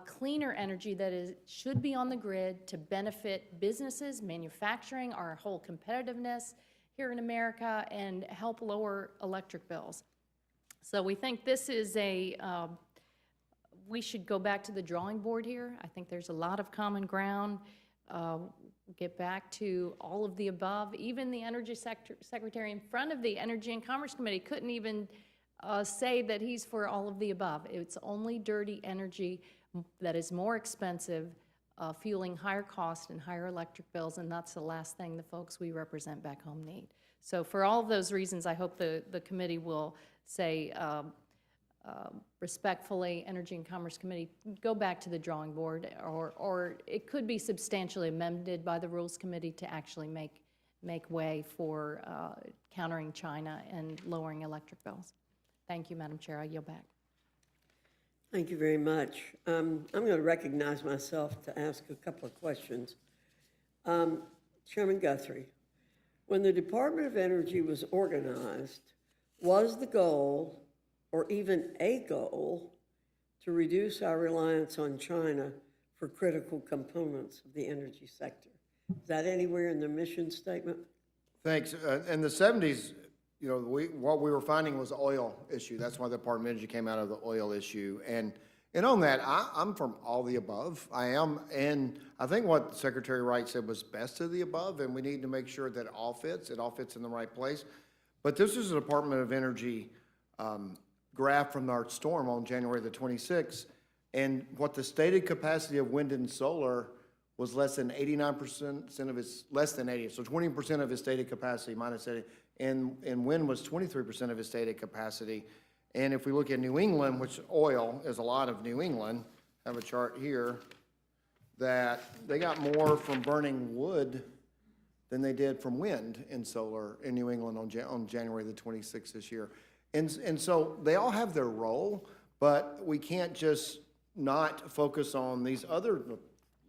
cleaner energy that should be on the grid to benefit businesses, manufacturing, our whole competitiveness here in America, and help lower electric bills. So we think this is we should go back to the drawing board here. I think there's a lot of common ground. Get back to all of the above. Even the Energy Secretary in front of the Energy and Commerce Committee couldn't even say that he's for all of the above. It's only dirty energy that is more expensive, fueling higher cost and higher electric bills, and that's the last thing the folks we represent back home need. So for all of those reasons, I hope the committee will say respectfully, Energy and Commerce Committee, go back to the drawing board, or it could be substantially amended by the Rules Committee to actually make way for countering China and lowering electric bills. Thank you, Madam Chair. I yield back. Thank you very much. I'm going to recognize myself to ask a couple of questions. Chairman Guthrie, when the Department of Energy was organized, was the goal, or even a goal, to reduce our reliance on China for critical components of the energy sector? Is that anywhere in the mission statement? Thanks. In the 70s, you know, what we were finding was the oil issue. That's why the Department of Energy came out of the oil issue. And on that, I'm from all the above. I am, and I think what Secretary Wright said was best of the above, and we need to make sure that it all fits in the right place. But this is a Department of Energy graph from our storm on January the 26th, and what the stated capacity of wind and solar was less than 89% of its, less than 80, so 20% of its stated capacity minus 80, and wind was 23% of its stated capacity. And if we look at New England, which oil is a lot of New England, I have a chart here, that they got more from burning wood than they did from wind and solar in New England on January the 26th this year. And so they all have their role, but we can't just not focus on these other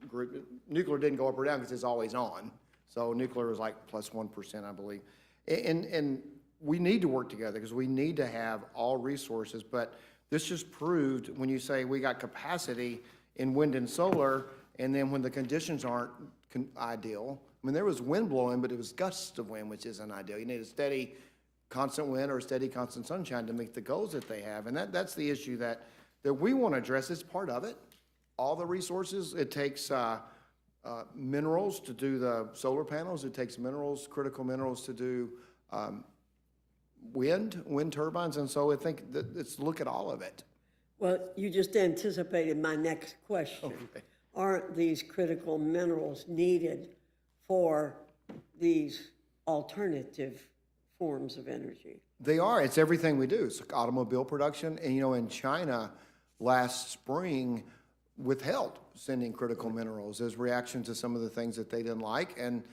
groups. Nuclear didn't go up or down because it's always on. So nuclear was like plus 1%, I believe. And we need to work together because we need to have all resources. But this just proved when you say we got capacity in wind and solar, and then when the conditions aren't ideal, I mean, there was wind blowing, but it was gusts of wind, which isn't ideal. You need a steady, constant wind or steady, constant sunshine to meet the goals that they have. And that's the issue that we want to address. It's part of it. All the resources, it takes minerals to do the solar panels. It takes minerals, critical minerals to do wind turbines, and so I think that it's look at all of it. Well, you just anticipated my next question. Okay. Aren't these critical minerals needed for these alternative forms of energy? They are. It's everything we do. It's like automobile production. And, in China last spring withheld sending critical minerals as reaction to some of the things that they didn't like. And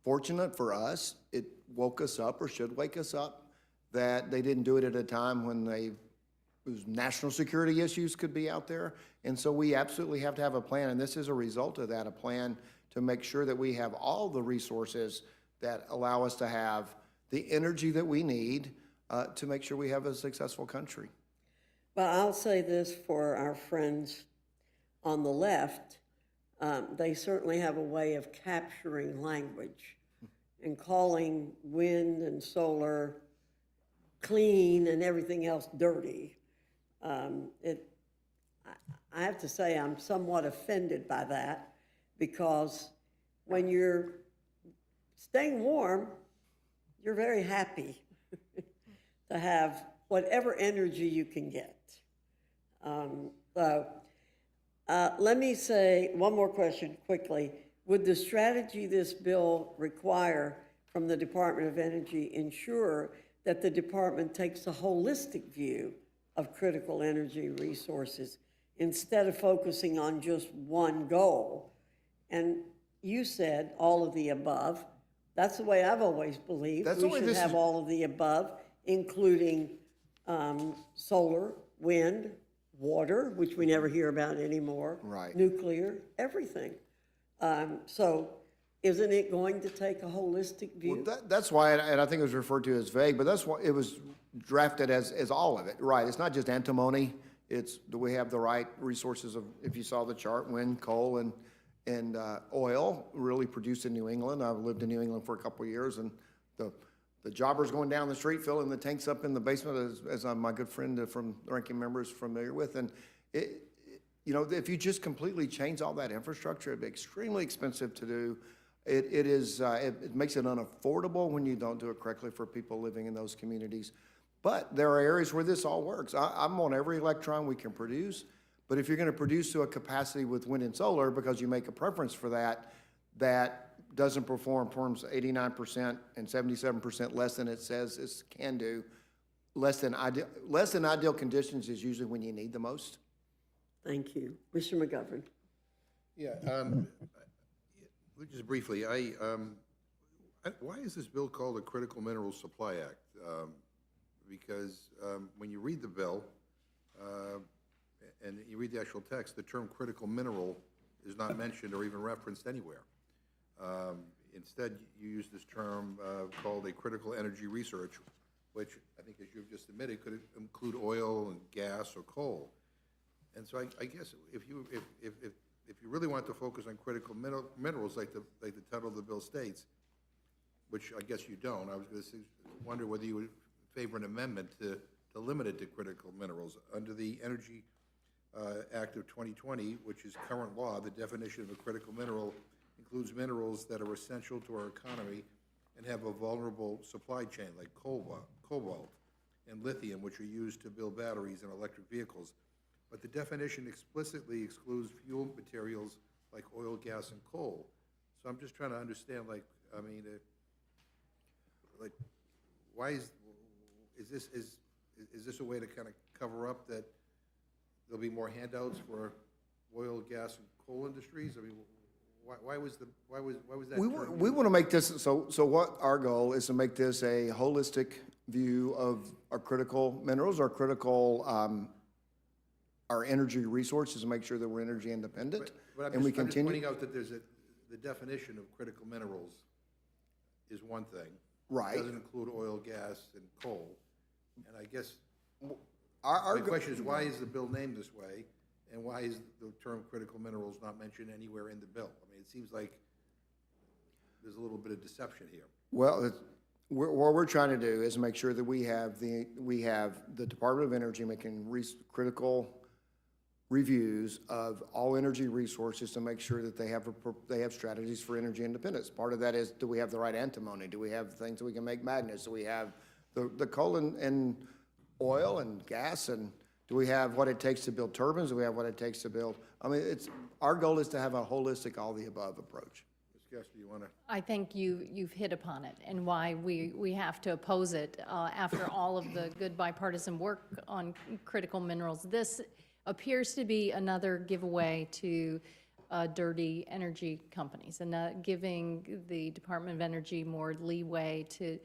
fortunate for us, it woke us up, or should wake us up, that they didn't do it at a time when national security issues could be out there. And so we absolutely have to have a plan, and this is a result of that, a plan to make sure that we have all the resources that allow us to have the energy that we need to make sure we have a successful country. But I'll say this for our friends on the left, they certainly have a way of capturing language and calling wind and solar clean and everything else dirty. I have to say I'm somewhat offended by that, because when you're staying warm, you're very happy to have whatever energy you can get. Let me say one more question quickly. Would the strategy this bill require from the Department of Energy ensure that the department takes a holistic view of critical energy resources instead of focusing on just one goal? And you said all of the above. That's the way I've always believed. That's the We way should this have is- all of the above, including solar, wind, water, which we never hear about anymore. Right. Nuclear, everything. So isn't it going to take a holistic view? Well, that's why, and I think it was referred to as vague, but that's why it was drafted as all of it, right? It's not just antimony. It's, do we have the right resources of, if you saw the chart, wind, coal, and oil really produced in New England. I've lived in New England for a couple of years, and the jobbers going down the street filling the tanks up in the basement, as my good friend from the ranking member is familiar with. And if you just completely change all that infrastructure, it'd be extremely expensive to do. It makes it unaffordable when you don't do it correctly for people living in those communities. But there are areas where this all works. I'm on every electron we can produce, but if you're going to produce to a capacity with wind and solar because you make a preference for that, that doesn't performs 89% and 77% less than it says it can do, less than ideal conditions is usually when you need the most. Thank you. Mr. McGovern. Yeah, just briefly, why is this bill called a Critical Minerals Supply Act? Because when you read the bill and you read the actual text, the term critical mineral is not mentioned or even referenced anywhere. Instead, you use this term called a critical energy research, which I think, as you've just admitted, could include oil and gas or coal. And so I guess if you really want to focus on critical minerals, like the title of the bill states, which I guess you don't, I was going to wonder whether you would favor an amendment to limit it to critical minerals. Under the Energy Act of 2020, which is current law, the definition of a critical mineral includes minerals that are essential to our economy and have a vulnerable supply chain, like cobalt and lithium, which are used to build batteries in electric vehicles. But the definition explicitly excludes fuel materials like oil, gas, and coal. So I'm just trying to understand, why is this a way to kind of cover up that there'll be more handouts for oil, gas, and coal industries? I mean, why was that? We want to make this, so what our goal is to make this a holistic view of our critical minerals, our critical, our energy resources, and make sure that we're energy independent. But and we I'm just continue. pointing out that the definition of critical minerals is one thing. Right. It doesn't include oil, gas, and coal. And I guess my question is, why is the bill named this way? And why is the term critical minerals not mentioned anywhere in the bill? I mean, it seems like there's a little bit of deception here. Well, what we're trying to do is make sure that we have the Department of Energy making critical reviews of all energy resources to make sure that they have strategies for energy independence. Part of that is, do we have the right antimony? Do we have things that we can make magnets? Do we have the coal and oil and gas, and do we have what it takes to build turbines? Do we have what it takes to build? I mean, our goal is to have a holistic, all-the-above approach. Ms. Kester, you want to? I think you've hit upon it and why we have to oppose it after all of the good bipartisan work on critical minerals. This appears to be another giveaway to dirty energy companies and giving the Department of Energy more leeway to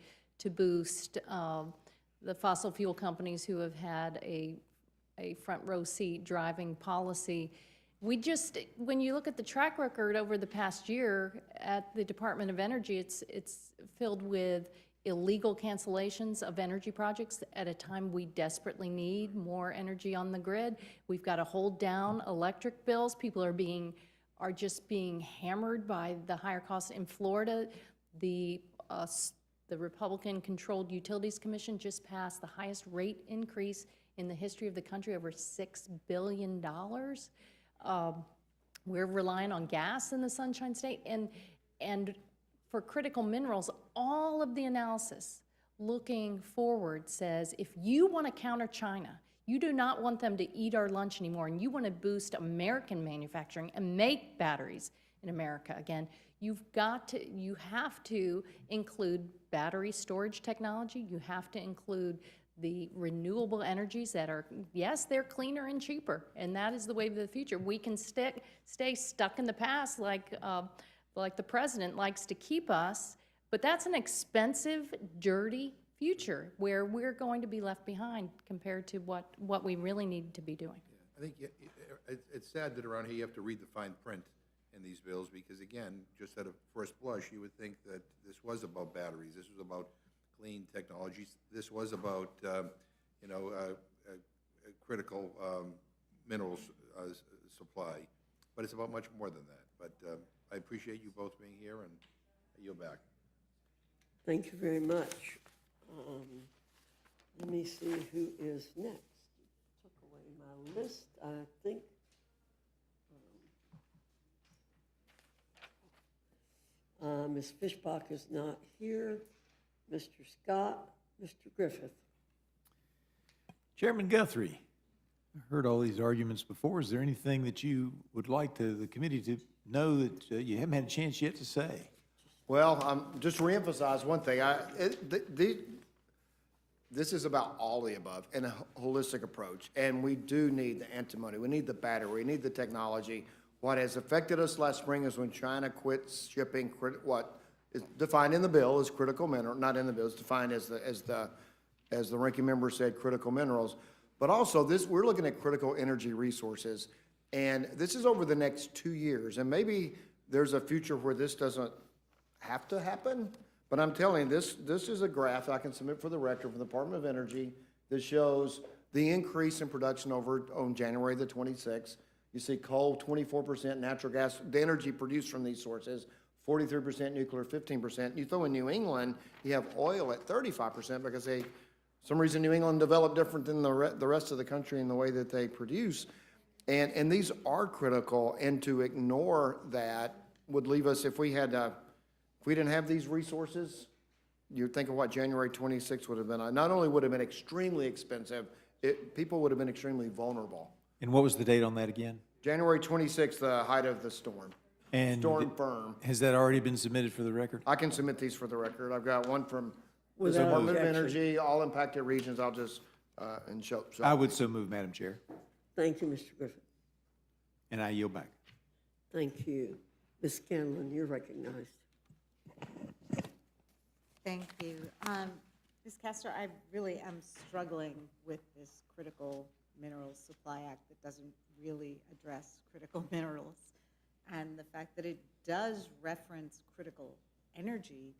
boost the fossil fuel companies who have had a front row seat driving policy. When you look at the track record over the past year at the Department of Energy, it's filled with illegal cancellations of energy projects at a time we desperately need more energy on the grid. We've got to hold down electric bills. People are just being hammered by the higher costs. In Florida, the Republican-controlled Utilities Commission just passed the highest rate increase in the history of the country, over $6 billion. We're relying on gas in the Sunshine State, and for critical minerals, all of the analysis looking forward says if you want to counter China, you do not want them to eat our lunch anymore, and you want to boost American manufacturing and make batteries in America again, you have to include battery storage technology. You have to include the renewable energies that are, yes, they're cleaner and cheaper, and that is the way of the future. We can stay stuck in the past like the president likes to keep us, but that's an expensive, dirty future where we're going to be left behind compared to what we really need to be doing. I think it's sad that around here you have to read the fine print in these bills, because again, just at a first blush, you would think that this was about batteries, this was about clean technologies, this was about critical minerals supply, but it's about much more than that. But I appreciate you both being here, and I yield back. Thank you very much. Let me see who is next. Took away my list, I think. Ms. Fishbach is not here. Mr. Scott, Mr. Griffith. Chairman Guthrie, I heard all these arguments before. Is there anything that you would like the committee to know that you haven't had a chance yet to say? Well, just to reemphasize one thing, this is about all the above and a holistic approach, and we do need the antimony, we need the battery, we need the technology. What has affected us last spring is when China quit shipping what is defined in the bill as critical mineral, not in the bill, it's defined as the ranking member said, critical minerals. But also we're looking at critical energy resources, and this is over the next 2 years, and maybe there's a future where this doesn't have to happen, but I'm telling you, this is a graph I can submit for the record from the Department of Energy that shows the increase in production on January the 26th. You see coal, 24%, natural gas, the energy produced from these sources, 43% nuclear, 15%. You throw in New England, you have oil at 35% because some reason New England developed different than the rest of the country in the way that they produce. And these are critical, and to ignore that would leave us, if we didn't have these resources, you think of what January 26th would have been. Not only would it have been extremely expensive, people would have been extremely vulnerable. And what was the date on that again? January 26th, the height of the storm. And Storm firm. Has that already been submitted for the record? I can submit these for the record. I've got one from the Without Department of objection. Energy, all impacted regions. I'll just, and show. I would so move, Madam Chair, Thank you, Mr. Griffith. and I yield back. Thank you. Ms. Scanlon, you're recognized. Thank you. Ms. Kester, I really am struggling with this Critical Minerals Supply Act that doesn't really address critical minerals. And the fact that it does reference critical energy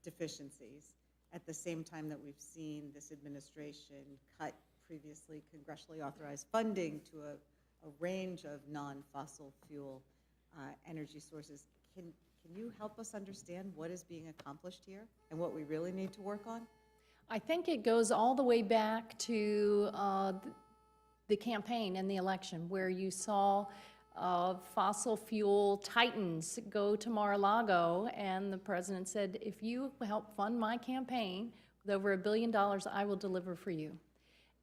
deficiencies at the same time that we've seen this administration cut previously congressionally authorized funding to a range of non-fossil fuel energy sources. Can you help us understand what is being accomplished here and what we really need to work on? I think it goes all the way back to the campaign and the election, where you saw fossil fuel titans go to Mar-a-Lago, and the president said, if you help fund my campaign with over $1 billion, I will deliver for you.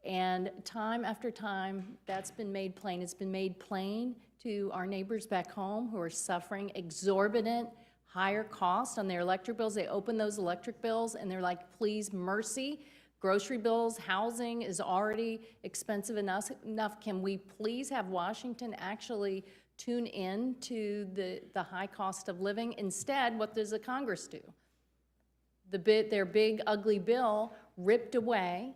And time after time, that's been made plain. It's been made plain to our neighbors back home who are suffering exorbitant higher costs on their electric bills. They open those electric bills and they're like, please, mercy. Grocery bills, housing is already expensive enough. Can we please have Washington actually tune in to the high cost of living? Instead, what does the Congress do? Their big ugly bill ripped away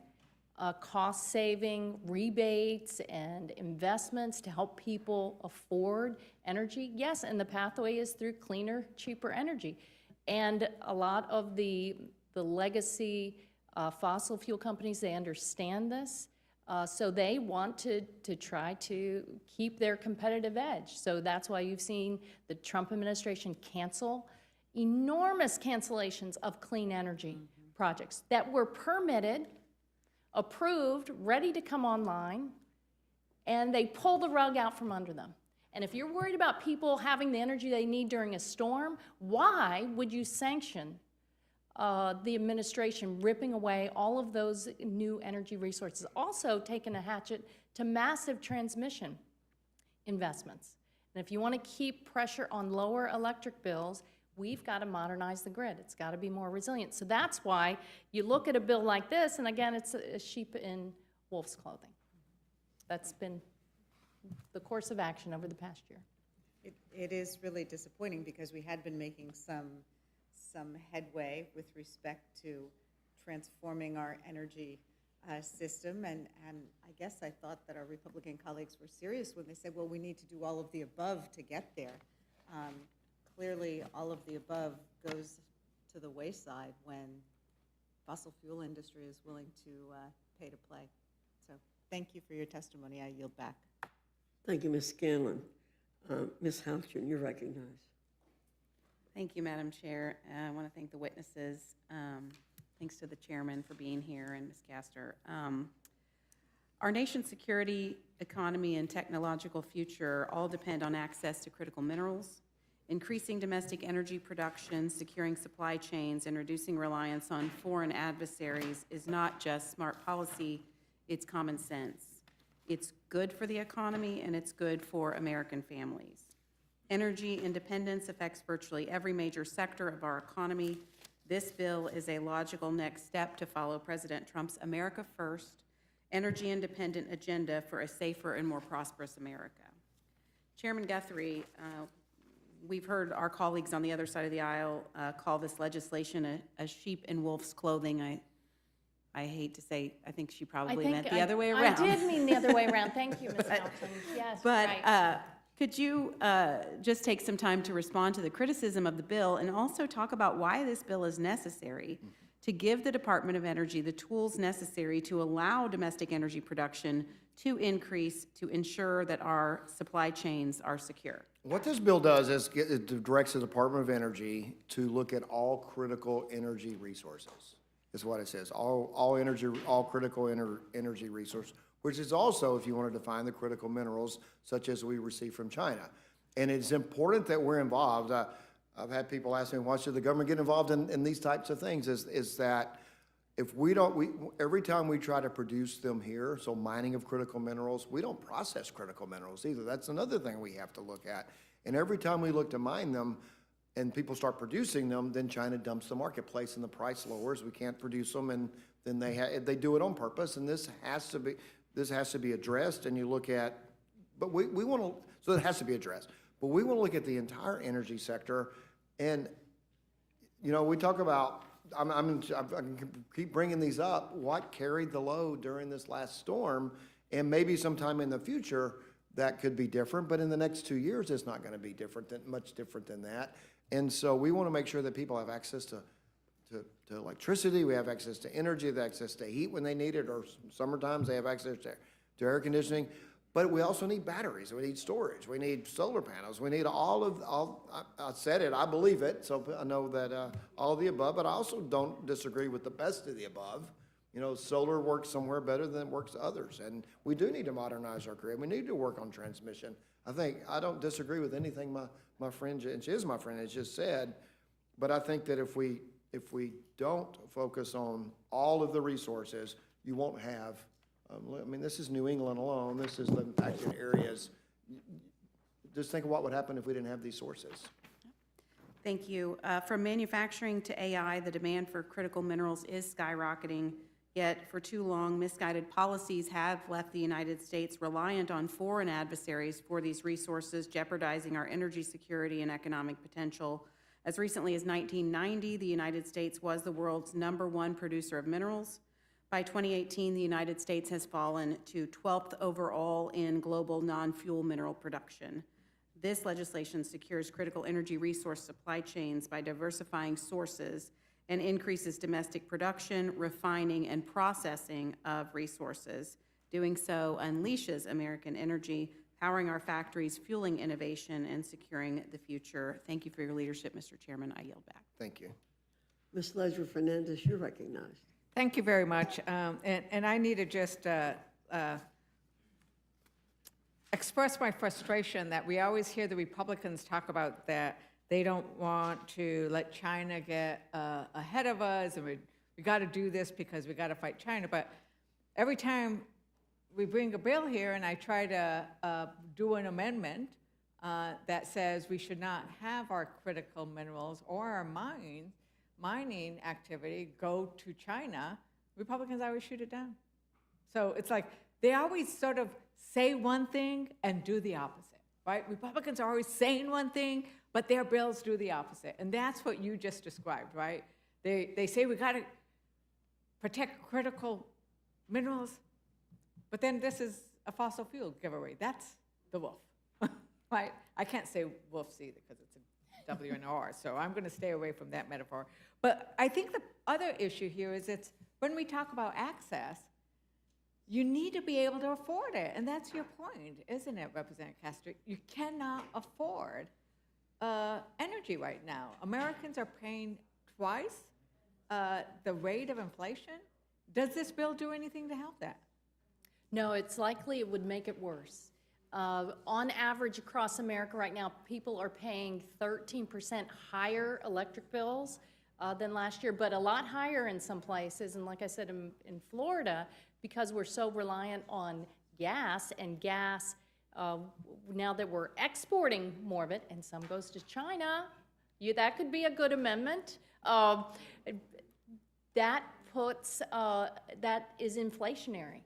cost-saving rebates and investments to help people afford energy. Yes, and the pathway is through cleaner, cheaper energy. And a lot of the legacy fossil fuel companies, they understand this. So they want to try to keep their competitive edge. So that's why you've seen the Trump administration cancel enormous cancellations of clean energy projects that were permitted, approved, ready to come online, and they pull the rug out from under them. And if you're worried about people having the energy they need during a storm, why would you sanction the administration ripping away all of those new energy resources? Also taking a hatchet to massive transmission investments. And if you want to keep pressure on lower electric bills, we've got to modernize the grid. It's got to be more resilient. So that's why you look at a bill like this, and again, it's a sheep in wolf's clothing. That's been the course of action over the past year. It is really disappointing because we had been making some headway with respect to transforming our energy system, and I guess I thought that our Republican colleagues were serious when they said, well, we need to do all of the above to get there. Clearly, all of the above goes to the wayside when fossil fuel industry is willing to pay to play. So thank you for your testimony. I yield back. Thank you, Ms. Scanlon. Ms. Houchen, you're recognized. Thank you, Madam Chair. I want to thank the witnesses. Thanks to the chairman for being here and Ms. Castor. Our nation's security, economy, and technological future all depend on access to critical minerals. Increasing domestic energy production, securing supply chains, and reducing reliance on foreign adversaries is not just smart policy, it's common sense. It's good for the economy and it's good for American families. Energy independence affects virtually every major sector of our economy. This bill is a logical next step to follow President Trump's America First, energy independent agenda for a safer and more prosperous America. Chairman Guthrie, we've heard our colleagues on the other side of the aisle call this legislation a sheep in wolf's clothing. I hate to say, I think she probably meant the other way around. I did mean the other way around. Thank you, Ms. Houchen. Yes, but right. Could you just take some time to respond to the criticism of the bill and also talk about why this bill is necessary to give the Department of Energy the tools necessary to allow domestic energy production to increase to ensure that our supply chains are secure? What this bill does is it directs the Department of Energy to look at all critical energy resources, is what it says. All critical energy resource, which is also, if you want to define the critical minerals, such as we receive from China. And it's important that we're involved. I've had people ask me, why should the government get involved in these types of things? Is that if we don't, every time we try to produce them here, so mining of critical minerals, we don't process critical minerals either. That's another thing we have to look at. And every time we look to mine them and people start producing them, then China dumps the marketplace and the price lowers. We can't produce them, and then they do it on purpose. And this has to be addressed. And you look at, but we want to, so it has to be addressed. But we want to look at the entire energy sector, and you know, we talk about. I can keep bringing these up. What carried the load during this last storm, and maybe sometime in the future that could be different. But in the next 2 years, it's not going to be much different than that. And so we want to make sure that people have access to electricity. We have access to energy, they have access to heat when they need it, or summertimes they have access to air conditioning. But we also need batteries, we need storage, we need solar panels, we need I said it, I believe it, so I know that all of the above, but I also don't disagree with the best of the above. solar works somewhere better than it works others. And we do need to modernize our grid. We need to work on transmission. I don't disagree with anything my friend, and she is my friend, has just said, but I think that if we don't focus on all of the resources, you won't have, this is New England alone, this is the impacted areas. Just think of what would happen if we didn't have these sources. Thank you. From manufacturing to AI, the demand for critical minerals is skyrocketing, yet for too long, misguided policies have left the United States reliant on foreign adversaries for these resources, jeopardizing our energy security and economic potential. As recently as 1990, the United States was the world's #1 producer of minerals. By 2018, the United States has fallen to 12th overall in global non-fuel mineral production. This legislation secures critical energy resource supply chains by diversifying sources and increases domestic production, refining, and processing of resources. Doing so unleashes American energy, powering our factories, fueling innovation, and securing the future. Thank you for your leadership, Mr. Chairman. I yield back. Thank you. Ms. Ledger Fernandez, you're recognized. Thank you very much. And I need to just express my frustration that we always hear the Republicans talk about that they don't want to let China get ahead of us, and we got to do this because we got to fight China. But every time we bring a bill here and I try to do an amendment that says we should not have our critical minerals or our mining activity go to China, Republicans always shoot it down. So it's like they always sort of say one thing and do the opposite, right? Republicans are always saying one thing, but their bills do the opposite. And that's what you just described, right? They say we got to protect critical minerals, but then this is a fossil fuel giveaway. That's the wolf, right? I can't say wolves either because it's a W and R, so I'm going to stay away from that metaphor. But I think the other issue here is it's when we talk about access, you need to be able to afford it. And that's your point, isn't it, Representative Castro? You cannot afford energy right now. Americans are paying twice the rate of inflation. Does this bill do anything to help that? No, it's likely it would make it worse. On average across America right now, people are paying 13% higher electric bills than last year, but a lot higher in some places. And like I said, in Florida, because we're so reliant on gas, and gas, now that we're exporting more of it, and some goes to China, that could be a good amendment. That is inflationary.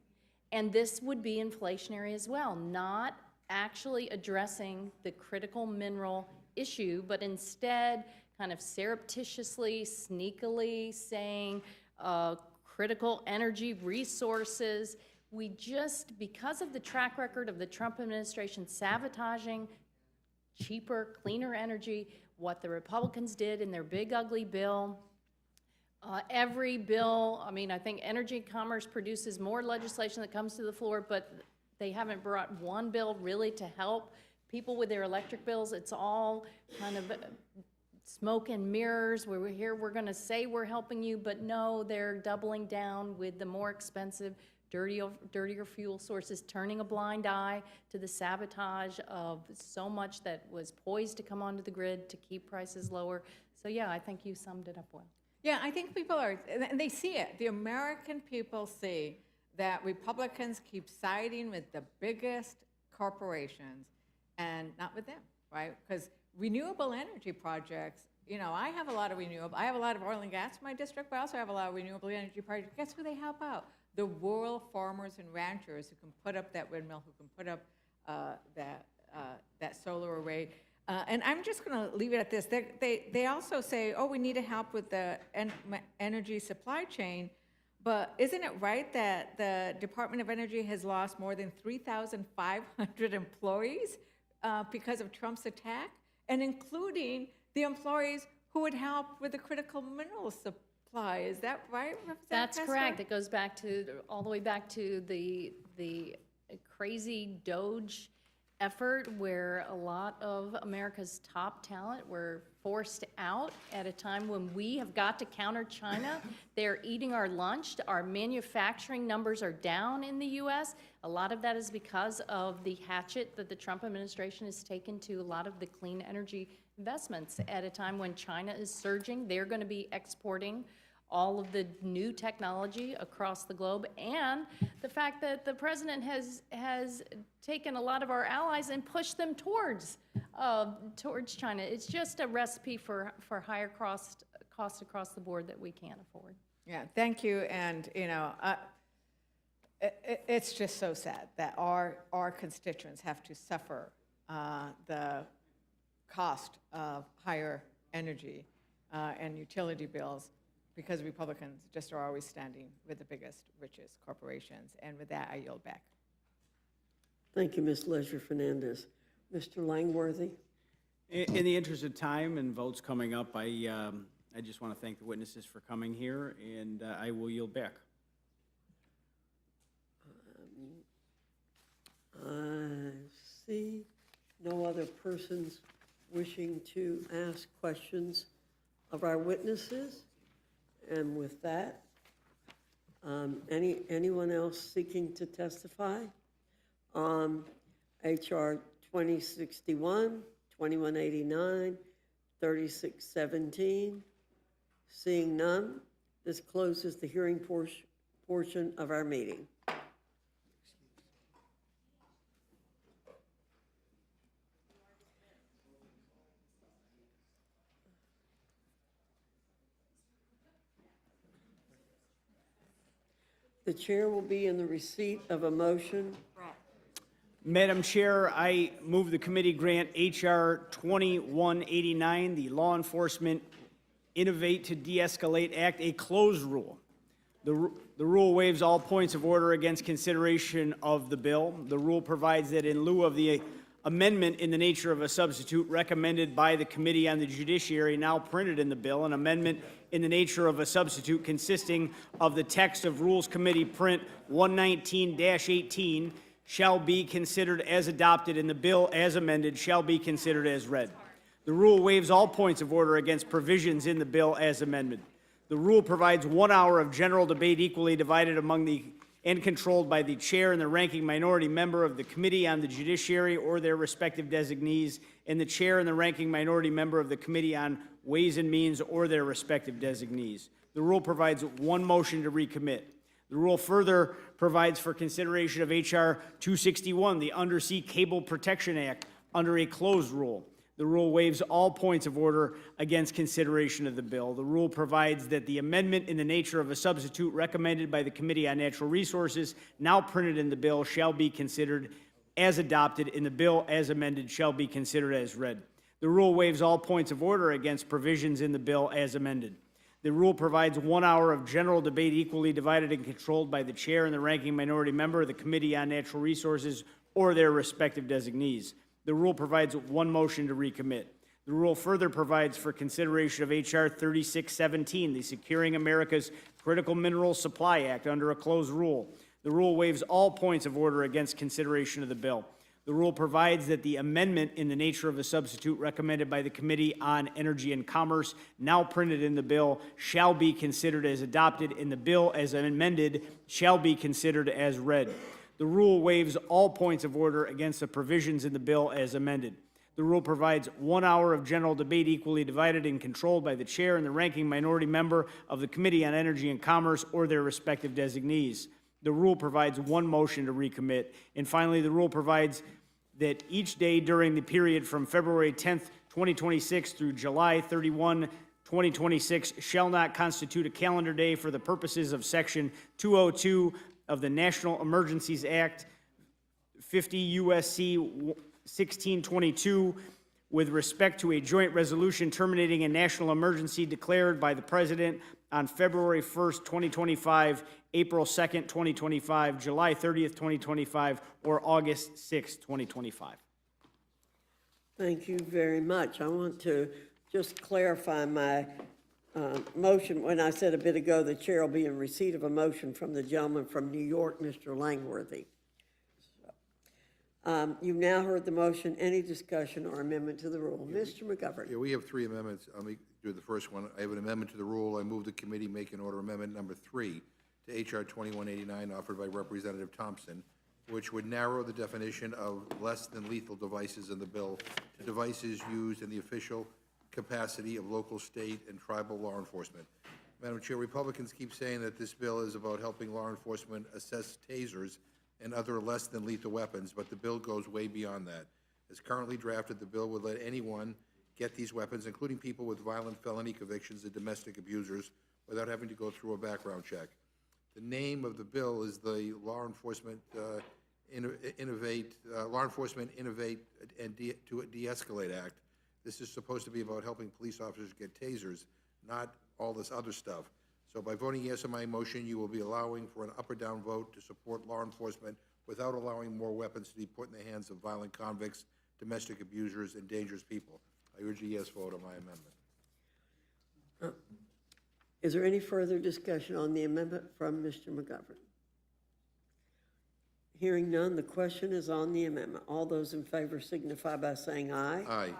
And this would be inflationary as well, not actually addressing the critical mineral issue, but instead kind of surreptitiously, sneakily saying critical energy resources. We just, because of the track record of the Trump administration sabotaging cheaper, cleaner energy, what the Republicans did in their big ugly bill, every bill, I think Energy and Commerce produces more legislation that comes to the floor, but they haven't brought one bill really to help people with their electric bills. It's all kind of smoke and mirrors, where we're here, we're going to say we're helping you, but no, they're doubling down with the more expensive, dirtier fuel sources, turning a blind eye to the sabotage of so much that was poised to come onto the grid to keep prices lower. So yeah, I think you summed it up well. Yeah, I think people are, and they see it. The American people see that Republicans keep siding with the biggest corporations and not with them, right? Because renewable energy projects, I have a lot of oil and gas in my district, but I also have a lot of renewable energy projects. Guess who they help out? The rural farmers and ranchers who can put up that windmill, who can put up that solar array. And I'm just going to leave it at this. They also say, oh, we need to help with the energy supply chain. But isn't it right that the Department of Energy has lost more than 3,500 employees because of Trump's attack, and including the employees who would help with the critical mineral supply? Is that right, Representative That's Castro? correct. It goes back to all the way back to the crazy DOGE effort, where a lot of America's top talent were forced out at a time when we have got to counter China. They're eating our lunch. Our manufacturing numbers are down in the U.S. A lot of that is because of the hatchet that the Trump administration has taken to a lot of the clean energy investments at a time when China is surging. They're going to be exporting all of the new technology across the globe, and the fact that the president has taken a lot of our allies and pushed them towards China. It's just a recipe for higher cost across the board that we can't afford. Yeah, thank you. And, you know, it's just so sad that our constituents have to suffer the cost of higher energy and utility bills because Republicans just are always standing with the biggest, richest corporations. And with that, I yield back. Thank you, Ms. Leisure Fernandez. Mr. Langworthy? In the interest of time and votes coming up, I just want to thank the witnesses for coming here, and I will yield back. I see no other persons wishing to ask questions of our witnesses. And with that, anyone else seeking to testify on HR 2061, 2189, 3617? Seeing none, this closes the hearing portion of our meeting. The chair will be in the receipt of a motion. Madam Chair, I move the committee grant H.R. 2189, the Law Enforcement Innovate to De-Escalate Act, a closed rule. The rule waives all points of order against consideration of the bill. The rule provides that in lieu of the amendment in the nature of a substitute recommended by the Committee on the Judiciary, now printed in the bill, an amendment in the nature of a substitute consisting of the text of Rules Committee Print 119-18 shall be considered as adopted, and the bill as amended shall be considered as read. The rule waives all points of order against provisions in the bill as amended. The rule provides 1 hour of general debate equally divided among the and controlled by the chair and the ranking minority member of the Committee on the Judiciary or their respective designees, and the chair and the ranking minority member of the Committee on Ways and Means or their respective designees. The rule provides 1 motion to recommit. The rule further provides for consideration of H.R. 261, the Undersea Cable Protection Act, under a closed rule. The rule waives all points of order against consideration of the bill. The rule provides that the amendment in the nature of a substitute recommended by the Committee on Natural Resources, now printed in the bill, shall be considered as adopted, and the bill as amended shall be considered as read. The rule waives all points of order against provisions in the bill as amended. The rule provides 1 hour of general debate equally divided and controlled by the chair and the ranking minority member of the Committee on Natural Resources or their respective designees. The rule provides 1 motion to recommit. The rule further provides for consideration of H.R. 3617, the Securing America's Critical Mineral Supply Act, under a closed rule. The rule waives all points of order against consideration of the bill. The rule provides that the amendment in the nature of a substitute recommended by the Committee on Energy and Commerce, now printed in the bill, shall be considered as adopted, and the bill as amended shall be considered as read. The rule waives all points of order against the provisions in the bill as amended. The rule provides 1 hour of general debate equally divided and controlled by the chair and the ranking minority member of the Committee on Energy and Commerce or their respective designees. The rule provides 1 motion to recommit. And finally, the rule provides that each day during the period from February 10th, 2026 through July 31, 2026 shall not constitute a calendar day for the purposes of Section 202 of the National Emergencies Act, 50 U.S.C. 1622, with respect to a joint resolution terminating a national emergency declared by the President on February 1st, 2025, April 2nd, 2025, July 30th, 2025, or August 6th, 2025. Thank you very much. I want to just clarify my motion. When I said a bit ago, the chair will be in receipt of a motion from the gentleman from New York, Mr. Langworthy. You've now heard the motion. Any discussion or amendment to the rule? Mr. McGovern. Yeah, we have three amendments. Let me do the first one. I have an amendment to the rule. I move the committee make an order amendment number 3 to H.R. 2189 offered by Representative Thompson, which would narrow the definition of less than lethal devices in the bill to devices used in the official capacity of local, state, and tribal law enforcement. Madam Chair, Republicans keep saying that this bill is about helping law enforcement assess tasers and other less than lethal weapons, but the bill goes way beyond that. As currently drafted, the bill would let anyone get these weapons, including people with violent felony convictions and domestic abusers, without having to go through a background check. The name of the bill is the Law Enforcement Innovate and De-Escalate Act. This is supposed to be about helping police officers get tasers, not all this other stuff. So by voting yes on my motion, you will be allowing for an up or down vote to support law enforcement without allowing more weapons to be put in the hands of violent convicts, domestic abusers, and dangerous people. I urge a yes vote on my amendment. Is there any further discussion on the amendment from Mr. McGovern? Hearing none, the question is on the amendment. All those in favor signify by saying aye. Aye.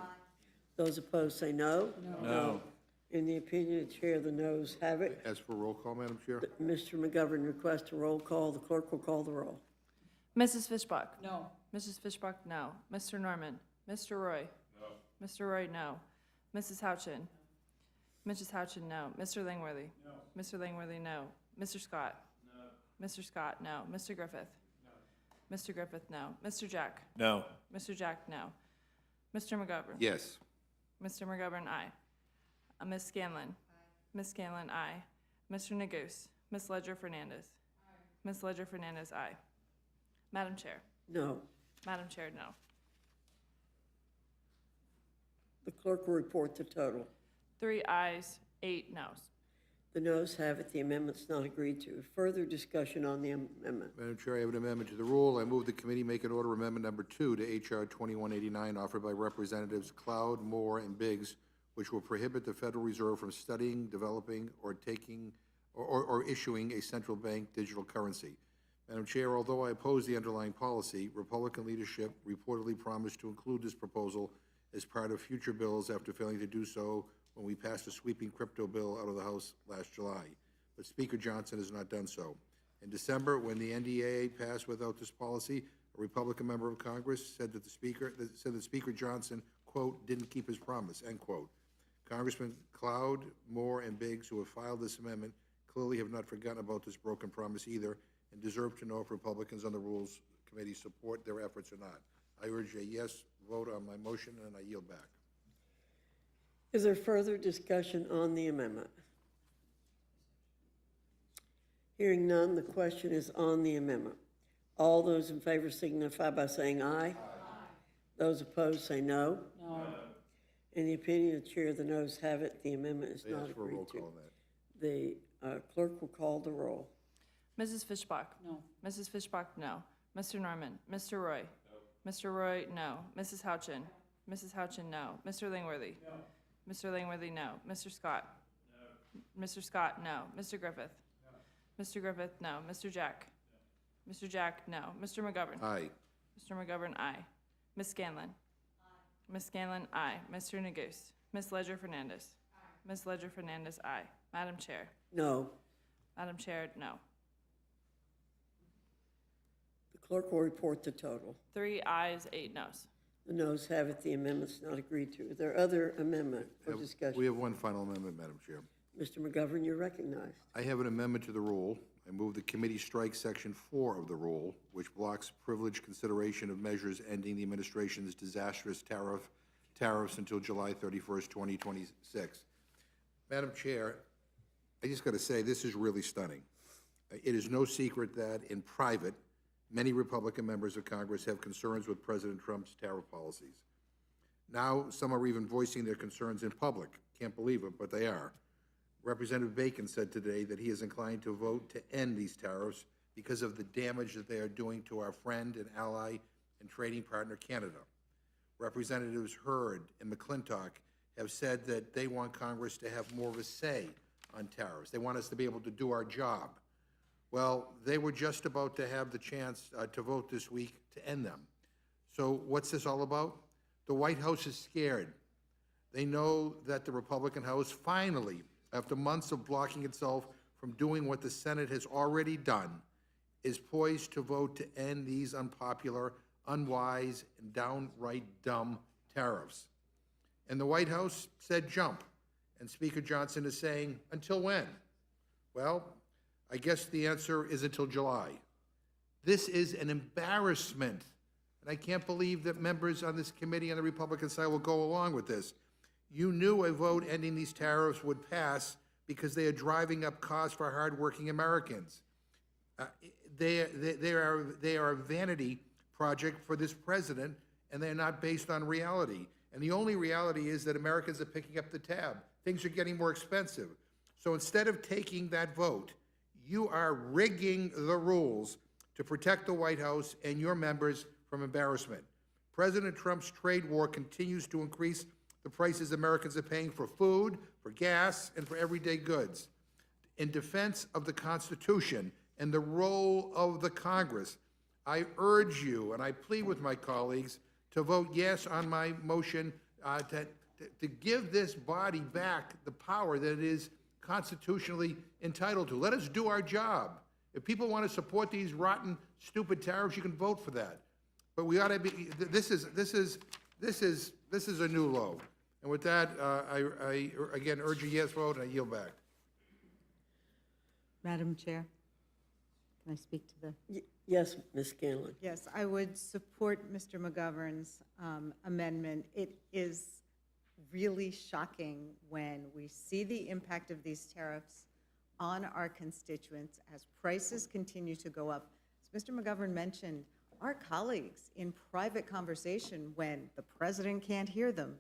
Those opposed say no. No. In the opinion of the chair, the noes have it. As for roll call, Madam Chair? Mr. McGovern requests a roll call. The clerk will call the roll. Mrs. Fishbach? No. Mrs. Fishbach, no. Mr. Norman? Mr. Roy? No. Mr. Roy, no. Mrs. Houchin? Mrs. Houchin, no. Mr. Langworthy? No. Mr. Langworthy, no. Mr. Scott? No. Mr. Scott, no. Mr. Griffith? No. Mr. Griffith, no. Mr. Jack? No. Mr. Jack, no. Mr. McGovern? Yes. Mr. McGovern, aye. Ms. Scanlon? Aye. Ms. Scanlon, aye. Mr. Neguse? Ms. Ledger-Fernandez? Aye. Ms. Ledger-Fernandez, aye. Madam Chair? No. Madam Chair, no. The clerk will report the total. 3 ayes, 8 noes. The noes have it. The amendment's not agreed to. Further discussion on the amendment. Madam Chair, I have an amendment to the rule. I move the committee make an order amendment number 2 to H.R. 2189 offered by Representatives Cloud, Moore, and Biggs, which will prohibit the Federal Reserve from studying, developing, or taking, or issuing a central bank digital currency. Madam Chair, although I oppose the underlying policy, Republican leadership reportedly promised to include this proposal as part of future bills after failing to do so when we passed a sweeping crypto bill out of the House last July. But Speaker Johnson has not done so. In December, when the NDAA passed without this policy, a Republican member of Congress said that Speaker Johnson, quote, didn't keep his promise, end quote. Congressman Cloud, Moore, and Biggs, who have filed this amendment, clearly have not forgotten about this broken promise either and deserve to know if Republicans on the Rules Committee support their efforts or not. I urge a yes vote on my motion, and I yield back. Is there further discussion on the amendment? Hearing none, the question is on the amendment. All those in favor signify by saying aye. Aye. Those opposed say no. No. In the opinion of the chair, the noes have it. The amendment is I not ask for a agreed roll to. call on that. The clerk will call the roll. Mrs. Fishbach? No. Mrs. Fishbach, no. Mr. Norman? Mr. Roy? No. Mr. Roy, no. Mrs. Houchin? Mrs. Houchin, no. Mr. Langworthy? No. Mr. Langworthy, no. Mr. Scott? No. Mr. Scott, no. Mr. Griffith? No. Mr. Griffith, no. Mr. Jack? No. Mr. Jack, no. Mr. McGovern? Aye. Mr. McGovern, aye. Ms. Scanlon? Aye. Ms. Scanlon, aye. Mr. Neguse? Ms. Ledger-Fernandez? Aye. Ms. Ledger-Fernandez, aye. Madam Chair? No. Madam Chair, no. The clerk will report the total. 3 ayes, 8 noes. The noes have it. The amendment's not agreed to. Is there other amendment or discussion? We have one final amendment, Madam Chair. Mr. McGovern, you're recognized. I have an amendment to the rule. I move the committee strike Section 4 of the rule, which blocks privileged consideration of measures ending the administration's disastrous tariffs until July 31st, 2026. Madam Chair, I just got to say, this is really stunning. It is no secret that in private, many Republican members of Congress have concerns with President Trump's tariff policies. Now, some are even voicing their concerns in public. Can't believe it, but they are. Representative Bacon said today that he is inclined to vote to end these tariffs because of the damage that they are doing to our friend and ally and trading partner, Canada. Representatives Hurd and McClintock have said that they want Congress to have more of a say on tariffs. They want us to be able to do our job. Well, they were just about to have the chance to vote this week to end them. So what's this all about? The White House is scared. They know that the Republican House finally, after months of blocking itself from doing what the Senate has already done, is poised to vote to end these unpopular, unwise, and downright dumb tariffs. And the White House said jump, and Speaker Johnson is saying, until when? Well, I guess the answer is until July. This is an embarrassment, and I can't believe that members on this committee on the Republican side will go along with this. You knew a vote ending these tariffs would pass because they are driving up costs for hardworking Americans. They are a vanity project for this president, and they're not based on reality. And the only reality is that Americans are picking up the tab. Things are getting more expensive. So instead of taking that vote, you are rigging the rules to protect the White House and your members from embarrassment. President Trump's trade war continues to increase the prices Americans are paying for food, for gas, and for everyday goods. In defense of the Constitution and the role of the Congress, I urge you, and I plead with my colleagues, to vote yes on my motion to give this body back the power that it is constitutionally entitled to. Let us do our job. If people want to support these rotten, stupid tariffs, you can vote for that. But we ought to be. This is a new low. And with that, I again urge a yes vote, and I yield back. Madam Chair, can I speak to the? Yes, Ms. Scanlon. Yes, I would support Mr. McGovern's amendment. It is really shocking when we see the impact of these tariffs on our constituents as prices continue to go up. As Mr. McGovern mentioned, our colleagues in private conversation, when the president can't hear them,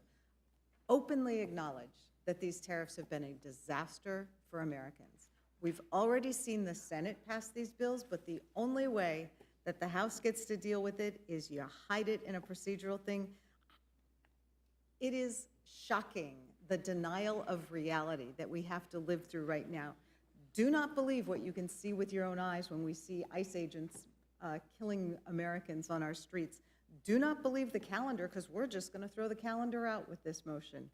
openly acknowledge that these tariffs have been a disaster for Americans. We've already seen the Senate pass these bills, but the only way that the House gets to deal with it is you hide it in a procedural thing. It is shocking, the denial of reality that we have to live through right now. Do not believe what you can see with your own eyes when we see ICE agents killing Americans on our streets. Do not believe the calendar, because we're just going to throw the calendar out with this motion.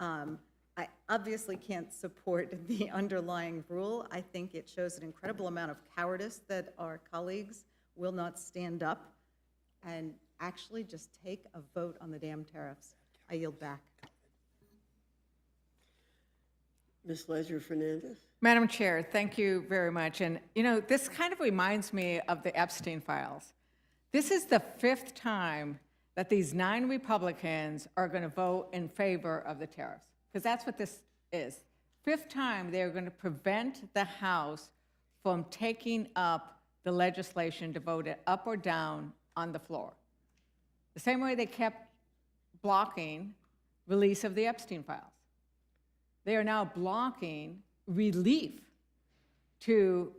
I obviously can't support the underlying rule. I think it shows an incredible amount of cowardice that our colleagues will not stand up and actually just take a vote on the damn tariffs. I yield back. Ms. Ledger-Fernandez. Madam Chair, thank you very much. And, you know, this kind of reminds me of the Epstein files. This is the 5th time that these 9 Republicans are going to vote in favor of the tariffs, because that's what this is. 5th time they're going to prevent the House from taking up the legislation to vote it up or down on the floor. The same way they kept blocking release of the Epstein files. They are now blocking relief to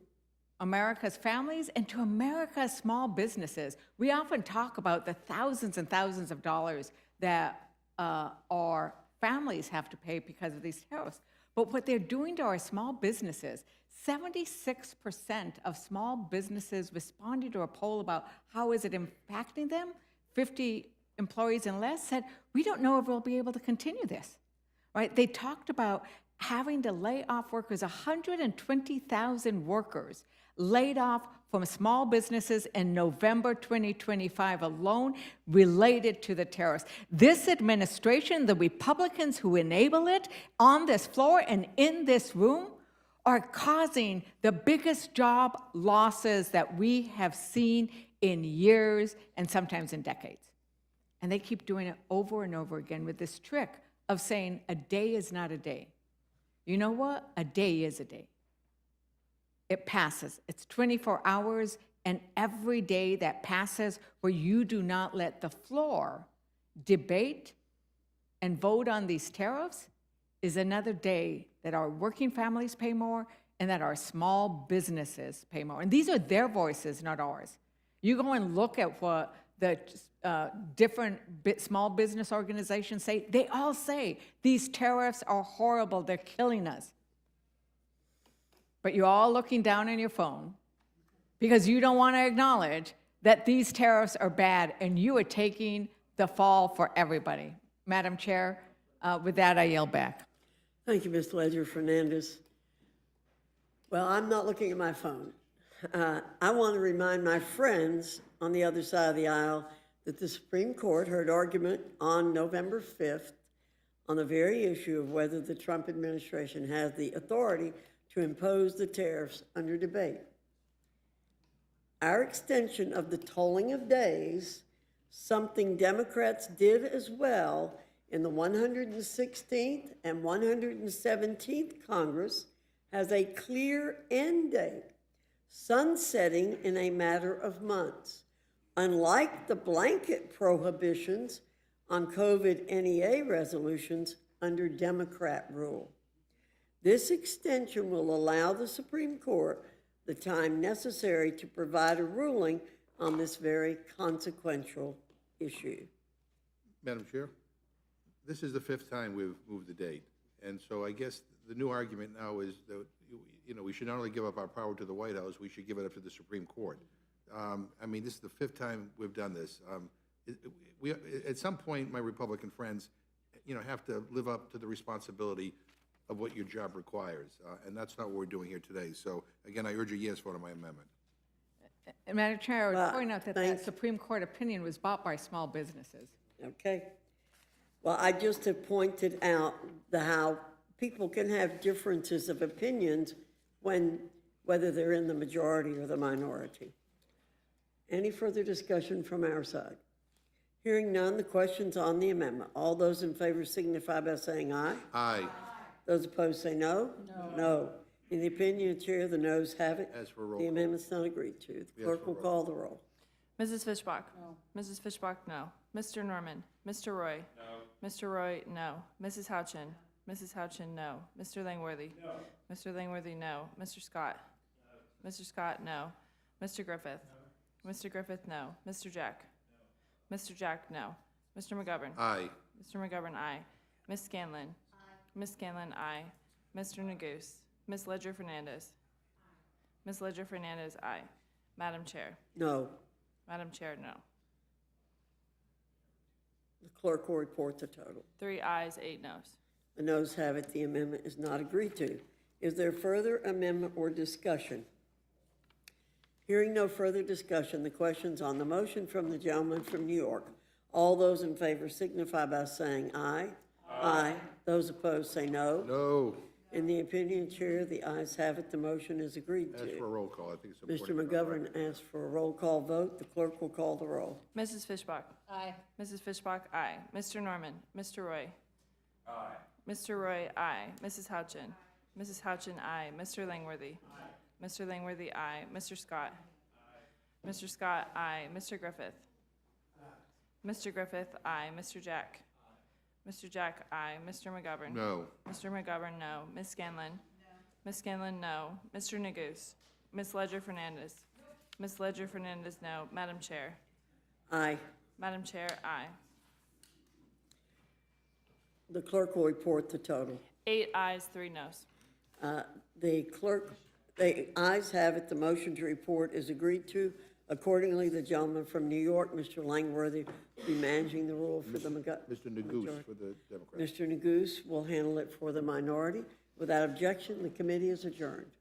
America's families and to America's small businesses. We often talk about the thousands and thousands of dollars that our families have to pay because of these tariffs. But what they're doing to our small businesses, 76% of small businesses responding to a poll about how is it impacting them, 50 employees and less said, we don't know if we'll be able to continue this. Right? They talked about having to lay off workers, 120,000 workers laid off from small businesses in November 2025 alone related to the tariffs. This administration, the Republicans who enable it on this floor and in this room, are causing the biggest job losses that we have seen in years and sometimes in decades. And they keep doing it over and over again with this trick of saying a day is not a day. You know what? A day is a day. It passes. It's 24 hours, and every day that passes where you do not let the floor debate and vote on these tariffs is another day that our working families pay more and that our small businesses pay more. And these are their voices, not ours. You go and look at what the different small business organizations say. They all say these tariffs are horrible, they're killing us. But you're all looking down on your phone because you don't want to acknowledge that these tariffs are bad, and you are taking the fall for everybody. Madam Chair, with that, I yield back. Thank you, Ms. Ledger Fernandez. Well, I'm not looking at my phone. I want to remind my friends on the other side of the aisle that the Supreme Court heard argument on November 5th on the very issue of whether the Trump administration has the authority to impose the tariffs under debate. Our extension of the tolling of days, something Democrats did as well in the 116th and 117th Congress, has a clear end date, sunsetting in a matter of months. Unlike the blanket prohibitions on COVID NEA resolutions under Democrat rule. This extension will allow the Supreme Court the time necessary to provide a ruling on this very consequential issue. Madam Chair, this is the 5th time we've moved the date. And so I guess the new argument now is that, we should not only give up our power to the White House, we should give it up to the Supreme Court. I mean, this is the 5th time we've done this. We, at some point, my Republican friends, have to live up to the responsibility of what your job requires. And that's not what we're doing here today. So, again, I urge a yes vote on my amendment. And Madam Chair, I would point out that that Supreme Court opinion was bought by small businesses. Okay. Well, I just have pointed out how people can have differences of opinions whether they're in the majority or the minority. Any further discussion from our side? Hearing none, the question's on the amendment. All those in favor signify by saying aye. Aye. Those opposed say no. No. In the opinion of the chair, the noes have it. As for roll The call. amendment's not agreed to. The clerk will call the roll. Mrs. Fishbach? No. Mrs. Fishbach, no. Mr. Norman? Mr. Roy? No. Mr. Roy, no. Mrs. Houchin? Mrs. Houchin, no. Mr. Langworthy? No. Mr. Langworthy, no. Mr. Scott? No. Mr. Scott, no. Mr. Griffith? No. Mr. Griffith, no. Mr. Jack? No. Mr. Jack, no. Mr. McGovern? Aye. Mr. McGovern, aye. Ms. Scanlon? Aye. Ms. Scanlon, aye. Mr. Neguse? Ms. Ledger Fernandez? Ms. Ledger Fernandez, aye. Madam Chair? No. Madam Chair, no. The clerk will report the total. 3 ayes, 8 noes. The noes have it. The amendment is not agreed to. Is there further amendment or discussion? Hearing no further discussion, the question's on the motion from the gentleman from New York. All those in favor signify by saying aye. Aye. Those opposed say no. No. In the opinion of the chair, the ayes have it. The motion is agreed to. As for a roll call, I think it's Mr. important. McGovern asks for a roll call vote. The clerk will call the roll. Mrs. Fishbach? Aye. Mrs. Fishbach, aye. Mr. Norman? Mr. Roy? Aye. Mr. Roy, aye. Mrs. Houchin? Mrs. Houchin, aye. Mr. Langworthy? Aye. Mr. Langworthy, aye. Mr. Scott? Aye. Mr. Scott, aye. Mr. Griffith? Aye. Mr. Griffith, aye. Mr. Jack? Aye. Mr. Jack, aye. Mr. McGovern? No. Mr. McGovern, no. Ms. Scanlon? No. Ms. Scanlon, no. Mr. Neguse? Ms. Ledger Fernandez? Ms. Ledger Fernandez, no. Madam Chair? Aye. Madam Chair, aye. The clerk will report the total. 8 ayes, 3 noes. The ayes have it. The motion to report is agreed to. Accordingly, the gentleman from New York, Mr. Langworthy, will be managing the rule for the Mr. Neguse for the Democrats. Mr. Neguse will handle it for the minority. Without objection, the committee is adjourned.